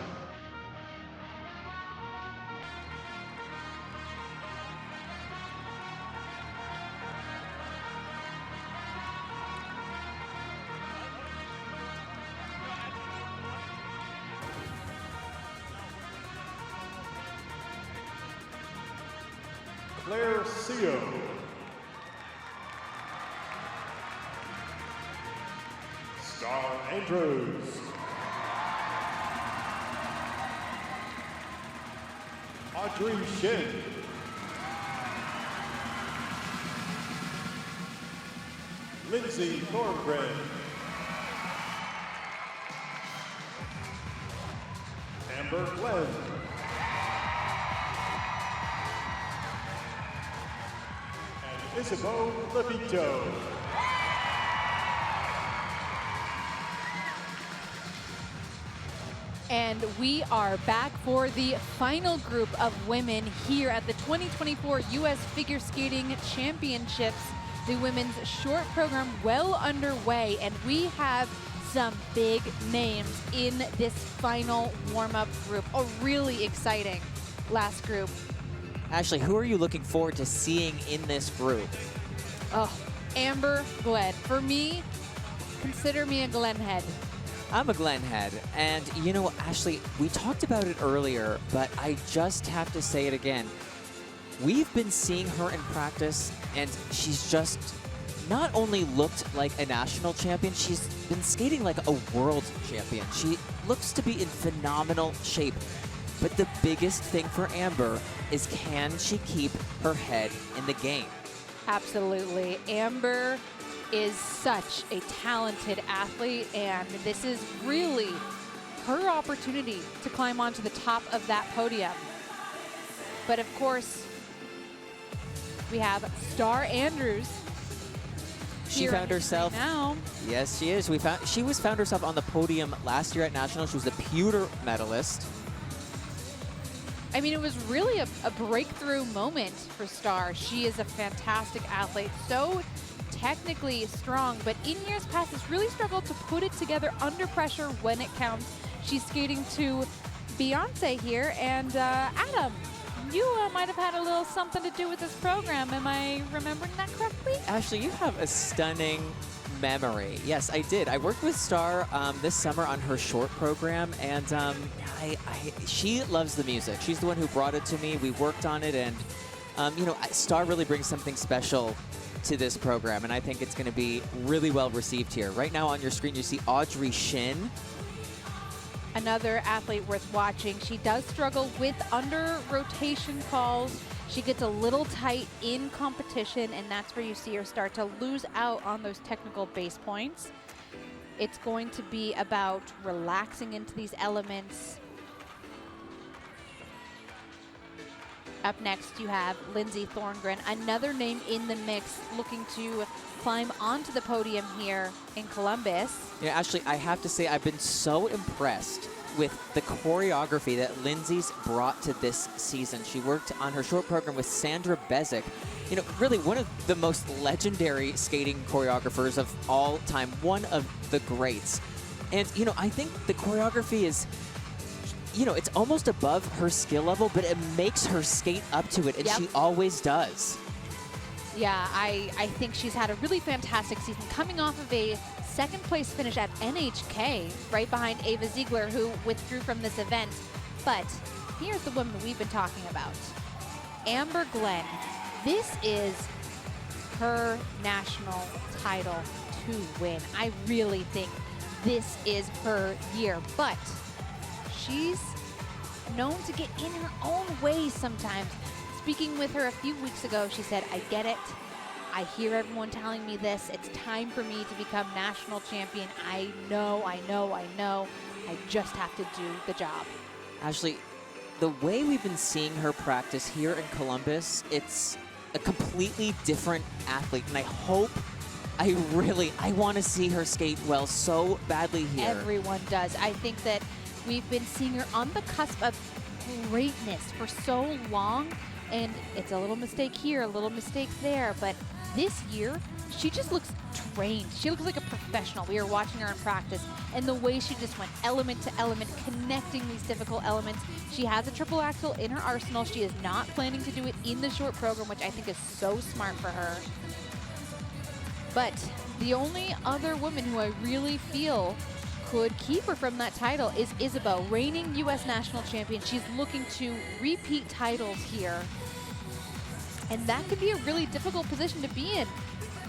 Clare. Starr Andrews. Audrey Shin. Lindsay Thorngren. Wren. And Isabeau Levito. And we are back for the final group of women here at the 2024 U.S. Figure Skating Championships. The women's short program well underway, and we have some big names in this final warm-up group. A really exciting last group. Ashley, who are you looking forward to seeing in this group? Oh, Amber, Glenn. For me, consider me a Glenn head. I'm a Glenn head, and you know, Ashley, we talked about it earlier, but I just have to say it again. We've been seeing her in practice, and she's just not only looked like a national champion, she's been skating like a world champion. She looks to be in phenomenal shape. But the biggest thing for Amber is, can she keep her head in the game? Absolutely. Amber is such a talented athlete, and this is really her opportunity to climb onto the top of that podium. But of course, we have Starr Andrews. She found herself now. Yes, she is. She found herself on the podium last year at Nationals. She was the pewter medalist. I mean, it was really a breakthrough moment for Starr. She is a fantastic athlete, so technically strong, but in years past has really struggled to put it together under pressure when it counts. She's skating to Beyonce here, and Adam, you might have had a little something to do with this program. Am I remembering that correctly? Ashley, you have a stunning memory. Yes, I did. I worked with Starr this summer on her short program, and she loves the music. She's the one who brought it to me. We worked on it, and you know, Starr really brings something special to this program, and I think it's going to be really well received here. Right now on your screen, you see Audrey Shin. Another athlete worth watching. She does struggle with under rotation calls. She gets a little tight in competition, and that's where you see her start to lose out on those technical base points. It's going to be about relaxing into these elements. Up next, you have Lindsay Thorngren, another name in the mix, looking to climb onto the podium here in Columbus. Yeah, Ashley, I have to say I've been so impressed with the choreography that Lindsay's brought to this season. She worked on her short program with Sandra Bezic. You know, really one of the most legendary skating choreographers of all time, one of the greats. And, you know, I think the choreography is, you know, it's almost above her skill level, but it makes her skate up to it, and she always does. Yeah, I think she's had a really fantastic season, coming off of a second place finish at NHK, right behind Ava Ziegler, who withdrew from this event. But here's the woman we've been talking about, Amber Glenn. This is her national title to win. I really think this is her year, but she's known to get in her own way sometimes. Speaking with her a few weeks ago, she said, I get it. I hear everyone telling me this. It's time for me to become national champion. I know. I just have to do the job. Ashley, the way we've been seeing her practice here in Columbus, it's a completely different athlete. And I want to see her skate well so badly here. Everyone does. I think that we've been seeing her on the cusp of greatness for so long. And it's a little mistake here, a little mistake there. But this year, she just looks trained. She looks like a professional. We were watching her in practice, and the way she just went element to element, connecting these difficult elements. She has a triple axel in her arsenal. She is not planning to do it in the short program, which I think is so smart for her. But the only other woman who I really feel could keep her from that title is Isabeau, reigning U.S. national champion. She's looking to repeat titles here. And that can be a really difficult position to be in.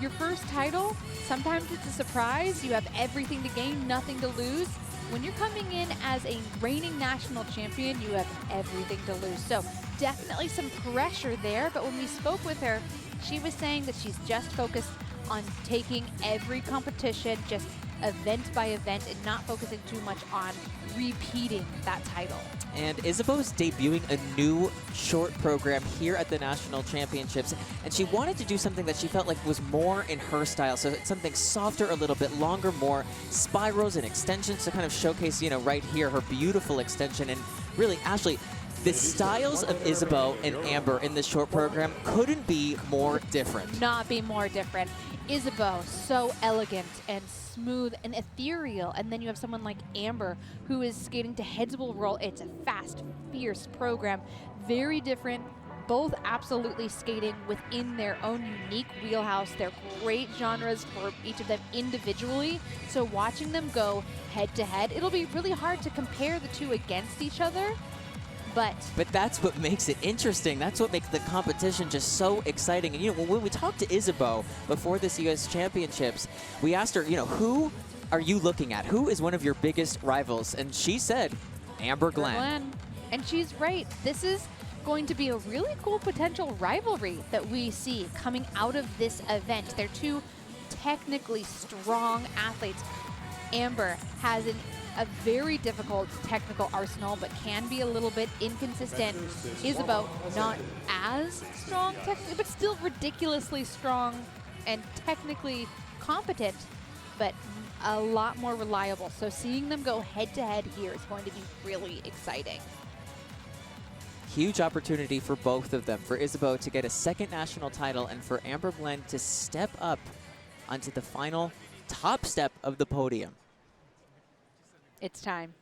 Your first title, sometimes it's a surprise. You have everything to gain, nothing to lose. When you're coming in as a reigning national champion, you have everything to lose. So definitely some pressure there, but when we spoke with her, she was saying that she's just focused on taking every competition, just event by event, and not focusing too much on repeating that title. And Isabeau's debuting a new short program here at the National Championships, and she wanted to do something that she felt like was more in her style, so it's something softer, a little bit longer, more spirals and extensions to kind of showcase, you know, right here, her beautiful extension. And really, Ashley, the styles of Isabeau and Amber in this short program couldn't be more different. Not be more different. Isabeau, so elegant and smooth and ethereal, and then you have someone like Amber who is skating to heads will roll. It's a fast, fierce program, very different, both absolutely skating within their own unique wheelhouse. They're great genres for each of them individually, so watching them go head to head, it'll be really hard to compare the two against each other. But that's what makes it interesting. That's what makes the competition just so exciting. And, you know, when we talked to Isabeau before this U.S. Championships, we asked her, you know, who are you looking at? Who is one of your biggest rivals? And she said, Amber Glenn. And she's right. This is going to be a really cool potential rivalry that we see coming out of this event. They're two technically strong athletes. Amber has a very difficult technical arsenal, but can be a little bit inconsistent. Isabeau, not as strong technically, but still ridiculously strong and technically competent, but a lot more reliable. So seeing them go head to head here is going to be really exciting. Huge opportunity for both of them, for Isabeau to get a second national title and for Amber Glenn to step up onto the final top step of the podium. It's time.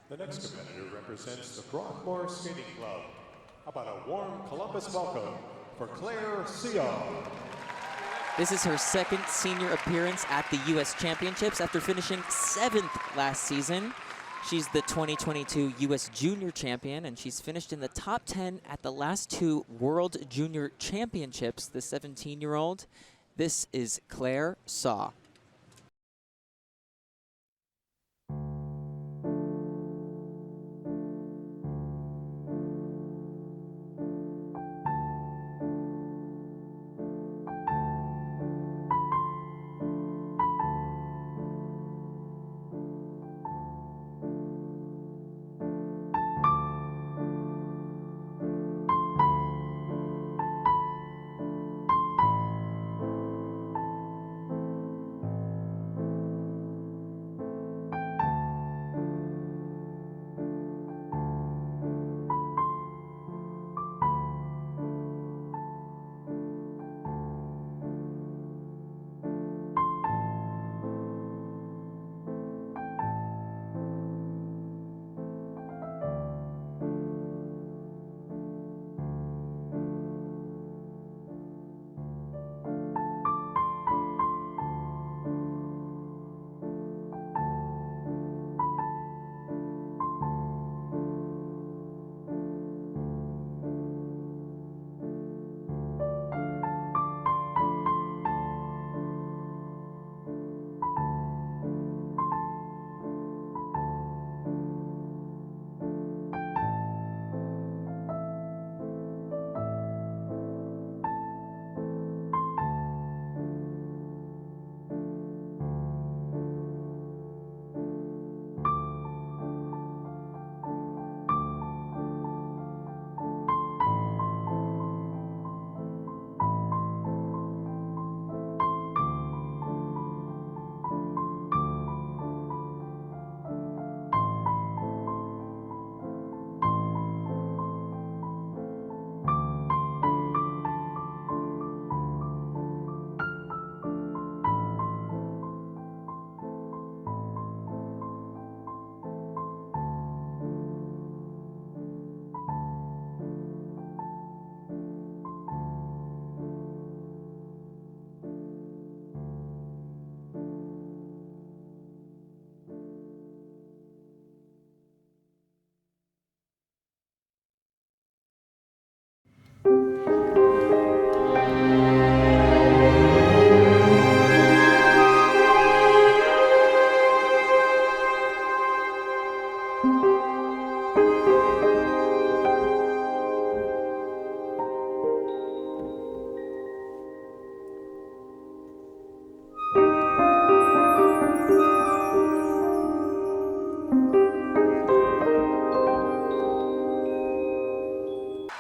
The next competitor represents the Broadmoor Skating Club. How about a warm Columbus welcome for Clare. This is her second senior appearance at the U.S. Championships after finishing 7th last season. She's the 2022 U.S. Junior Champion, and she's finished in the top 10 at the last 2 World Junior Championships, the 17-year-old. This is Clare.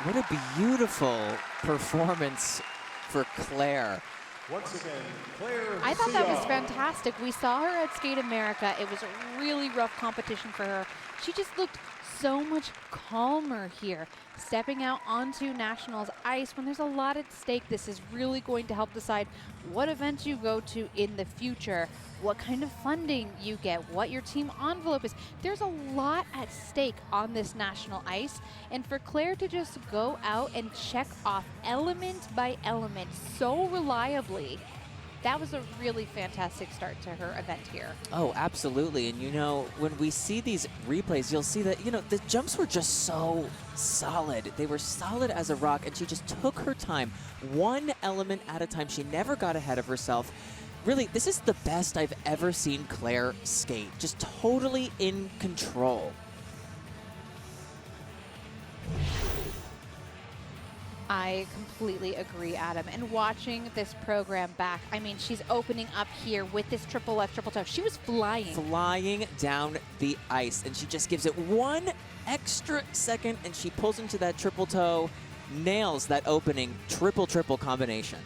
What a beautiful performance for Clare. Once again, Clare. I thought that was fantastic. We saw her at Skate America. It was a really rough competition for her. She just looked so much calmer here, stepping out onto Nationals ice when there's a lot at stake. This is really going to help decide what events you go to in the future, what kind of funding you get, what your team envelope is. There's a lot at stake on this national ice, and for Clare to just go out and check off element by element so reliably, that was a really fantastic start to her event here. Oh, absolutely. And you know, when we see these replays, you'll see that, you know, the jumps were just so solid. They were solid as a rock, and she just took her time, one element at a time. She never got ahead of herself. Really, this is the best I've ever seen Clare skate. Just totally in control. I completely agree, Adam. And watching this program back, I mean, she's opening up here with this triple left, triple toe. She was flying. Flying down the ice, and she just gives it one extra second, and she pulls into that triple toe, nails that opening triple combination.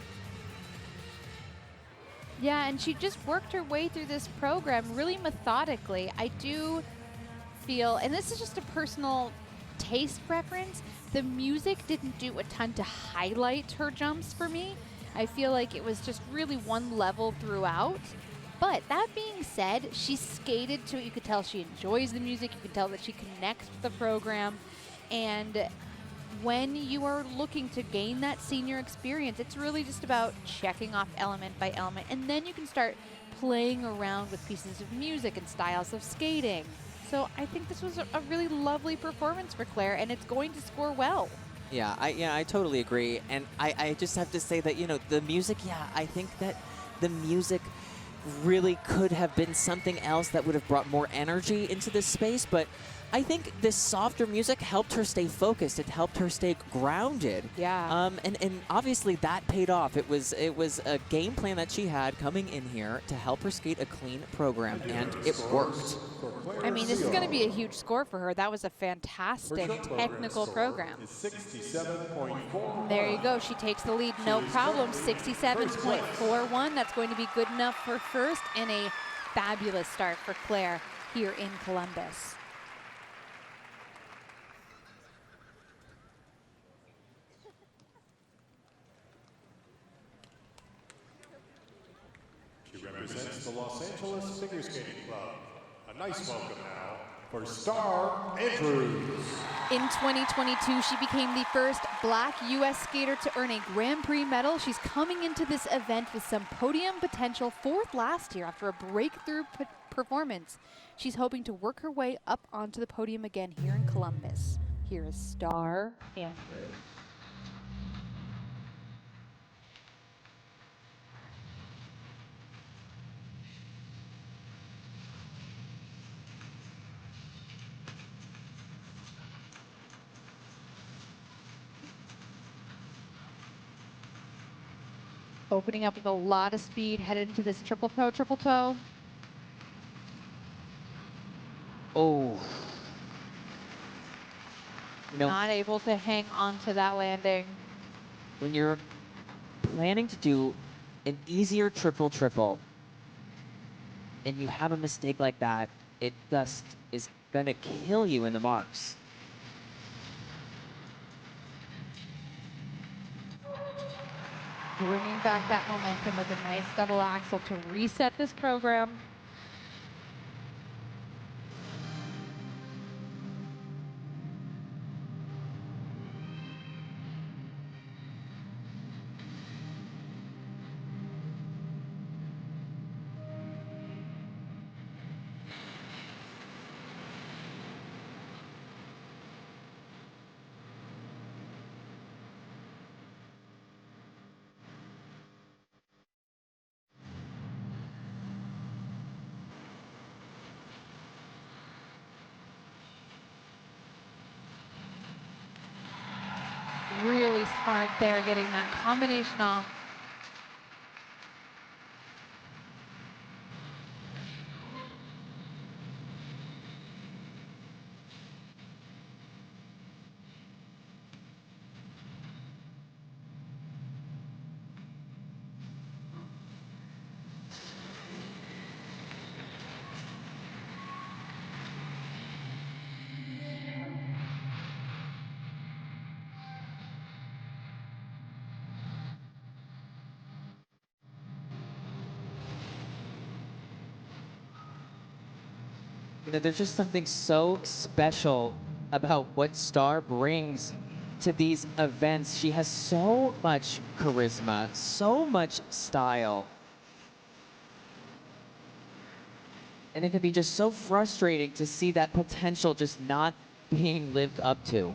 Yeah, and she just worked her way through this program really methodically. I do feel, and this is just a personal taste preference, the music didn't do a ton to highlight her jumps for me. I feel like it was just really one level throughout. But that being said, she skated to it. You could tell she enjoys the music. You could tell that she connects with the program. And when you are looking to gain that senior experience, it's really just about checking off element by element. And then you can start playing around with pieces of music and styles of skating. So I think this was a really lovely performance for Clare, and it's going to score well. Yeah, I totally agree. And I just have to say that, you know, the music, yeah, I think that the music really could have been something else that would have brought more energy into this space, but I think this softer music helped her stay focused. It helped her stay grounded. Yeah. And obviously that paid off. It was a game plan that she had coming in here to help her skate a clean program, and it worked. I mean, this is going to be a huge score for her. That was a fantastic technical program. 67.4. There you go. She takes the lead. No problem. 67.41. That's going to be good enough for first, and a fabulous start for Clare here in Columbus. She represents the Los Angeles Figure Skating Club. A nice welcome now for Starr Andrews. In 2022, she became the first Black U.S. skater to earn a Grand Prix medal. She's coming into this event with some podium potential, fourth last year after a breakthrough performance. She's hoping to work her way up onto the podium again here in Columbus. Here is Starr Andrews. Opening up with a lot of speed, headed into this triple toe. Oh. You know, Not able to hang on to that landing. when you're planning to do an easier triple, and you have a mistake like that, it just is gonna kill you in the marks. Bringing back that momentum with a nice double axel to reset this program. Really smart there, getting that combination off. You know, there's just something so special about what Starr brings to these events. She has so much charisma, so much style. And it can be just so frustrating to see that potential just not being lived up to.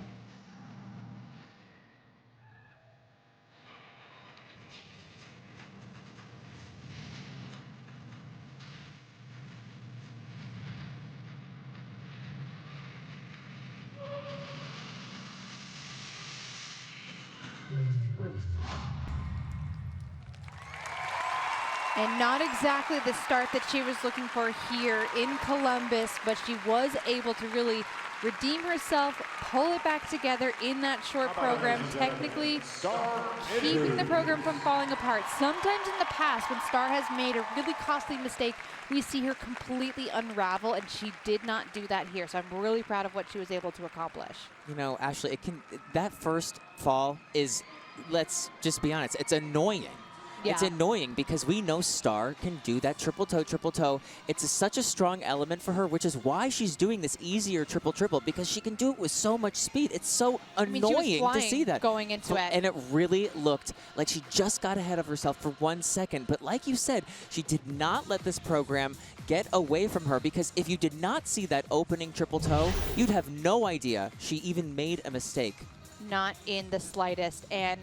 And not exactly the start that she was looking for here in Columbus, but she was able to really redeem herself, pull it back together in that short program, technically keeping the program from falling apart. Sometimes in the past, when Starr has made a really costly mistake, we see her completely unravel, and she did not do that here. So I'm really proud of what she was able to accomplish. You know, Ashley, that first fall is, let's just be honest, it's annoying. Yeah. It's annoying because we know Starr can do that triple toe. It's such a strong element for her, which is why she's doing this easier triple, because she can do it with so much speed. It's so annoying to see that. Going into it. And it really looked like she just got ahead of herself for 1 second. But like you said, she did not let this program get away from her, because if you did not see that opening triple toe, you'd have no idea she even made a mistake. Not in the slightest. And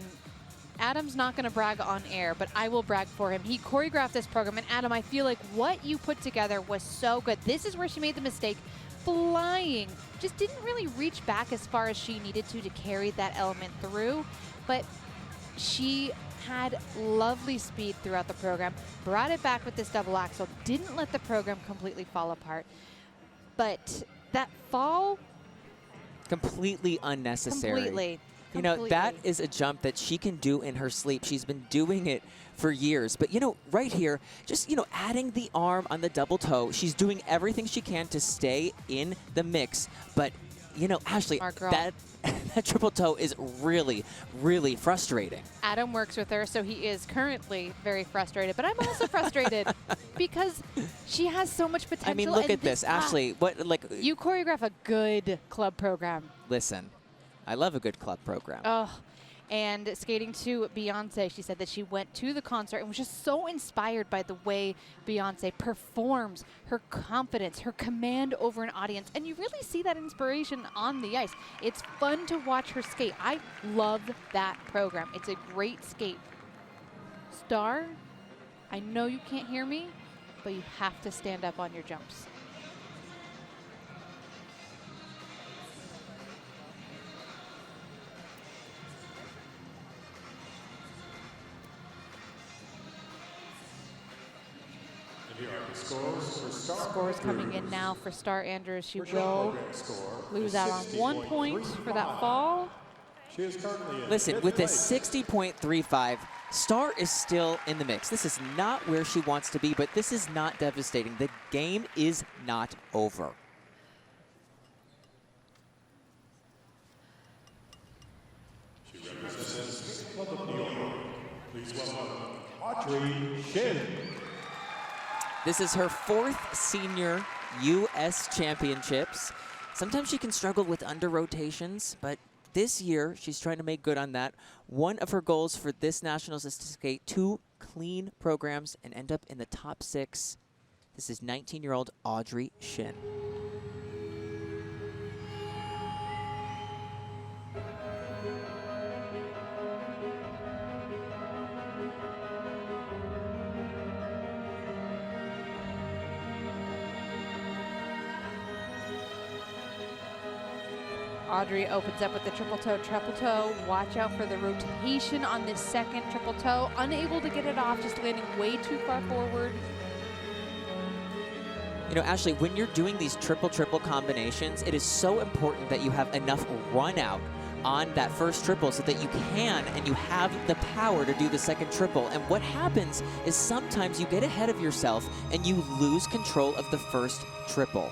Adam's not going to brag on air, but I will brag for him. He choreographed this program, and Adam, I feel like what you put together was so good. This is where she made the mistake. Flying. Just didn't really reach back as far as she needed to carry that element through, but she had lovely speed throughout the program, brought it back with this double axel, didn't let the program completely fall apart. But that fall, completely unnecessary. Completely. You know, that is a jump that she can do in her sleep. She's been doing it for years. But, you know, right here, just, you know, adding the arm on the double toe, she's doing everything she can to stay in the mix. But, you know, Ashley, that triple toe is really, really frustrating. Adam works with her, so he is currently very frustrated. But I'm also frustrated because she has so much potential. I mean, look at this, Ashley. What, like, you choreograph a good club program. Listen, I love a good club program. Oh, and skating to Beyonce, she said that she went to the concert and was just so inspired by the way Beyonce performs, her confidence, her command over an audience. And you really see that inspiration on the ice. It's fun to watch her skate. I love that program. It's a great skate. Starr, I know you can't hear me, but you have to stand up on your jumps. Scores coming in now for Starr Andrews. She will lose out on 1 point for that fall. Listen, with a 60.35, Starr is still in the mix. This is not where she wants to be, but this is not devastating. The game is not over. She represents the Club of New York. Please welcome Audrey Shin. This is her 4th senior U.S. championships. Sometimes she can struggle with under rotations, but this year she's trying to make good on that. One of her goals for this nationals is to skate 2 clean programs and end up in the top 6. This is 19-year-old Audrey Shin. Audrey opens up with the triple toe. Watch out for the rotation on this second triple toe. Unable to get it off, just landing way too far forward. You know, Ashley, when you're doing these triple combinations, it is so important that you have enough run out on that first triple so that you can and you have the power to do the second triple. And what happens is sometimes you get ahead of yourself and you lose control of the first triple.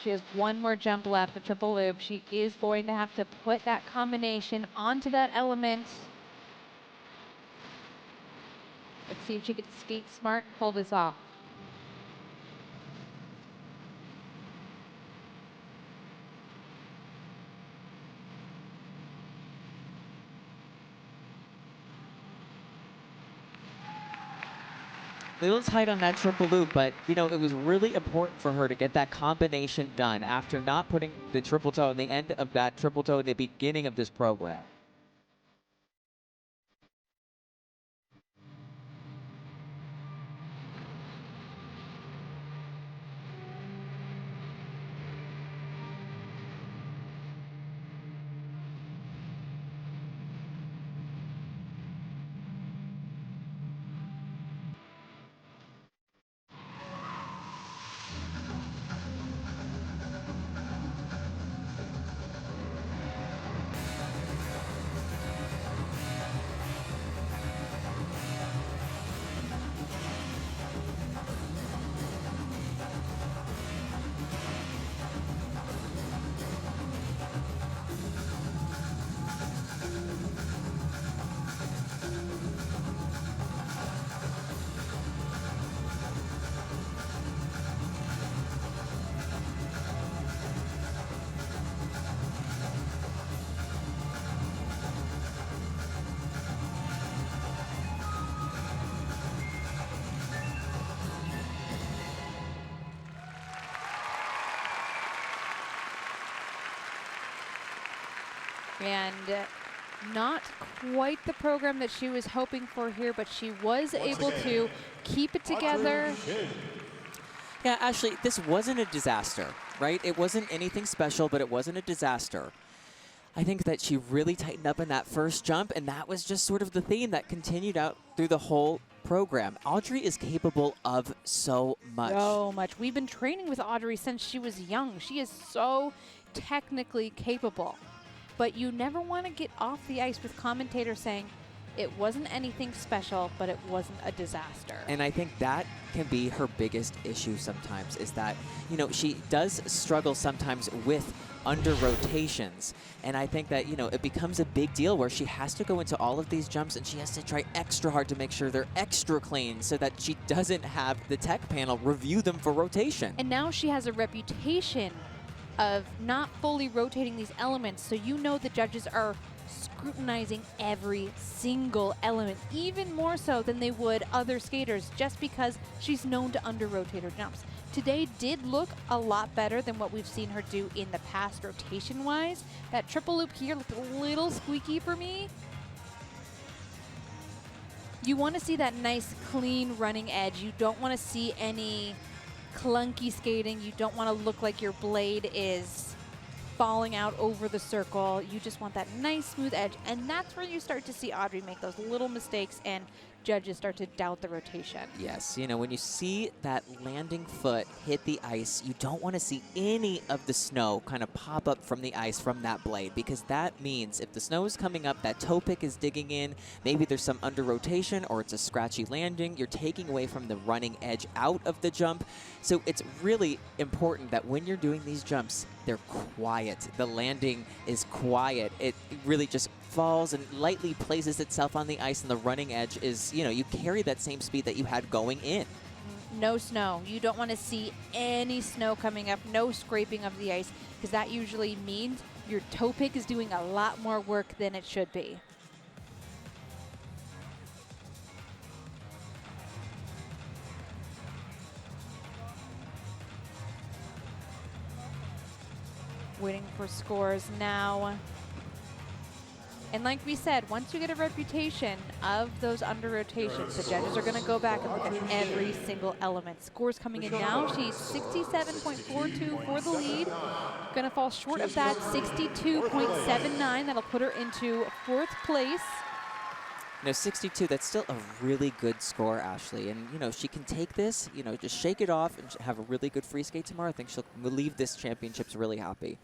She has one more jump left, the triple loop. She is going to have to put that combination onto that element. Let's see if she can skate smart and pull this off. A little tight on that triple loop, but it was really important for her to get that combination done after not putting the triple toe at the end of that triple toe at the beginning of this program. And not quite the program that she was hoping for here, but she was able to keep it together. Yeah, Ashley, this wasn't a disaster, right? It wasn't anything special, but it wasn't a disaster. I think that she really tightened up in that first jump, and that was just sort of the theme that continued out through the whole program. Audrey is capable of so much. So much. We've been training with Audrey since she was young. She is so technically capable. But you never want to get off the ice with commentators saying it wasn't anything special, but it wasn't a disaster. And I think that can be her biggest issue sometimes, is that, she does struggle sometimes with under rotations. And I think that, it becomes a big deal where she has to go into all of these jumps and she has to try extra hard to make sure they're extra clean so that she doesn't have the tech panel review them for rotation. And now she has a reputation of not fully rotating these elements, so the judges are scrutinizing every single element, even more so than they would other skaters, just because she's known to under-rotate her jumps. Today did look a lot better than what we've seen her do in the past rotation-wise. That triple loop here looked a little squeaky for me. You want to see that nice, clean running edge. You don't want to see any clunky skating. You don't want to look like your blade is falling out over the circle. You just want that nice smooth edge, and that's where you start to see Audrey make those little mistakes and judges start to doubt the rotation. Yes, when you see that landing foot hit the ice, you don't want to see any of the snow kind of pop up from the ice from that blade, because that means if the snow is coming up, that toe pick is digging in, maybe there's some under rotation or it's a scratchy landing, you're taking away from the running edge out of the jump. So it's really important that when you're doing these jumps, they're quiet. The landing is quiet. It really just falls and lightly places itself on the ice, and the running edge is, you carry that same speed that you had going in. No snow. You don't want to see any snow coming up, no scraping of the ice, because that usually means your toe pick is doing a lot more work than it should be. Waiting for scores now. And like we said, once you get a reputation of those under rotations, the judges are going to go back and look at every single element. Scores coming in now. She's 67.42 for the lead. Going to fall short of that 62.79. That'll put her into 4th place. 62, that's still a really good score, Ashley. And, she can take this, just shake it off and have a really good free skate tomorrow. I think she'll leave this championships really happy.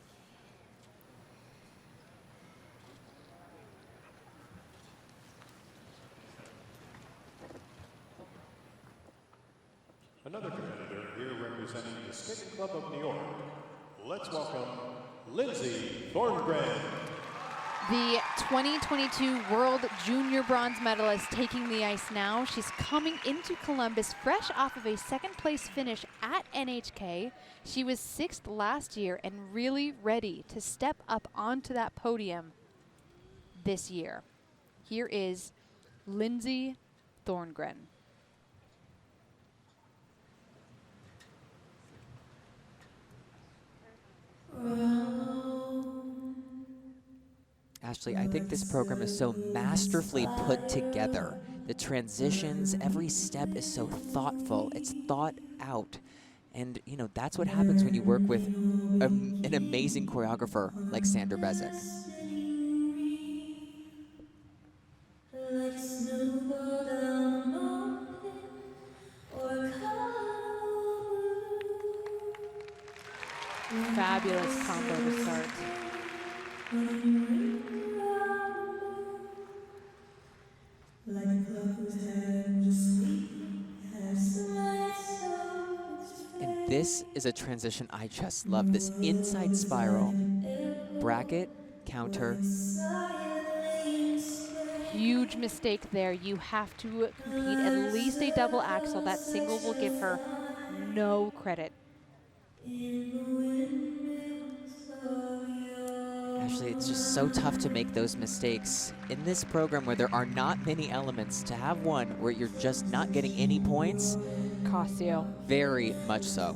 Another competitor here representing the Skating Club of New York, let's welcome Lindsay Thorngren. The 2022 World Junior Bronze medalist taking the ice now. She's coming into Columbus fresh off of a second-place finish at NHK. She was 6th last year and really ready to step up onto that podium this year. Here is Lindsay Thorngren. Ashley, I think this program is so masterfully put together. The transitions, every step is so thoughtful. It's thought out. And, you know, that's what happens when you work with an amazing choreographer like Sandra Bezic. Fabulous combo to start. And this is a transition I just love. This inside spiral, bracket, counter. Huge mistake there. You have to compete at least a double axel. That single will give her no credit. Actually, it's just so tough to make those mistakes. In this program where there are not many elements, to have one where you're just not getting any points, costs you. Very much so.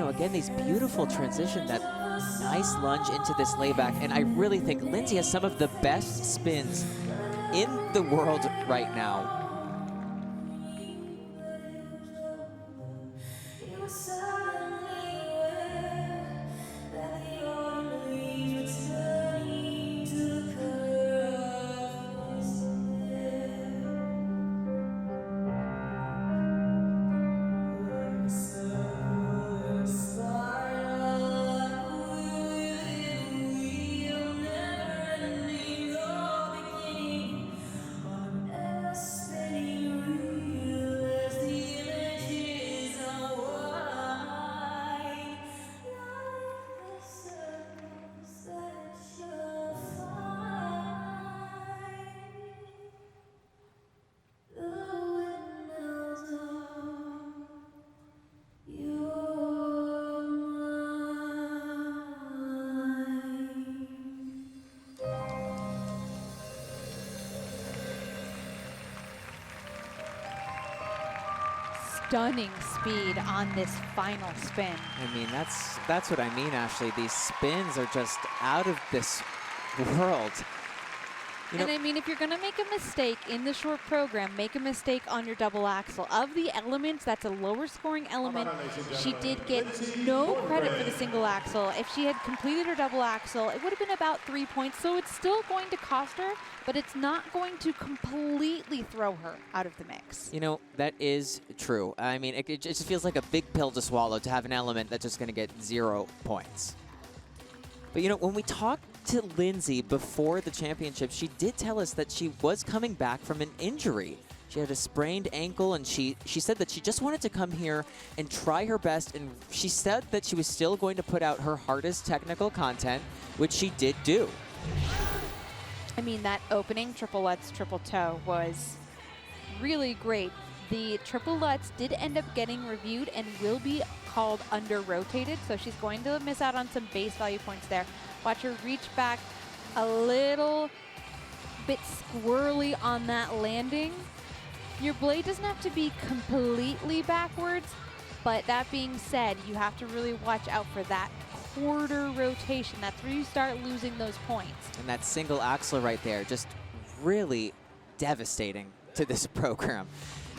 Again, these beautiful transitions, that nice lunge into this layback, and I really think Lindsay has some of the best spins in the world right now. Stunning speed on this final spin. I mean, that's what I mean, Ashley. These spins are just out of this world. You know, and I mean, if you're going to make a mistake in the short program, make a mistake on your double axel. Of the elements, that's a lower scoring element. She did get no credit for the single axel. If she had completed her double axel, it would have been about 3 points. So it's still going to cost her, but it's not going to completely throw her out of the mix. You know, that is true. I mean, it just feels like a big pill to swallow to have an element that's just going to get 0 points. But, you know, when we talked to Lindsay before the championship, she did tell us that she was coming back from an injury. She had a sprained ankle, and she said that she just wanted to come here and try her best, and she said that she was still going to put out her hardest technical content, which she did do. I mean, that opening triple Lutz, triple toe was really great. The triple Lutz did end up getting reviewed and will be called under-rotated, so she's going to miss out on some base value points there. Watch her reach back a little bit squirrely on that landing. Your blade doesn't have to be completely backwards, but that being said, you have to really watch out for that quarter rotation. That's where you start losing those points. And that single axle right there, just really devastating to this program.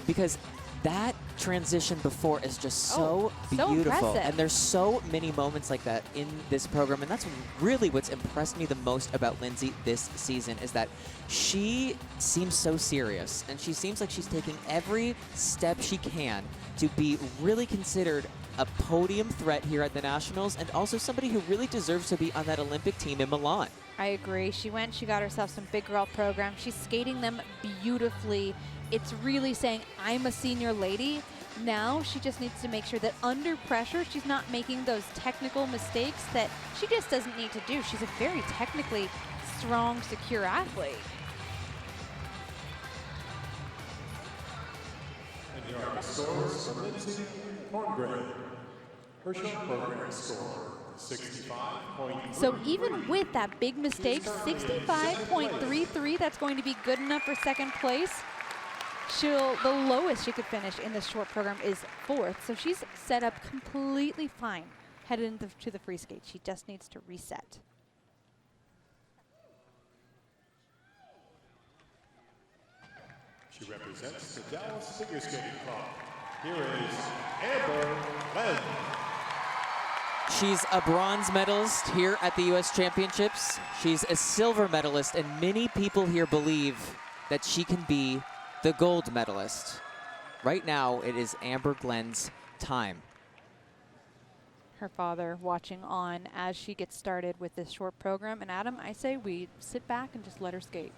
Because that transition before is just so so beautiful. impressive. And there's so many moments like that in this program. And that's really what's impressed me the most about Lindsay this season, is that she seems so serious. And she seems like she's taking every step she can to be really considered a podium threat here at the Nationals, and also somebody who really deserves to be on that Olympic team in Milan. I agree. She got herself some big girl programs. She's skating them beautifully. It's really saying, I'm a senior lady. Now she just needs to make sure that under pressure, she's not making those technical mistakes that she just doesn't need to do. She's a very technically strong, secure athlete. And here are the scores for Lindsay Thorngren. Her short program score, 65.3. So even with that big mistake, 65.33, that's going to be good enough for second place. The lowest she could finish in this short program is 4th. So she's set up completely fine headed into the free skate. She just needs to reset. She represents the Dallas Figure Skating Club. Here is Amber Glenn. She's a bronze medalist here at the U.S. Championships. She's a silver medalist, and many people here believe that she can be the gold medalist. Right now, it is Amber Glenn's time. Her father watching on as she gets started with this short program. And Adam, I say we sit back and just let her skate.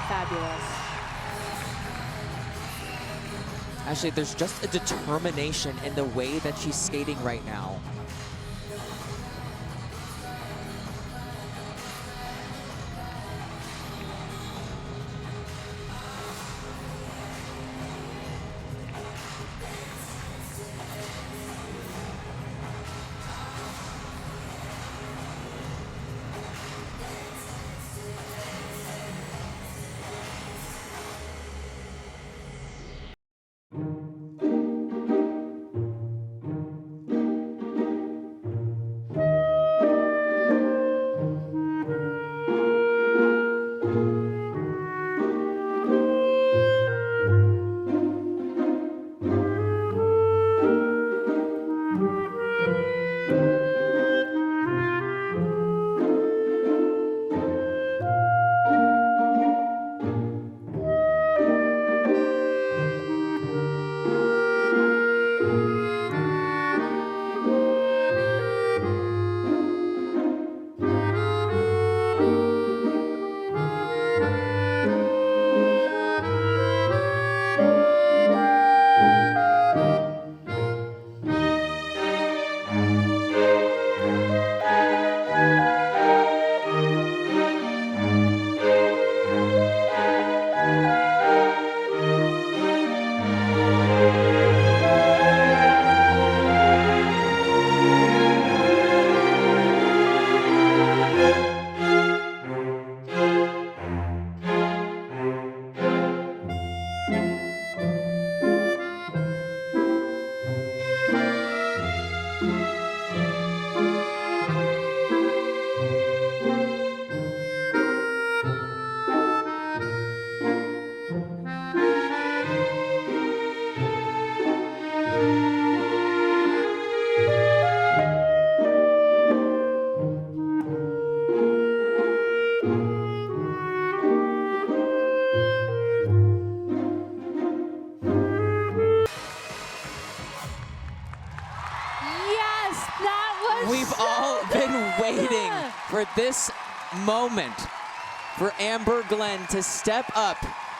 Fabulous. Actually, there's just a determination in the way that she's skating right now. We've all been waiting for this moment for Amber Glenn to step up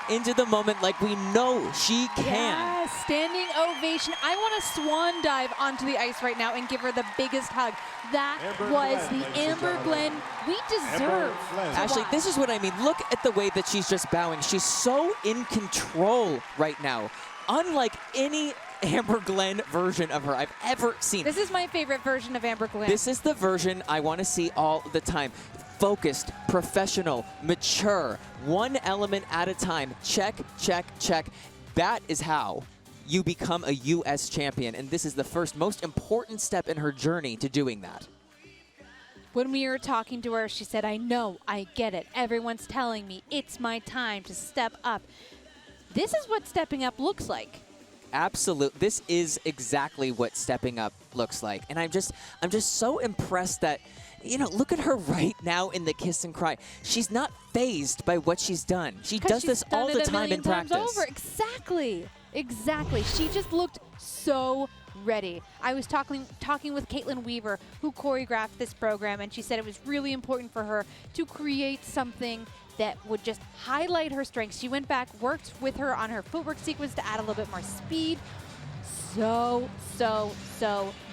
into the moment like we know she can. Yes, standing ovation. I want to swan dive onto the ice right now and give her the biggest hug. That was the Amber Glenn we deserve. Ashley, this is what I mean. Look at the way that she's just bowing. She's so in control right now. Unlike any Amber Glenn version of her I've ever seen. This is my favorite version of Amber Glenn. This is the version I want to see all the time. Focused, professional, mature, one element at a time. Check, check, check. That is how you become a U.S. champion, and this is the first most important step in her journey to doing that. When we were talking to her, she said, I know, I get it. Everyone's telling me it's my time to step up. This is what stepping up looks like. Absolutely. This is exactly what stepping up looks like. And I'm just so impressed that, you know, look at her right now in the kiss and cry. She's not fazed by what she's done. She does this all the time in practice. Over. Exactly. Exactly. She just looked so ready. I was talking with Caitlin Weaver, who choreographed this program, and she said it was really important for her to create something that would just highlight her strengths. She went back, worked with her on her footwork sequence to add a little bit more speed. So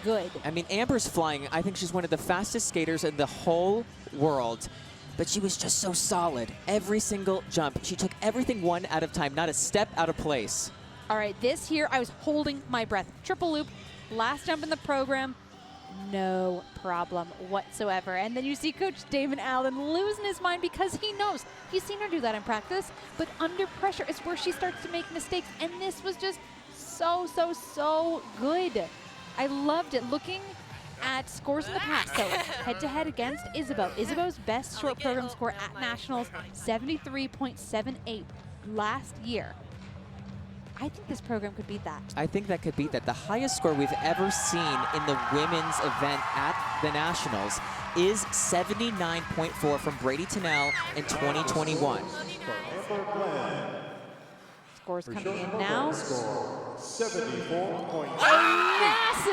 good. I mean, Amber's flying. I think she's one of the fastest skaters in the whole world, but she was just so solid. Every single jump. She took everything one at a time, not a step out of place. All right, this here, I was holding my breath. Triple loop, last jump in the program, no problem whatsoever. And then you see Coach Damon Allen losing his mind because he knows. He's seen her do that in practice, but under pressure is where she starts to make mistakes. And this was just so good. I loved it. Looking at scores in the past, so head-to-head against Isabeau. Isabeau's best short program score at Nationals, 73.78 last year. I think this program could beat that. I think that could beat that. The highest score we've ever seen in the women's event at the Nationals is 79.4 from Brady Tennell in 2021. Scores coming in now. 74.8.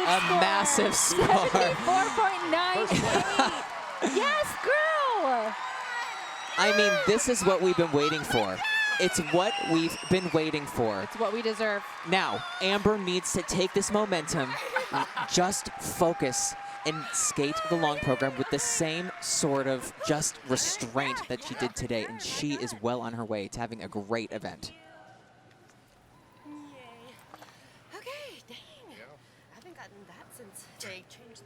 A massive score. 74.98. Yes, girl. I mean, this is what we've been waiting for. It's what we've been waiting for. It's what we deserve. Now, Amber needs to take this momentum, just focus, and skate the long program with the same sort of just restraint that she did today, and she is well on her way to having a great event. Okay, dang. I haven't gotten that since they changed.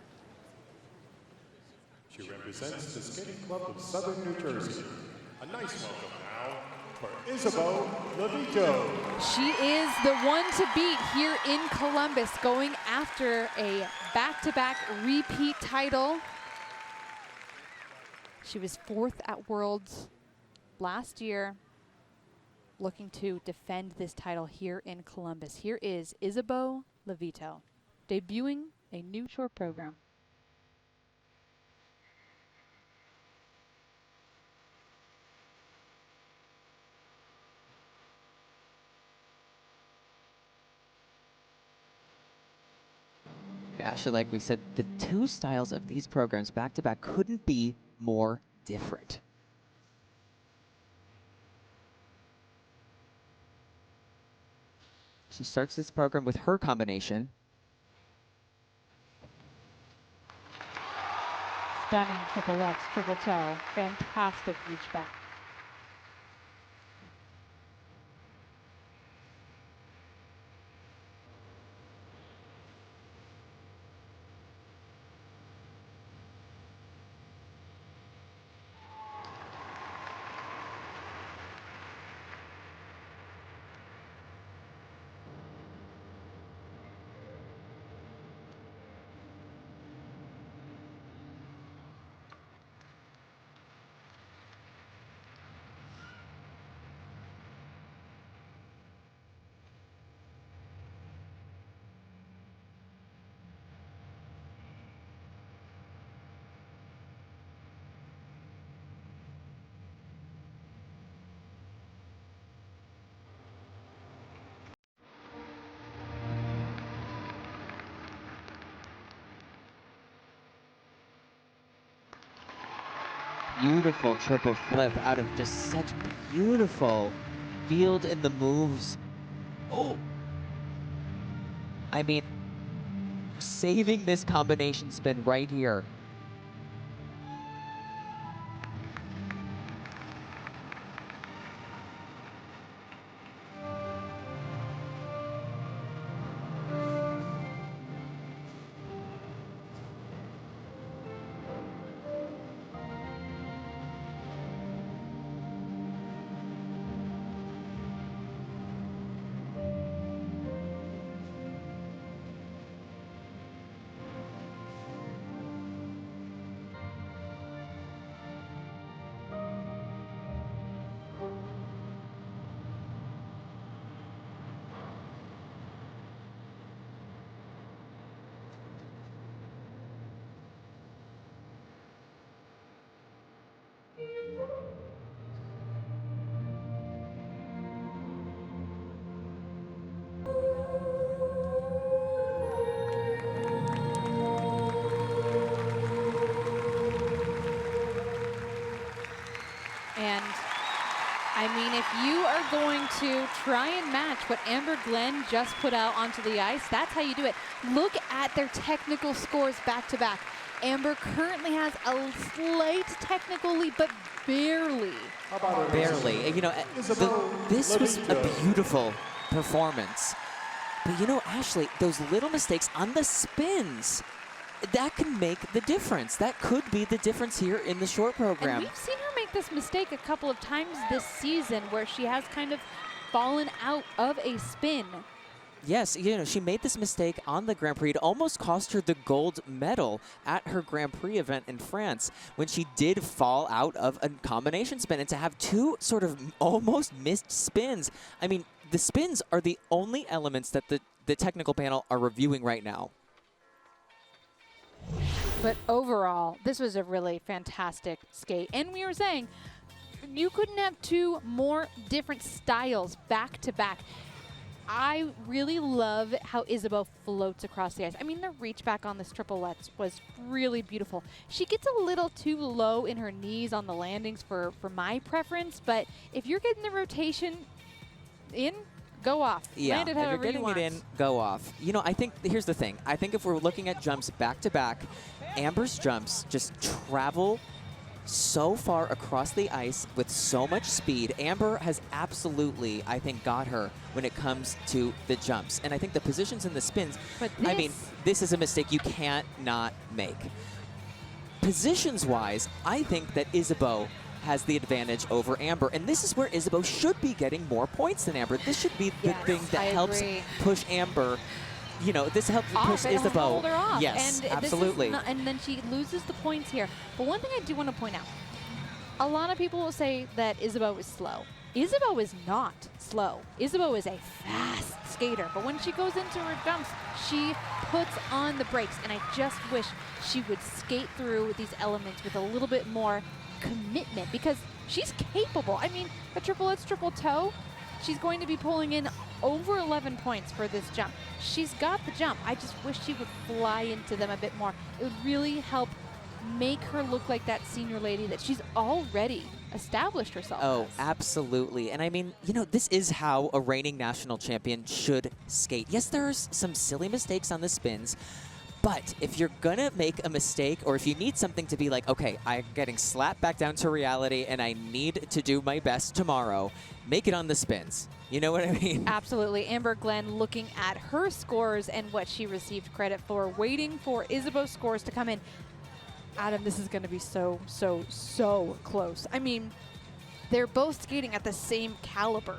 She represents the Skating Club of Southern New Jersey. A nice welcome now for Isabeau Levito. She is the one to beat here in Columbus, going after a back-to-back repeat title. She was 4th at Worlds last year, looking to defend this title here in Columbus. Here is Isabeau Levito, debuting a new short program. Actually, like we said, the two styles of these programs back-to-back couldn't be more different. She starts this program with her combination. Stunning triple X, triple toe. Fantastic reach back. Beautiful triple flip out of just such beautiful field and the moves. Oh! I mean, saving this combination spin right here. And I mean, if you are going to try and match what Amber Glenn just put out onto the ice, that's how you do it. Look at their technical scores back to back. Amber currently has a slight technical lead, but barely. Barely. You know, this was a beautiful performance. But you know, Ashley, those little mistakes on the spins, that can make the difference. That could be the difference here in the short program. And we've seen her make this mistake a couple of times this season where she has kind of fallen out of a spin. Yes, you know, she made this mistake on the Grand Prix. It almost cost her the gold medal at her Grand Prix event in France when she did fall out of a combination spin. And to have two sort of almost missed spins, I mean, the spins are the only elements that the technical panel are reviewing right now. But overall, this was a really fantastic skate. And we were saying, you couldn't have two more different styles back to back. I really love how Isabeau floats across the ice. I mean, the reach back on this triplets was really beautiful. She gets a little too low in her knees on the landings for my preference, but if you're getting the rotation in, go off. Yeah, Land it if however you're getting you want. it in, go off. You know, I think, here's the thing. I think if we're looking at jumps back to back, Amber's jumps just travel so far across the ice with so much speed. Amber has absolutely, I think, got her when it comes to the jumps. And I think the positions and the spins, I mean, this is a mistake you can't not make. Positions-wise, I think that Isabeau has the advantage over Amber. And this is where Isabeau should be getting more points than Amber. This should be the thing that helps push Amber. You know, this helps push Isabeau. Yes, and absolutely. And then she loses the points here. But one thing I do want to point out, a lot of people will say that Isabeau is slow. Isabeau is not slow. Isabeau is a fast skater. But when she goes into her jumps, she puts on the brakes. And I just wish she would skate through these elements with a little bit more commitment, because she's capable. I mean, a triple toe, she's going to be pulling in over 11 points for this jump. She's got the jump. I just wish she would fly into them a bit more. It would really help make her look like that senior lady that she's already established herself as. Absolutely. And I mean, you know, this is how a reigning national champion should skate. Yes, there's some silly mistakes on the spins, but if you're going to make a mistake, or if you need something to be like, okay, I'm getting slapped back down to reality and I need to do my best tomorrow, make it on the spins. You know what I mean? Absolutely. Amber Glenn looking at her scores and what she received credit for, waiting for Isabeau's scores to come in. Adam, this is going to be so, so, so close. I mean, they're both skating at the same caliber.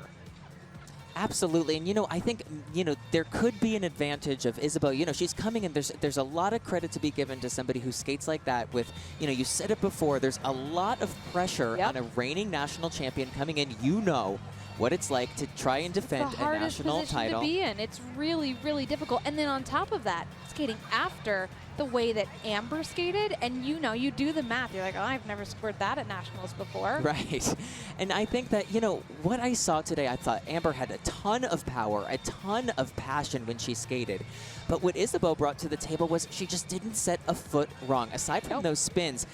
Absolutely. And, you know, I think, you know, there could be an advantage of Isabeau. You know, she's coming in. There's a lot of credit to be given to somebody who skates like that with, you know, you said it before, there's a lot of pressure on a reigning national champion coming in. You know what it's like to try and defend a national title. To be in. It's really, really difficult. And then on top of that, skating after the way that Amber skated, and you know, you do the math. You're like, oh, I've never scored that at nationals before. Right. And I think that, you know, what I saw today, I thought Amber had a ton of power, a ton of passion when she skated. But what Isabeau brought to the table was she just didn't set a foot wrong. Aside from those spins,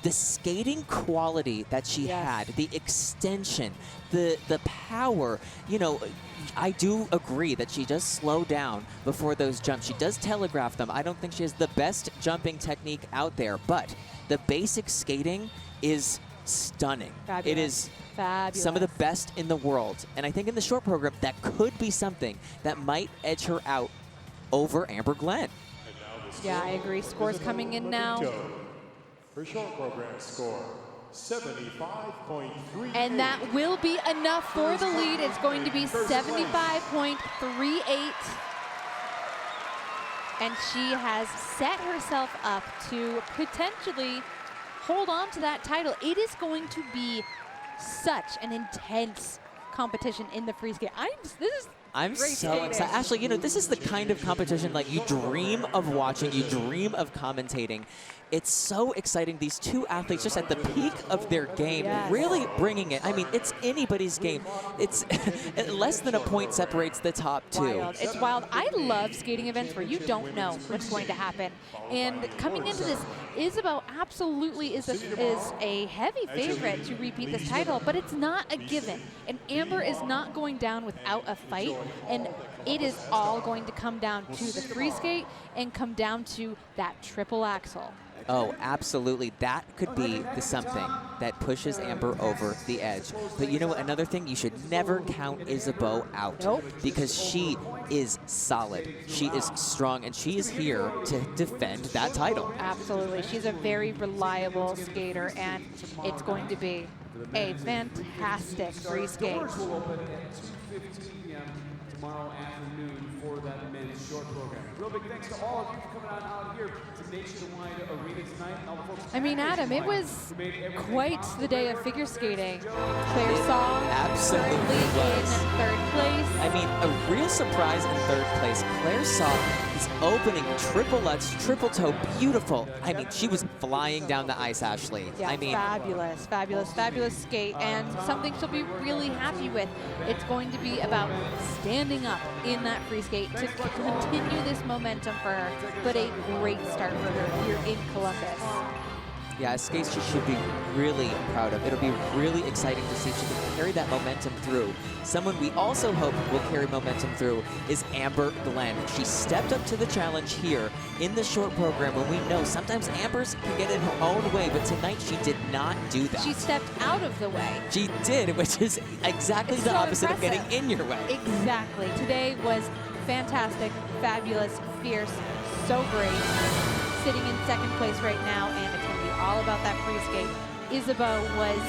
the skating quality that she had, the extension, the power, you know, I do agree that she does slow down before those jumps. She does telegraph them. I don't think she has the best jumping technique out there, but the basic skating is stunning. Fabulous. It is fabulous. Some of the best in the world. And I think in the short program, that could be something that might edge her out over Amber Glenn. Yeah, I agree. Scores coming in now. Her short program score, 75.38. And that will be enough for the lead. It's going to be 75.38. And she has set herself up to potentially hold on to that title. It is going to be such an intense competition in the free skate. I'm so excited. Ashley, you know, this is the kind of competition like you dream of watching, you dream of commentating. It's so exciting. These two athletes just at the peak of their game, really bringing it. I mean, it's anybody's game. It's less than a point separates the top two. Wild. It's wild. I love skating events where you don't know what's going to happen. And coming into this, Isabeau absolutely is a heavy favorite to repeat this title, but it's not a given. And Amber is not going down without a fight, and it is all going to come down to the free skate and come down to that triple axel. Oh, absolutely. That could be the something that pushes Amber over the edge. But you know what? Another thing, you should never count Isabeau out. Nope. Because she is solid. She is strong, and she is here to defend that title. Absolutely. She's a very reliable skater, and it's going to be a fantastic free skate. Tomorrow afternoon for that men's short program. Real big thanks to all of you for coming on out here to Nationwide Arena tonight. I mean, Adam, it was quite the day of figure skating. Clare saw absolutely in third place. I mean, a real surprise in third place. Clare saw this opening triple lutz, triple toe, beautiful. I mean, she was flying down the ice, Ashley. Yeah, I mean, fabulous, fabulous, fabulous skate, and something she'll be really happy with. It's going to be about standing up in that free skate to continue this momentum for her, but a great start for her here in Columbus. yeah, a skate she should be really proud of. It'll be really exciting to see if she can carry that momentum through. Someone we also hope will carry momentum through is Amber Glenn. She stepped up to the challenge here in the short program when we know sometimes Amber's can get in her own way, but tonight she did not do that. She stepped out of the way. She did, which is exactly the opposite of getting in your way. Exactly. Today was fantastic, fabulous, fierce, so great. Sitting in second place right now, and it's going to be all about that free skate. Isabeau was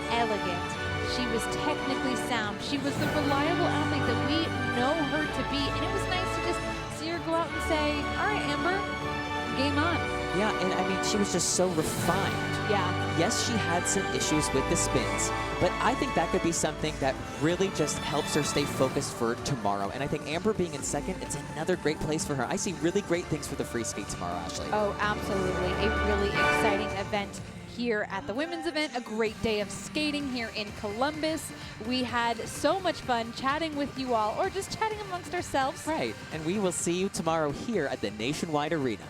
elegant. She was technically sound. She was the reliable athlete that we know her to be, and it was nice to just see her go out and say, all right, Amber, game on. Yeah, and I mean, she was just so refined. Yeah. Yes, she had some issues with the spins, but I think that could be something that really just helps her stay focused for tomorrow. And I think Amber being in second, it's another great place for her. I see really great things for the free skate tomorrow, Ashley. Oh, absolutely. A really exciting event here at the women's event. A great day of skating here in Columbus. We had so much fun chatting with you all, or just chatting amongst ourselves. Right, and we will see you tomorrow here at the Nationwide Arena.